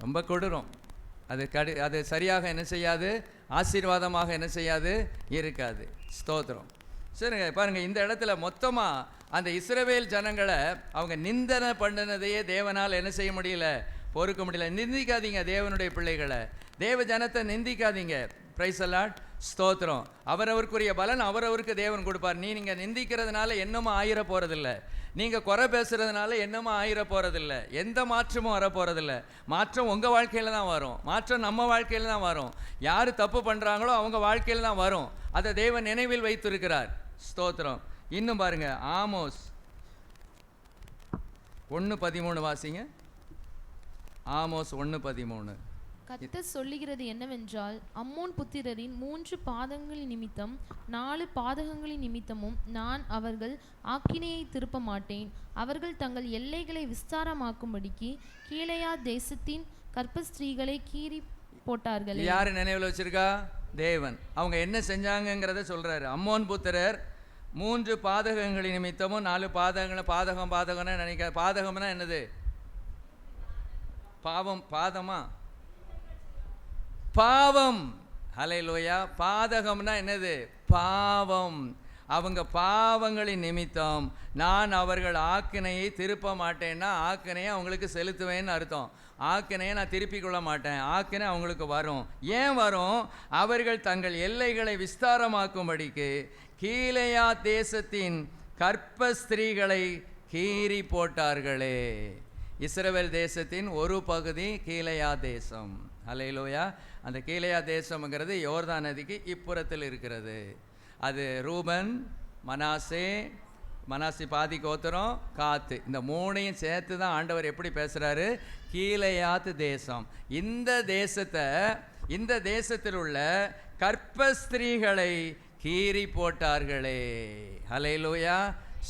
ரொம்ப கொடூரம். அது சரியாக என்ன செய்யாது, ஆசீர்வாதமாக என்ன செய்யாது, இருக்காது. ஸ்தோத்திரம். சரிங்க. பாருங்கள், இந்த இடத்துல மொத்தமாக அந்த இஸ்ரவேல் ஜனங்களை அவங்க நிந்தனை பண்ணினதையே தேவனால் என்ன செய்ய முடியல, பொறுக்க முடியல. நிந்திக்காதீங்க தேவனுடைய பிள்ளைகளை, தேவ ஜனத்தை நிந்திக்காதீங்க. Price allot. ஸ்தோத்திரம். அவரவருக்குரிய பலன் அவரவருக்கு தேவன் கொடுப்பார். நீங்கள் நிந்திக்கிறதுனால என்னமோ ஆயிர போகிறதில்ல, நீங்கள் குறை பேசுகிறதுனால என்னமோ ஆயிர போகிறதில்ல, எந்த மாற்றமும் வர போகிறதில்ல. மாற்றம் உங்கள் வாழ்க்கையில் தான் வரும், மாற்றம் நம்ம வாழ்க்கையில் தான் வரும். யார் தப்பு பண்ணுறாங்களோ அவங்க வாழ்க்கையில் தான் வரும். அதை தேவன் நினைவில் வைத்திருக்கிறார். ஸ்தோத்திரம். இன்னும் பாருங்க, ஆமோஸ் 1:13 வாசிங்க. ஆமோஸ் 1:13. கர்த்தர் சொல்லுகிறது என்னவென்றால், அம்மோன் புத்திரரின் 3 பாதங்களின் நிமித்தம் 4 பாதகங்களின் நிமித்தமும் நான் அவர்கள் ஆக்கினையை திருப்ப மாட்டேன். அவர்கள் தங்கள் எல்லைகளை விஸ்தாரமாக்கும்படிக்கு கீலேயா தேசத்தின் கர்ப்பஸ்திரீகளை கீறி போட்டார்கள். யாரு நினைவில் வச்சிருக்கா? தேவன். அவங்க என்ன செஞ்சாங்கிறத சொல்றாரு. அம்மோன் புத்திரர் 3 பாதகங்களின் நிமித்தமும் 4 பாதகங்களை, பாதகம்னு நினைக்க, பாதகம்னா என்னது? பாவம். பாதமா? பாவம். ஹல்லேலூயா. பாதகம்னா என்னது? பாவம். அவங்க பாவங்களின் நிமித்தம் நான் அவர்கள் ஆக்கினையை திருப்ப மாட்டேன்னா, ஆக்கினையை அவங்களுக்கு செலுத்துவேன்னு அர்த்தம். ஆக்கினையை நான் திருப்பிக் கொள்ள மாட்டேன், ஆக்கினை அவங்களுக்கு வரும். ஏன் வரும்? அவர்கள் தங்கள் எல்லைகளை விஸ்தாரமாக்கும்படிக்கு கீலேயா தேசத்தின் கர்ப்பஸ்திரீகளை கீறி போட்டார்களே. இஸ்ரவேல் தேசத்தின் ஒரு பகுதி கீலேயா தேசம். அல்லேலூயா. அந்த கீலேயா தேசம்ங்கிறது யோர்தான் நதிக்கு இப்புறத்தில் இருக்கிறது. அது ரூபன், மனாசே பாதி கோத்திரம், காத்து, இந்த 3ஐயும் சேர்த்து தான் ஆண்டவர் எப்படி பேசுகிறாரு? கீலேயாத் தேசம். இந்த தேசத்தில் உள்ள கர்ப்பஸ்திரீகளை கீறி போட்டார்களே. ஹல்லேலூயா.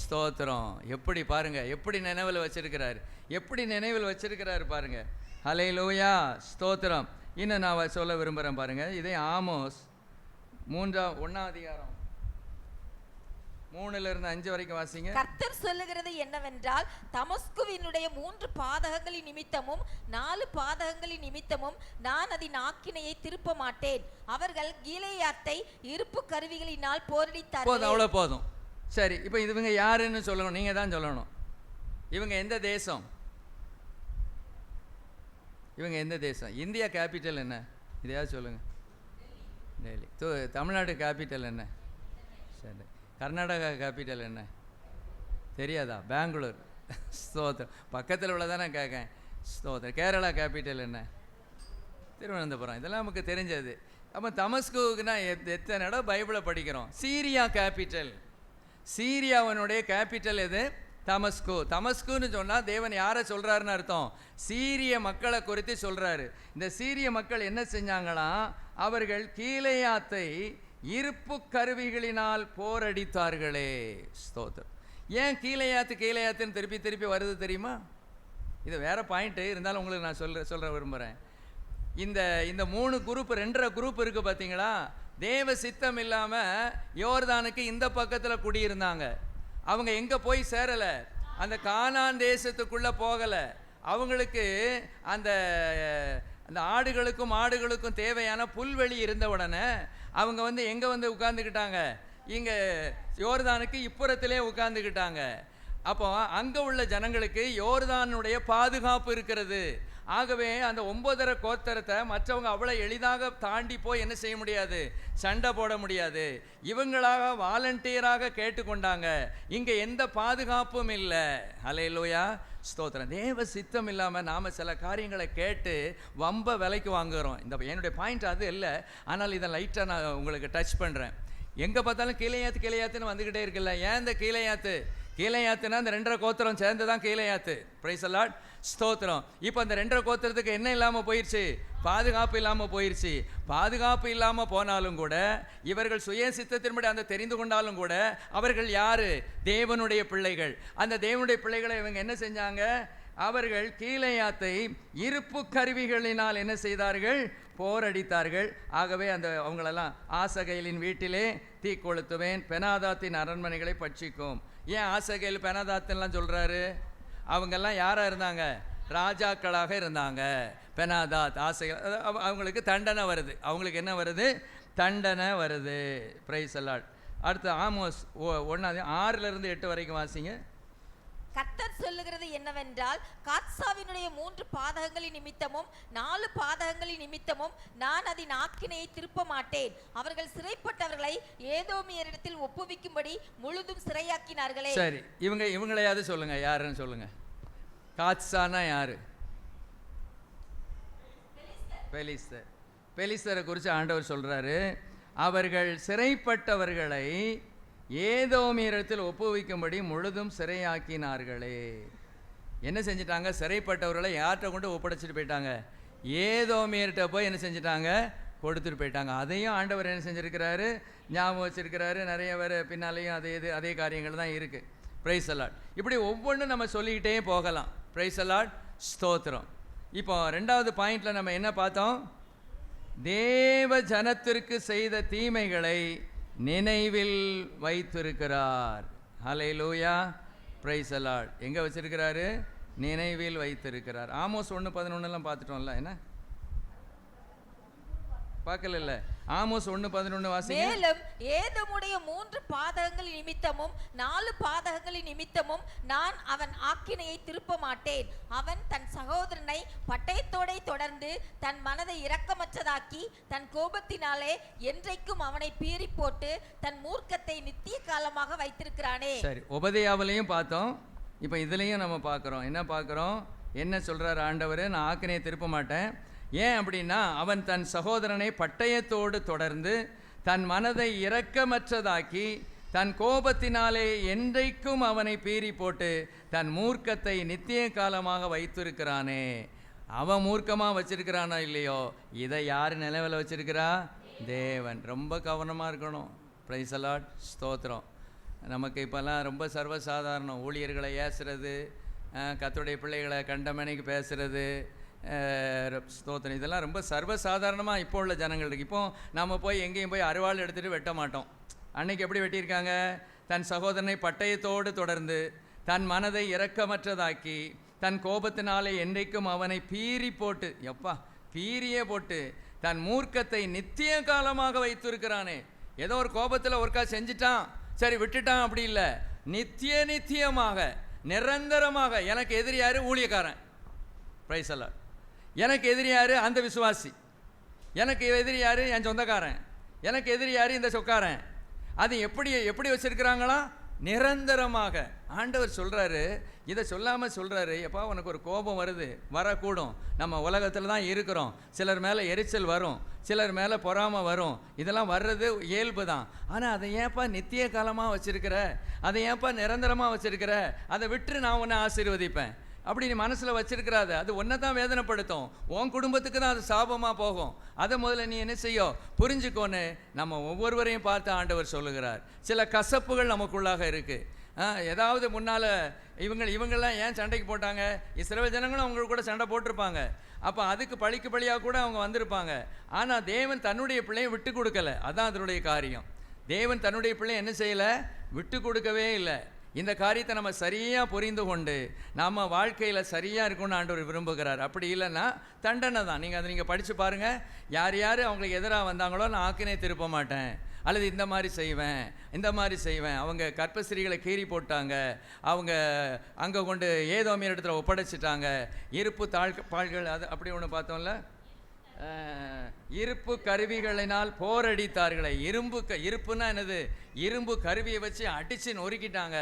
ஸ்தோத்திரம். எப்படி பாருங்க, எப்படி நினைவில் வச்சிருக்கிறாரு பாருங்க. ஹல்லேலூயா. ஸ்தோத்திரம். இன்னும் நான் சொல்ல விரும்புகிறேன் பாருங்க. இதே ஆமோஸ் 1ஆம் அதிகாரம் 3-5 வரைக்கும் வாசிங்க. கர்த்தர் சொல்லுகிறது என்னவென்றால், தமஸ்குவினுடைய 3 பாதகங்களின் நிமித்தமும் 4 பாதகங்களின் நிமித்தமும் நான் அதன் ஆக்கினையை திருப்ப மாட்டேன். அவர்கள் கீலேயாத்தை இருப்பு கருவிகளினால் போரடித்தார்கள். போதும், அவ்வளோ போதும். சரி, இப்போ இவங்க யாருன்னு சொல்லணும், நீங்கள் தான் சொல்லணும். இவங்க எந்த தேசம்? இந்தியா கேபிட்டல் என்ன? இதையாவது சொல்லுங்கள். டெல்லி. தமிழ்நாடு கேபிட்டல் என்ன? சரி. கர்நாடகா கேபிட்டல் என்ன? தெரியாதா? பெங்களூர். ஸ்தோத்திரம். பக்கத்தில் உள்ளதான் நான் கேட்கேன். ஸ்தோத்திரம். கேரளா கேபிட்டல் என்ன? திருவனந்தபுரம். இதெல்லாம் நமக்கு தெரிஞ்சது. அப்போ தமஸ்குவுக்குன்னா எத்தனை இடம் பைபிளை படிக்கிறோம். சீரியா கேபிட்டல். சீரியாவனுடைய கேபிட்டல் எது? தமஸ்கு. தமஸ்குன்னு சொன்னால் தேவன் யாரை சொல்கிறாருன்னு அர்த்தம்? சீரிய மக்களை குறித்து சொல்கிறாரு. இந்த சீரிய மக்கள் என்ன செஞ்சாங்களாம்? அவர்கள் கீலேயாத்தை இருப்பு கருவிகளினால் போரடித்தார்களே. ஸ்தோத்திரம். ஏன் கீலேயாத்துன்னு திருப்பி வருது தெரியுமா? இது வேற பாயிண்ட்டு, இருந்தாலும் உங்களுக்கு நான் சொல்ல விரும்புகிறேன். இந்த 3 குரூப், 2 குரூப் இருக்குது பார்த்தீங்களா? தேவ சித்தம் இல்லாமல் யோர்தானுக்கு இந்த பக்கத்தில் குடியிருந்தாங்க. அவங்க எங்கே போய் சேரலை? அந்த கானான் தேசத்துக்குள்ளே போகலை. அவங்களுக்கு அந்த ஆடுகளுக்கும் மாடுகளுக்கும் தேவையான புல்வெளி இருந்த உடனே அவங்க எங்கே உட்கார்ந்துக்கிட்டாங்க? இங்கே யோர்தானுக்கு இப்புறத்திலே உட்கார்ந்துக்கிட்டாங்க. அப்போ அங்கே உள்ள ஜனங்களுக்கு யோர்தானுடைய பாதுகாப்பு இருக்கிறது. ஆகவே அந்த 9 கோத்திரத்தை மற்றவங்க அவ்வளோ எளிதாக தாண்டி போய் என்ன செய்ய முடியாது, சண்டை போட முடியாது. இவங்களாக வாலண்டியராக கேட்டுக்கொண்டாங்க. இங்கே எந்த பாதுகாப்பும் இல்லை. ஹல்லேலூயா, ஸ்தோத்திரம். தேவ சித்தம் இல்லாமல் நாம் சில காரியங்களை கேட்டு வம்ப விலைக்கு வாங்குகிறோம். என்னுடைய பாயிண்ட் அது இல்லை, ஆனால் இதை லைட்டாக நான் உங்களுக்கு டச் பண்ணுறேன். எங்கே பார்த்தாலும் கீழையாத்துன்னு வந்துக்கிட்டே இருக்குல்ல. ஏன் இந்த கீழையாத்துனா அந்த 2 கோத்திரம் சேர்ந்து தான் கீழையாத்து. பிரைஸ் தி லார்ட், ஸ்தோத்திரம். இப்போ அந்த 2 கோத்திரத்துக்கு என்ன இல்லாமல் போயிடுச்சு, பாதுகாப்பு இல்லாமல் போயிடுச்சு. பாதுகாப்பு இல்லாமல் போனாலும் கூட, இவர்கள் சுய சித்தத்தின்படி அந்த தெரிந்து கொண்டாலும் கூட, அவர்கள் யாரு, தேவனுடைய பிள்ளைகள். அந்த தேவனுடைய பிள்ளைகளை இவங்க என்ன செஞ்சாங்க, அவர்கள் கீழையாத்தை இருப்பு கருவிகளினால் என்ன செய்தார்கள், போரடித்தார்கள். ஆகவே அவங்களெல்லாம் ஆசகேலின் வீட்டிலே தீ கொளுத்துவேன், பெனாதாத்தின் அரண்மனைகளை பட்சிக்கும். ஏன் ஆசகேல் பெனாதாத்தெல்லாம் சொல்றாரு? அவங்கெல்லாம் யாரா இருந்தாங்க, ராஜாக்களாக இருந்தாங்க. பெனாதாத், ஆசகேல், அவங்களுக்கு தண்டனை வருது. அவங்களுக்கு என்ன வருது, தண்டனை வருது. Price the Lord. அடுத்து ஆமோஸ் 1:6 வரைக்கும் வாசிங்க. கர்த்தர் சொல்லுகிறது என்னவென்றால், காத்சாவினுடைய 3 பாதகங்களின் நிமித்தமும் 4 பாதகங்களின் நிமித்தமும் நான் அதன் ஆக்கினையை திருப்ப மாட்டேன். அவர்கள் சிறைப்பட்டவர்களை ஏதோமியரிடத்தில் ஒப்புவிக்கும்படி முழுதும் சிறையாக்கினார்களே. சரி, இவங்களையாவது சொல்லுங்க, யாருன்னு சொல்லுங்க. காத்சானா யாரு? பெலிஸ்தரை குறித்து ஆண்டவர் சொல்றாரு, அவர்கள் சிறைப்பட்டவர்களை ஏதோமியரிடத்தில் ஒப்புவிக்கும்படி முழுதும் சிறையாக்கினார்களே. என்ன செஞ்சிட்டாங்க, சிறைப்பட்டவர்களை யார்கிட்ட கொண்டு ஒப்படைச்சிட்டு போயிட்டாங்க, ஏதோமியர்கிட்ட போய் என்ன செஞ்சிட்டாங்க, கொடுத்துட்டு போயிட்டாங்க. அதையும் ஆண்டவர் என்ன செஞ்சிருக்கிறாரு, ஞாபகம் வச்சிருக்கிறாரு. நிறைய பேர் பின்னாலேயும் அதே காரியங்கள் தான் இருக்குது. Price the Lord. இப்படி ஒவ்வொன்றும் நம்ம சொல்லிக்கிட்டே போகலாம். பிரைஸ் தி லார்ட், ஸ்தோத்திரம். இப்போ 2வது பாயிண்ட்ல நம்ம என்ன பார்த்தோம், தேவ ஜனத்திற்கு செய்த தீமைகளை நினைவில் வைத்திருக்கிறார். ஹல்லேலூயா, பிரைஸ் தி லார்ட். எங்கே வச்சிருக்கிறாரு, நினைவில் வைத்திருக்கிறார். ஆமோஸ் 1:11 பார்த்துட்டோம்ல, என்ன பார்க்கல? ஆமோஸ் 1:11 வாசிங்க. மேலும் ஏதோமுடைய 3 பாதகங்களின் நிமித்தமும் 4 பாதகங்களின் நிமித்தமும் நான் அவன் ஆக்கினையை திருப்ப மாட்டேன். அவன் தன் சகோதரனை பட்டயத்தோடே தொடர்ந்து தன் மனதை இரக்கமற்றதாக்கி தன் கோபத்தினாலே என்றைக்கும் அவனை பீறி போட்டு தன் மூர்க்கத்தை நித்திய காலமாக வைத்திருக்கிறானே. சரி, உபதேயாவிலையும் பார்த்தோம், இப்போ இதுலேயும் நம்ம பார்க்குறோம். என்ன பார்க்குறோம், என்ன சொல்கிறார் ஆண்டவர், நான் ஆக்கினையை திருப்ப மாட்டேன். ஏன் அப்படின்னா, அவன் தன் சகோதரனை பட்டயத்தோடு தொடர்ந்து தன் மனதை இரக்கமற்றதாக்கி தன் கோபத்தினாலே என்றைக்கும் அவனை பீறி போட்டு தன் மூர்க்கத்தை நித்திய காலமாக வைத்திருக்கிறானே. அவன் மூர்க்கமாக வச்சிருக்கிறானோ இல்லையோ, இதை யார் நிலவில் வச்சிருக்கிறா, தேவன். ரொம்ப கவனமாக இருக்கணும். பிரைஸ் தி லார்ட், ஸ்தோத்திரம். நமக்கு இப்போல்லாம் ரொம்ப சர்வசாதாரணம், ஊழியர்களை ஏசுறது, கர்த்தருடைய பிள்ளைகளை கண்டமனைக்கு பேசுறது, ஸ்தோத்திரம். இதெல்லாம் ரொம்ப சர்வசாதாரணமாக இப்போ உள்ள ஜனங்களுக்கு. இப்போ நம்ம போய் எங்கேயும் போய் அருவாள் எடுத்துகிட்டு வெட்ட மாட்டோம். அன்னைக்கு எப்படி வெட்டியிருக்காங்க, தன் சகோதரனை பட்டயத்தோடு தொடர்ந்து தன் மனதை இரக்கமற்றதாக்கி தன் கோபத்தினாலே என்றைக்கும் அவனை பீறி போட்டு, எப்பா பீரியே போட்டு தன் மூர்க்கத்தை நித்திய காலமாக வைத்திருக்கிறானே. ஏதோ ஒரு கோபத்தில் ஒருக்கா செஞ்சிட்டான், சரி விட்டுட்டான், அப்படி இல்லை. நித்தியமாக நிரந்தரமாக. எனக்கு எதிரி யாரு, ஊழியக்காரன். Price the Lord. எனக்கு எதிரி யாரு, அந்த விசுவாசி. எனக்கு எதிரி யாரு, என் சொந்தக்காரன். எனக்கு எதிரி யாரு, இந்த சொக்காரன். அது எப்படி வச்சிருக்கிறாங்களா, நிரந்தரமாக. ஆண்டவர் சொல்றாரு, இதை சொல்லாமல் சொல்றாரு, எப்பா உனக்கு ஒரு கோபம் வருது, வரக்கூடும். நம்ம உலகத்தில் தான் இருக்கிறோம். சிலர் மேலே எரிச்சல் வரும், சிலர் மேலே பொறாமை வரும். இதெல்லாம் வர்றது இயல்பு தான். ஆனால் அதை ஏன்ப்பா நித்திய காலமாக வச்சிருக்கிற, அதை ஏன்ப்பா நிரந்தரமாக வச்சிருக்கிற, அதை விட்டு நான் உன்னை ஆசீர்வதிப்பேன் அப்படி நீ மனசில் வச்சிருக்கிறாத, அது ஒன்றை தான் வேதனைப்படுத்தும். உன் குடும்பத்துக்கு தான் அது சாபமாக போகும். அதை முதல்ல நீ என்ன செய்யும், புரிஞ்சுக்கோன்னு நம்ம ஒவ்வொருவரையும் பார்த்து ஆண்டவர் சொல்லுகிறார். சில கசப்புகள் நமக்குள்ளாக இருக்குது. ஏதாவது முன்னால் இவங்கெல்லாம் ஏன் சண்டைக்கு போட்டாங்க, இஸ்ரவேல் ஜனங்களும் அவங்க கூட சண்டை போட்டிருப்பாங்க. அப்போ அதுக்கு பழிக்கு பழியாக கூட அவங்க வந்திருப்பாங்க. ஆனால் தேவன் தன்னுடைய பிள்ளையை விட்டு கொடுக்கல. அதான் அதனுடைய காரியம். தேவன் தன்னுடைய பிள்ளையை என்ன செய்யலை, விட்டு கொடுக்கவே இல்லை. இந்த காரியத்தை நம்ம சரியாக புரிந்து கொண்டு நம்ம வாழ்க்கையில் சரியாக இருக்கணும்னு ஆண்டவர் விரும்புகிறார். அப்படி இல்லைன்னா தண்டனை தான். நீங்கள் படித்து பாருங்கள். யார் யார் அவங்களுக்கு எதிராக வந்தாங்களோ நான் ஆக்கினை திருப்ப மாட்டேன், அல்லது இந்த மாதிரி செய்வேன். அவங்க கற்பஸ்திரீகளை கீறி போட்டாங்க, அவங்க அங்கே கொண்டு ஏதோமியர் இடத்துல ஒப்படைச்சிட்டாங்க. இருப்பு பால்கள் அது அப்படி ஒன்று பார்த்தோம்ல, இருப்பு கருவிகளினால் போரடித்தார்களே. இருப்புன்னா என்னது? இரும்பு கருவியை வச்சு அடித்து நொறுக்கிட்டாங்க.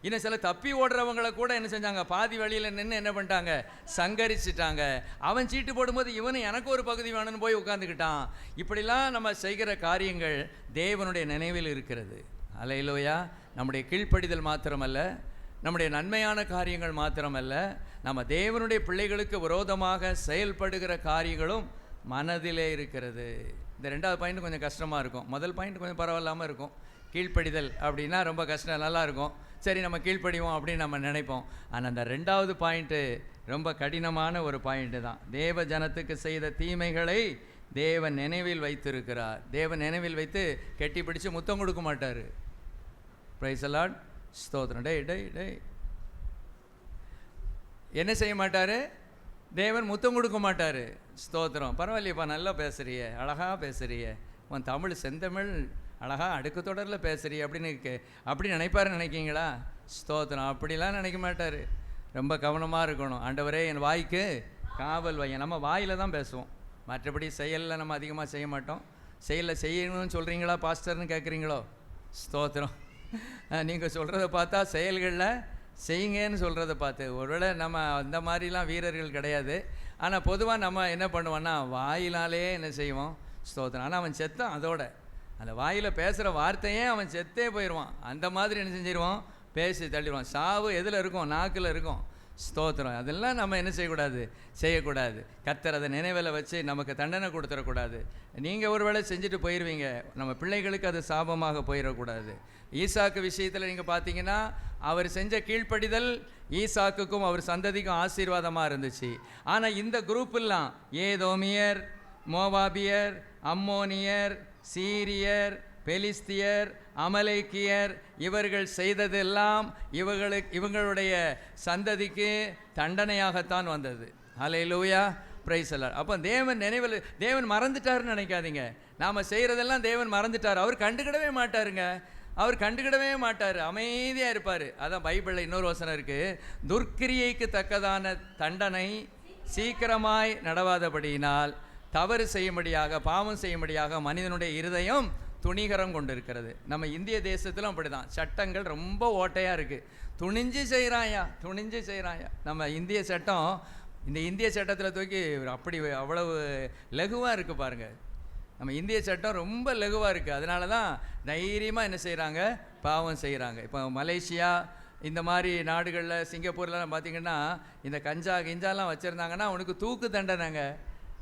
இன்னும் சில தப்பி ஓடுறவங்களை கூட என்ன செஞ்சாங்க? பாதி வழியில் நின்று என்ன பண்ணிட்டாங்க? சங்கரிச்சிட்டாங்க. அவன் சீட்டு போடும்போது இவனு எனக்கு ஒரு பகுதி வேணும்னு போய் உட்காந்துக்கிட்டான். இப்படிலாம் நம்ம செய்கிற காரியங்கள் தேவனுடைய நினைவில் இருக்கிறது. அல்லேலூயா. நம்முடைய கீழ்ப்படிதல் மாத்திரமல்ல, நம்முடைய நன்மையான காரியங்கள் மாத்திரமல்ல, நம்ம தேவனுடைய பிள்ளைகளுக்கு விரோதமாக செயல்படுகிற காரியங்களும் மனதிலே இருக்கிறது. இந்த 2வது பாயிண்ட் கொஞ்சம் கஷ்டமாக இருக்கும். முதல் பாயிண்ட் கொஞ்சம் பரவாயில்லாமல் இருக்கும். கீழ்ப்படிதல் அப்படின்னா ரொம்ப கஷ்டம், நல்லா இருக்கும். சரி நம்ம கீழ்ப்படிவோம் அப்படின்னு நம்ம நினைப்போம். ஆனால் அந்த 2வது பாயிண்ட்டு ரொம்ப கடினமான ஒரு பாயிண்ட்டு தான். தேவ ஜனத்துக்கு செய்த தீமைகளை தேவன் நினைவில் வைத்திருக்கிறார். தேவன் நினைவில் வைத்து கெட்டி பிடிச்சு முத்தம் கொடுக்க மாட்டார். Price the Lord. ஸ்தோத்திரம். டேய் என்ன செய்ய மாட்டார்? தேவன் முத்தம் கொடுக்க மாட்டார். ஸ்தோத்திரம். பரவாயில்லையப்பா, நல்லா பேசுறிய, அழகாக பேசுறிய, உன் தமிழ் செந்தமிழ் அழகாக அடுக்கு தொடரில் பேசுறிய அப்படி நினைப்பாருன்னு நினைக்கிங்களா? ஸ்தோத்திரம். அப்படிலாம் நினைக்க மாட்டார். ரொம்ப கவனமாக இருக்கணும். ஆண்டவரே என் வாய்க்கு காவல் வைய. நம்ம வாயில் தான் பேசுவோம், மற்றபடி செயலில் நம்ம அதிகமாக செய்ய மாட்டோம். செயலில் செய்யணும்னு சொல்கிறீங்களா பாஸ்டர்னு கேட்குறீங்களோ? ஸ்தோத்திரம். நீங்கள் சொல்கிறத பார்த்தா செயல்களில் செய்யுங்கன்னு சொல்கிறத பார்த்து, ஒருவேளை நம்ம அந்த மாதிரிலாம் வீரர்கள் கிடையாது. ஆனால் பொதுவாக நம்ம என்ன பண்ணுவோன்னா வாயினாலே என்ன செய்வோம்? ஸ்தோத்திரம். ஆனால் அவன் செத்தான், அதோட அந்த வாயில் பேசுகிற வார்த்தையே அவன் செத்தே போயிடுவான். அந்த மாதிரி என்ன செஞ்சிடுவான்? பேசி தள்ளிடுவான். சாவு எதில் இருக்கும்? நாக்கில் இருக்கும். ஸ்தோத்திரம். அதெல்லாம் நம்ம என்ன செய்யக்கூடாது. கர்த்தர் அதை நினைவில் வச்சு நமக்கு தண்டனை கொடுத்துடக்கூடாது. நீங்கள் ஒரு வேளை செஞ்சுட்டு போயிடுவீங்க, நம்ம பிள்ளைகளுக்கு அது சாபமாக போயிடக்கூடாது. ஈசாக்கு விஷயத்தில் நீங்கள் பார்த்தீங்கன்னா அவர் செஞ்ச கீழ்ப்படிதல் ஈசாக்குக்கும் அவர் சந்ததிக்கும் ஆசீர்வாதமாக இருந்துச்சு. ஆனால் இந்த குரூப்பெல்லாம் ஏதோமியர், மோவாபியர், அம்மோனியர், சீரியர், பெலிஸ்தியர், அமலேக்கியர், இவர்கள் செய்ததெல்லாம் இவங்களுடைய சந்ததிக்கு தண்டனையாகத்தான் வந்தது. அல்லேலூயா. Praise the Lord. அப்போ தேவன் மறந்துட்டாருன்னு நினைக்காதீங்க. நாம் செய்கிறதெல்லாம் தேவன் மறந்துட்டார். அவர் கண்டுக்கிடவே மாட்டாருங்க. அவர் கண்டுக்கிடவே மாட்டார், அமைதியாக இருப்பார். அதான் பைபிளில் இன்னொரு வசனம் இருக்குது, துர்க்கிரியைக்கு தக்கதான தண்டனை சீக்கிரமாய் நடவாதபடியினால் தவறு செய்யும்படியாக, பாவம் செய்யும்படியாக மனிதனுடைய இருதயம் துணிகரம் கொண்டு இருக்கிறது. நம்ம இந்திய தேசத்திலும் அப்படி தான். சட்டங்கள் ரொம்ப ஓட்டையாக இருக்குது. துணிஞ்சு செய்கிறாயா. நம்ம இந்திய சட்டம், இந்த இந்திய சட்டத்தில் தூக்கி அப்படி அவ்வளவு லகுவாக இருக்குது பாருங்கள். நம்ம இந்திய சட்டம் ரொம்ப லகுவாக இருக்குது. அதனால தான் தைரியமாக என்ன செய்கிறாங்க? பாவம் செய்கிறாங்க. இப்போ மலேசியா இந்த மாதிரி நாடுகளில், சிங்கப்பூர்லாம் பார்த்திங்கன்னா இந்த கிஞ்சாலாம் வச்சுருந்தாங்கன்னா அவனுக்கு தூக்கு தண்டனைங்க.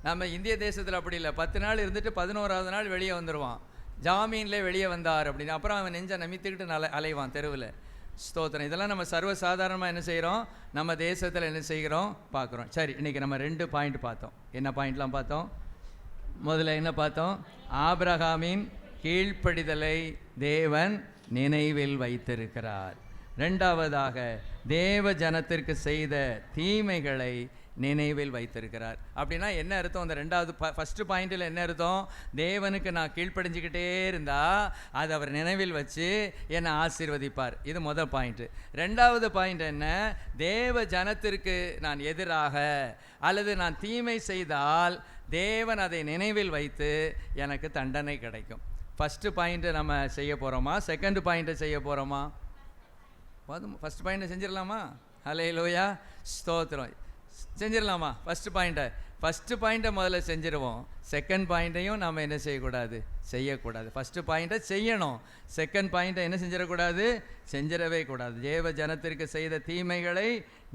நம்ம இந்திய தேசத்தில் அப்படி இல்லை. 10 நாள் இருந்துட்டு 11ஆவது நாள் வெளியே வந்துடுவான். ஜாமீன்லேயே வெளியே வந்தார் அப்படின்னு. அப்புறம் அவன் நெஞ்சை நமித்துக்கிட்டு அலைவான் தெருவில். ஸ்தோத்திரம். இதெல்லாம் நம்ம சர்வசாதாரணமாக என்ன செய்கிறோம்? நம்ம தேசத்தில் என்ன செய்கிறோம்? பார்க்குறோம். சரி, இன்றைக்கி நம்ம 2 பாயிண்ட் பார்த்தோம். என்ன பாயிண்ட்லாம் பார்த்தோம்? முதல்ல என்ன பார்த்தோம்? ஆபிரகாமின் கீழ்ப்படிதலை தேவன் நினைவில் வைத்திருக்கிறார். 2வதாக தேவ ஜனத்திற்கு செய்த தீமைகளை நினைவில் வைத்திருக்கிறார். அப்படின்னா என்ன அர்த்தம்? அந்த 2வது ஃபஸ்ட்டு பாயிண்டில் என்ன அர்த்தம்? தேவனுக்கு நான் கீழ்ப்படிஞ்சிக்கிட்டே இருந்தால் அது அவர் நினைவில் வச்சு என்னை ஆசீர்வதிப்பார். இது முதல் பாயிண்ட்டு. 2வது பாயிண்ட் என்ன? தேவ ஜனத்திற்கு நான் எதிராக அல்லது நான் தீமை செய்தால் தேவன் அதை நினைவில் வைத்து எனக்கு தண்டனை கிடைக்கும். ஃபஸ்ட்டு பாயிண்ட்டை நம்ம செய்ய போகிறோமா? செகண்ட் பாயிண்ட்டை செய்ய போகிறோமா? ஃபஸ்ட் பாயிண்ட்டை செஞ்சிடலாமா? அல்லேலூயா. ஸ்தோத்திரம். செஞ்சிடலாமா? ஃபஸ்ட்டு பாயிண்ட்டை முதல்ல செஞ்சிருவோம். செகண்ட் பாயிண்ட்டையும் நாம் என்ன செய்யக்கூடாது? செய்யக்கூடாது. ஃபஸ்ட்டு பாயிண்ட்டை செய்யணும். செகண்ட் பாயிண்ட்டை என்ன செஞ்சிடக்கூடாது? செஞ்சிடவே கூடாது. தேவ ஜனத்திற்கு செய்த தீமைகளை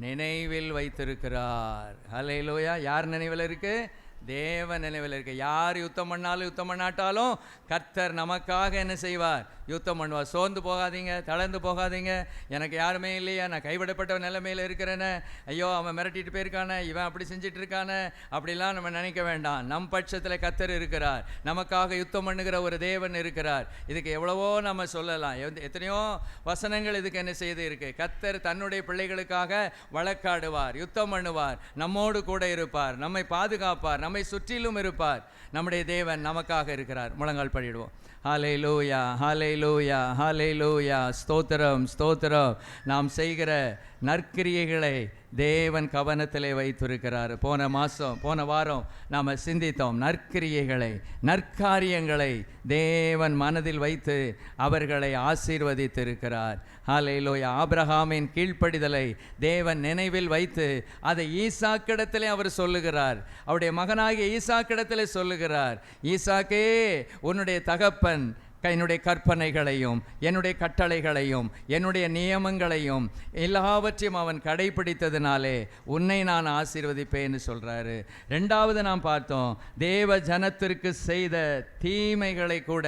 நினைவில் வைத்திருக்கிறார். அல்லேலூயா. யார் நினைவில் இருக்குது? தேவ நினைவில் இருக்குது. யார் யுத்தம் பண்ணாலும் யுத்தம் பண்ணாட்டாலும் கர்த்தர் நமக்காக என்ன செய்வார்? யுத்தம் பண்ணுவார். சோர்ந்து போகாதீங்க, தளர்ந்து போகாதீங்க. எனக்கு யாருமே இல்லையா, நான் கைவிடப்பட்ட நிலைமையில் இருக்கிறேன்னு, ஐயோ அவன் மிரட்டிட்டு போயிருக்கானே, இவன் அப்படி செஞ்சுட்டு இருக்கானே, அப்படிலாம் நம்ம நினைக்க வேண்டாம். நம் பட்சத்தில் கர்த்தர் இருக்கிறார், நமக்காக யுத்தம் பண்ணுகிற ஒரு தேவன் இருக்கிறார். இதுக்கு எவ்வளவோ நம்ம சொல்லலாம், எத்தனையோ வசனங்கள் இதுக்கு என்ன செய்து இருக்கு. கர்த்தர் தன்னுடைய பிள்ளைகளுக்காக வழக்காடுவார், யுத்தம் பண்ணுவார், நம்மோடு கூட இருப்பார், நம்மை பாதுகாப்பார், நம்மை சுற்றிலும் இருப்பார். நம்முடைய தேவன் நமக்காக இருக்கிறார். முழங்கால் படிடுவோம். ஹல்லேலூயா, ஹல்லேலூயா, ஹல்லேலூயா. ஸ்தோத்திரம், ஸ்தோத்திரம். நாம் செய்கிற நற்கிரியைகளை தேவன் கவனத்திலே வைத்திருக்கிறார். போன வாரம் நாம் சிந்தித்தோம். நற்கிரியைகளை, நற்காரியங்களை தேவன் மனதில் வைத்து அவர்களை ஆசீர்வதித்திருக்கிறார். ஹல்லேலூயா. ஆபிரகாமின் கீழ்ப்படிதலை தேவன் நினைவில் வைத்து அதை ஈசாக்கிடத்திலே அவர் சொல்லுகிறார். அவருடைய மகனாகிய ஈசாக்கிடத்திலே சொல்லுகிறார், ஈசாக்கே, உன்னுடைய தகப்பன் என்னுடைய கற்பனைகளையும் என்னுடைய கட்டளைகளையும் என்னுடைய நியமங்களையும் எல்லாவற்றையும் அவன் கடைபிடித்ததினாலே உன்னை நான் ஆசீர்வதிப்பேன்னு சொல்கிறாரு. ரெண்டாவது நாம் பார்த்தோம், தேவ ஜனத்திற்கு செய்த தீமைகளை கூட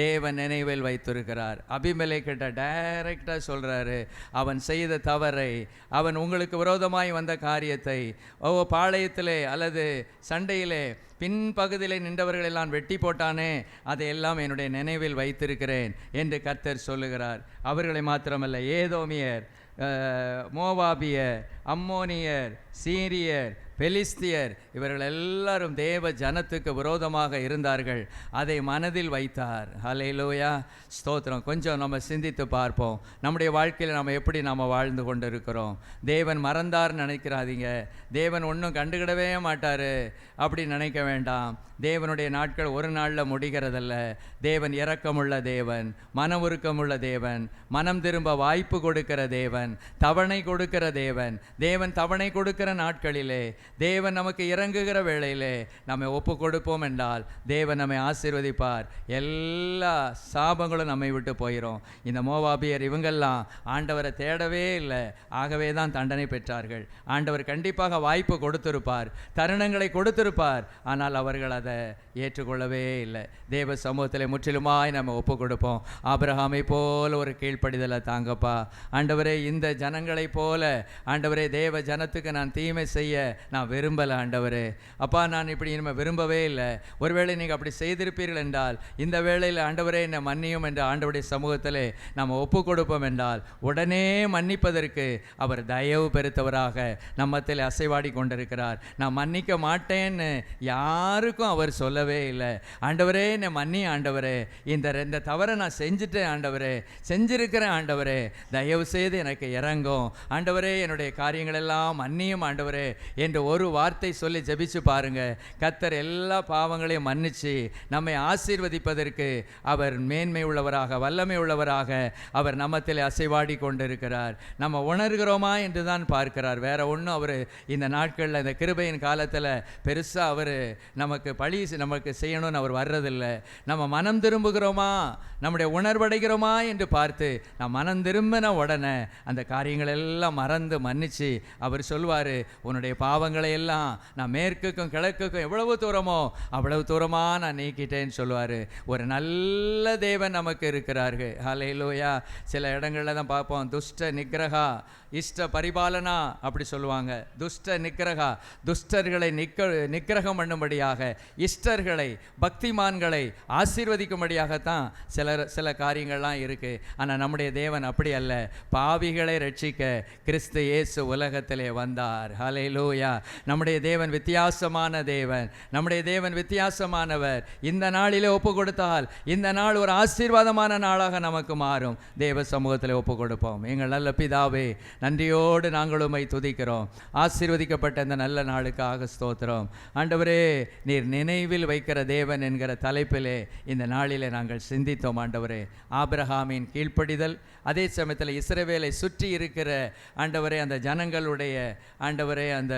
தேவன் நினைவில் வைத்திருக்கிறார். அபிமெலேக்கிட்ட டைரக்டாக சொல்கிறாரு, அவன் செய்த தவறை, அவன் உங்களுக்கு விரோதமாய் வந்த காரியத்தை, பாளையத்திலே அல்லது சண்டையிலே பின்பகுதியில் நின்றவர்களெல்லாம் வெட்டி போட்டானே, அதையெல்லாம் என்னுடைய நினைவில் வைத்திருக்கிறேன் என்று கர்த்தர் சொல்லுகிறார். அவர்களை மாத்திரமல்ல, ஏதோமியர், மோவாபியர், அம்மோனியர், சீரியர், பெலிஸ்தியர், இவர்கள் எல்லாரும் தேவ ஜனத்துக்கு விரோதமாக இருந்தார்கள். அதை மனதில் வைத்தார். ஹல்லேலூயா, ஸ்தோத்திரம். கொஞ்சம் நம்ம சிந்தித்து பார்ப்போம், நம்முடைய வாழ்க்கையில் நம்ம எப்படி நாம் வாழ்ந்து கொண்டு இருக்கிறோம். தேவன் மறந்தார்னு நினைக்கிறாதீங்க. தேவன் ஒன்றும் கண்டுக்கிடவே மாட்டார் அப்படி நினைக்க வேண்டாம். தேவனுடைய நாட்கள் ஒரு நாளில் முடிகிறதல்ல. தேவன் இரக்கமுள்ள தேவன், மன உருக்கமுள்ள தேவன், மனம் திரும்ப வாய்ப்பு கொடுக்கிற தேவன், தவணை கொடுக்கிற தேவன். தேவன் தவணை கொடுக்கிற நாட்களிலே, தேவன் நமக்கு இறங்குகிற வேளையிலே நம்மை ஒப்பு கொடுப்போம் என்றால் தேவன் நம்மை ஆசீர்வதிப்பார். எல்லா சாபங்களும் நம்மை விட்டு போயிடும். இந்த மோவாபியர் இவங்கெல்லாம் ஆண்டவரை தேடவே இல்லை, ஆகவே தான் தண்டனை பெற்றார்கள். ஆண்டவர் கண்டிப்பாக வாய்ப்பு கொடுத்திருப்பார், தருணங்களை கொடுத்திருப்பார். ஆனால் அவர்கள் அதை ஏற்றுக்கொள்ளவே இல்லை. தேவ சமூகத்தில் முற்றிலுமாய் நம்ம ஒப்பு கொடுப்போம். ஆபிரகாமை போல ஒரு கீழ்ப்படிதலை தாங்கப்பா. ஆண்டவரே, இந்த ஜனங்களை போல ஆண்டவரே, தேவ ஜனத்துக்கு நான் தீமை செய்ய நான் விரும்பலை ஆண்டவரே. அப்பா, நான் இப்படி இனிமேல் விரும்பவே இல்லை. ஒருவேளை நீங்கள் அப்படி செய்திருப்பீர்கள் என்றால் இந்த வேளையில் ஆண்டவரே என்னை மன்னியும் என்று ஆண்டவருடைய சமூகத்திலே நாம் ஒப்பு கொடுப்போம் என்றால் உடனே மன்னிப்பதற்கு அவர் தயவு பெருத்தவராக நம்மத்தில் அசைவாடி கொண்டிருக்கிறார். நான் மன்னிக்க மாட்டேன்னு யாருக்கும் அவர் சொல்லவே இல்லை. ஆண்டவரே, என்னை மன்னி ஆண்டவரே, இந்த தவறை நான் செஞ்சுட்டேன் ஆண்டவரே, செஞ்சிருக்கிறேன் ஆண்டவரே, தயவு செய்து எனக்கு இறங்கும் ஆண்டவரே, என்னுடைய காரியங்கள் எல்லாம் மன்னியும் ஆண்டவரே என்று ஒரு வார்த்தை சொல்லி ஜெபிச்சு பாருங்க. கர்த்தர் எல்லா பாவங்களையும் மன்னிச்சு நம்மை ஆசீர்வதிப்பதற்கு அவர் மேன்மை உள்ளவராக, வல்லமை உள்ளவராக அவர் நம்மத்தில் அசைவாடி கொண்டிருக்கிறார். நம்ம உணர்கிறோமா என்று தான் பார்க்கிறார். வேற ஒன்றும் அவர் இந்த நாட்களில், இந்த கிருபையின் காலத்தில் பெருசாக அவர் நமக்கு செய்யணும்னு அவர் வர்றதில்லை. நம்ம மனம் திரும்புகிறோமா, நம்முடைய உணர்வடைகிறோமா என்று பார்த்து நான் மனம் திரும்பின உடனே அந்த காரியங்கள் எல்லாம் மறந்து மன்னிச்சு அவர் சொல்வார், உன்னுடைய பாவங்களை எல்லாம் நான் மேற்குக்கும் கிழக்குக்கும் எவ்வளவு தூரமோ அவ்வளவு தூரமாக நான் நீக்கிட்டேன்னு சொல்லுவார். ஒரு நல்ல தேவன் நமக்கு இருக்கிறார்கள். ஹல்லேலூயா. சில இடங்களில் தான் பார்ப்போம், துஷ்ட நிக்கிரகா இஷ்ட பரிபாலனா அப்படி சொல்லுவாங்க. துஷ்ட நிக்கிரகா, துஷ்டர்களை நிக்கிரகம் பண்ணும்படியாக, இஷ்டர்களை பக்திமான்களை ஆசீர்வதிக்கும்படியாகத்தான் சில காரியங்கள்லாம் இருக்குது. ஆனால் நம்முடைய தேவன் அப்படி அல்ல. பாவிகளை ரட்சிக்க கிறிஸ்து இயேசு உலகத்திலே வந்தார். ஹல்லேலூயா. நம்முடைய தேவன் வித்தியாசமான தேவன், நம்முடைய தேவன் வித்தியாசமானவர். இந்த நாளிலே ஒப்பு கொடுத்தால் இந்த நாள் ஒரு ஆசீர்வாதமான நாளாக நமக்கு மாறும். தேவ சமூகத்தில் ஒப்பு கொடுப்போம். எங்கள் நல்ல பிதாவே, நன்றியோடு நாங்கள் உம்மை துதிக்கிறோம். ஆசீர்வதிக்கப்பட்ட இந்த நல்ல நாளுக்காக ஸ்தோத்திரம். ஆண்டவரே, நீர் நினைவில் வைக்கிற தேவன் என்கிற தலைப்பிலே இந்த நாளிலே நாங்கள் சிந்தித்தோம். ஆண்டவரே, ஆபிரகாமின் கீழ்ப்படிதல், அதே சமயத்தில் இஸ்ரவேலை சுற்றி இருக்கிற ஆண்டவரே அந்த ஜனங்களுடைய ஆண்டவரே அந்த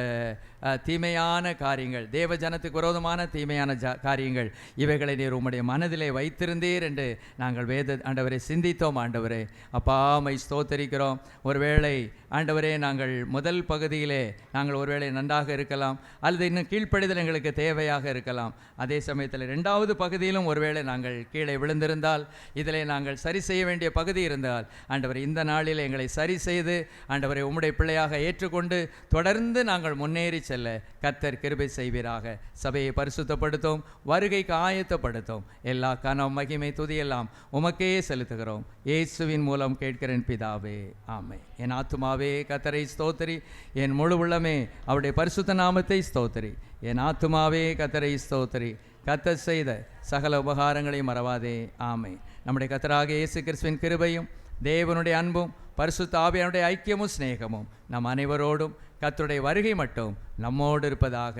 தீமையான காரியங்கள், தேவ ஜனத்துக்கு விரோதமான தீமையான காரியங்கள், இவைகளை நீர் உம்முடைய மனதிலே வைத்திருந்தீர் என்று நாங்கள் ஆண்டவரை சிந்தித்தோம். ஆண்டவரே, அப்பா மை ஸ்தோத்தரிக்கிறோம். ஒருவேளை ஆண்டவரே நாங்கள் முதல் பகுதியிலே நாங்கள் ஒருவேளை நன்றாக இருக்கலாம், அல்லது இன்னும் கீழ்ப்படிதல் எங்களுக்கு தேவையாக இருக்கலாம். அதே சமயத்தில் 2வது பகுதியிலும் ஒருவேளை நாங்கள் கீழே விழுந்திருந்தால் இதிலே நாங்கள் சரி செய்ய வேண்டிய பகுதி இருந்தால் ஆண்டவரை இந்த நாளில் எங்களை சரி செய்து ஆண்டவரை உம்முடைய பிள்ளையாக ஏற்றுக்கொண்டு தொடர்ந்து நாங்கள் முன்னேறி செல்ல கர்த்தர் கிருபை செய்வீராக. சபையை பரிசுத்தப்படுத்தும், வருகைக்கு ஆயத்தப்படுத்தும். எல்லா கனம் மகிமை துதியெல்லாம் உமக்கே செலுத்துகிறோம். இயேசுவின் மூலம் கேட்கிறேன் பிதாவே, ஆமென். என் ஆத்துமாவே கர்த்தரை ஸ்தோத்திரி, என் முழு உள்ளமே அவருடைய பரிசுத்த நாமத்தை ஸ்தோத்திரி. என் ஆத்துமாவே கர்த்தரை ஸ்தோத்திரி, கர்த்தர் செய்த சகல உபகாரங்களையும் மறவாதே, ஆமென். நம்முடைய கர்த்தராகிய இயேசு கிறிஸ்துவின் கிருபையும் தேவனுடைய அன்பும் பரிசுத்த ஆவியானுடைய ஐக்கியமும் சிநேகமும் நம் அனைவரோடும் கர்த்தருடைய வருகை மட்டும் நம்மோடு இருப்பதாக.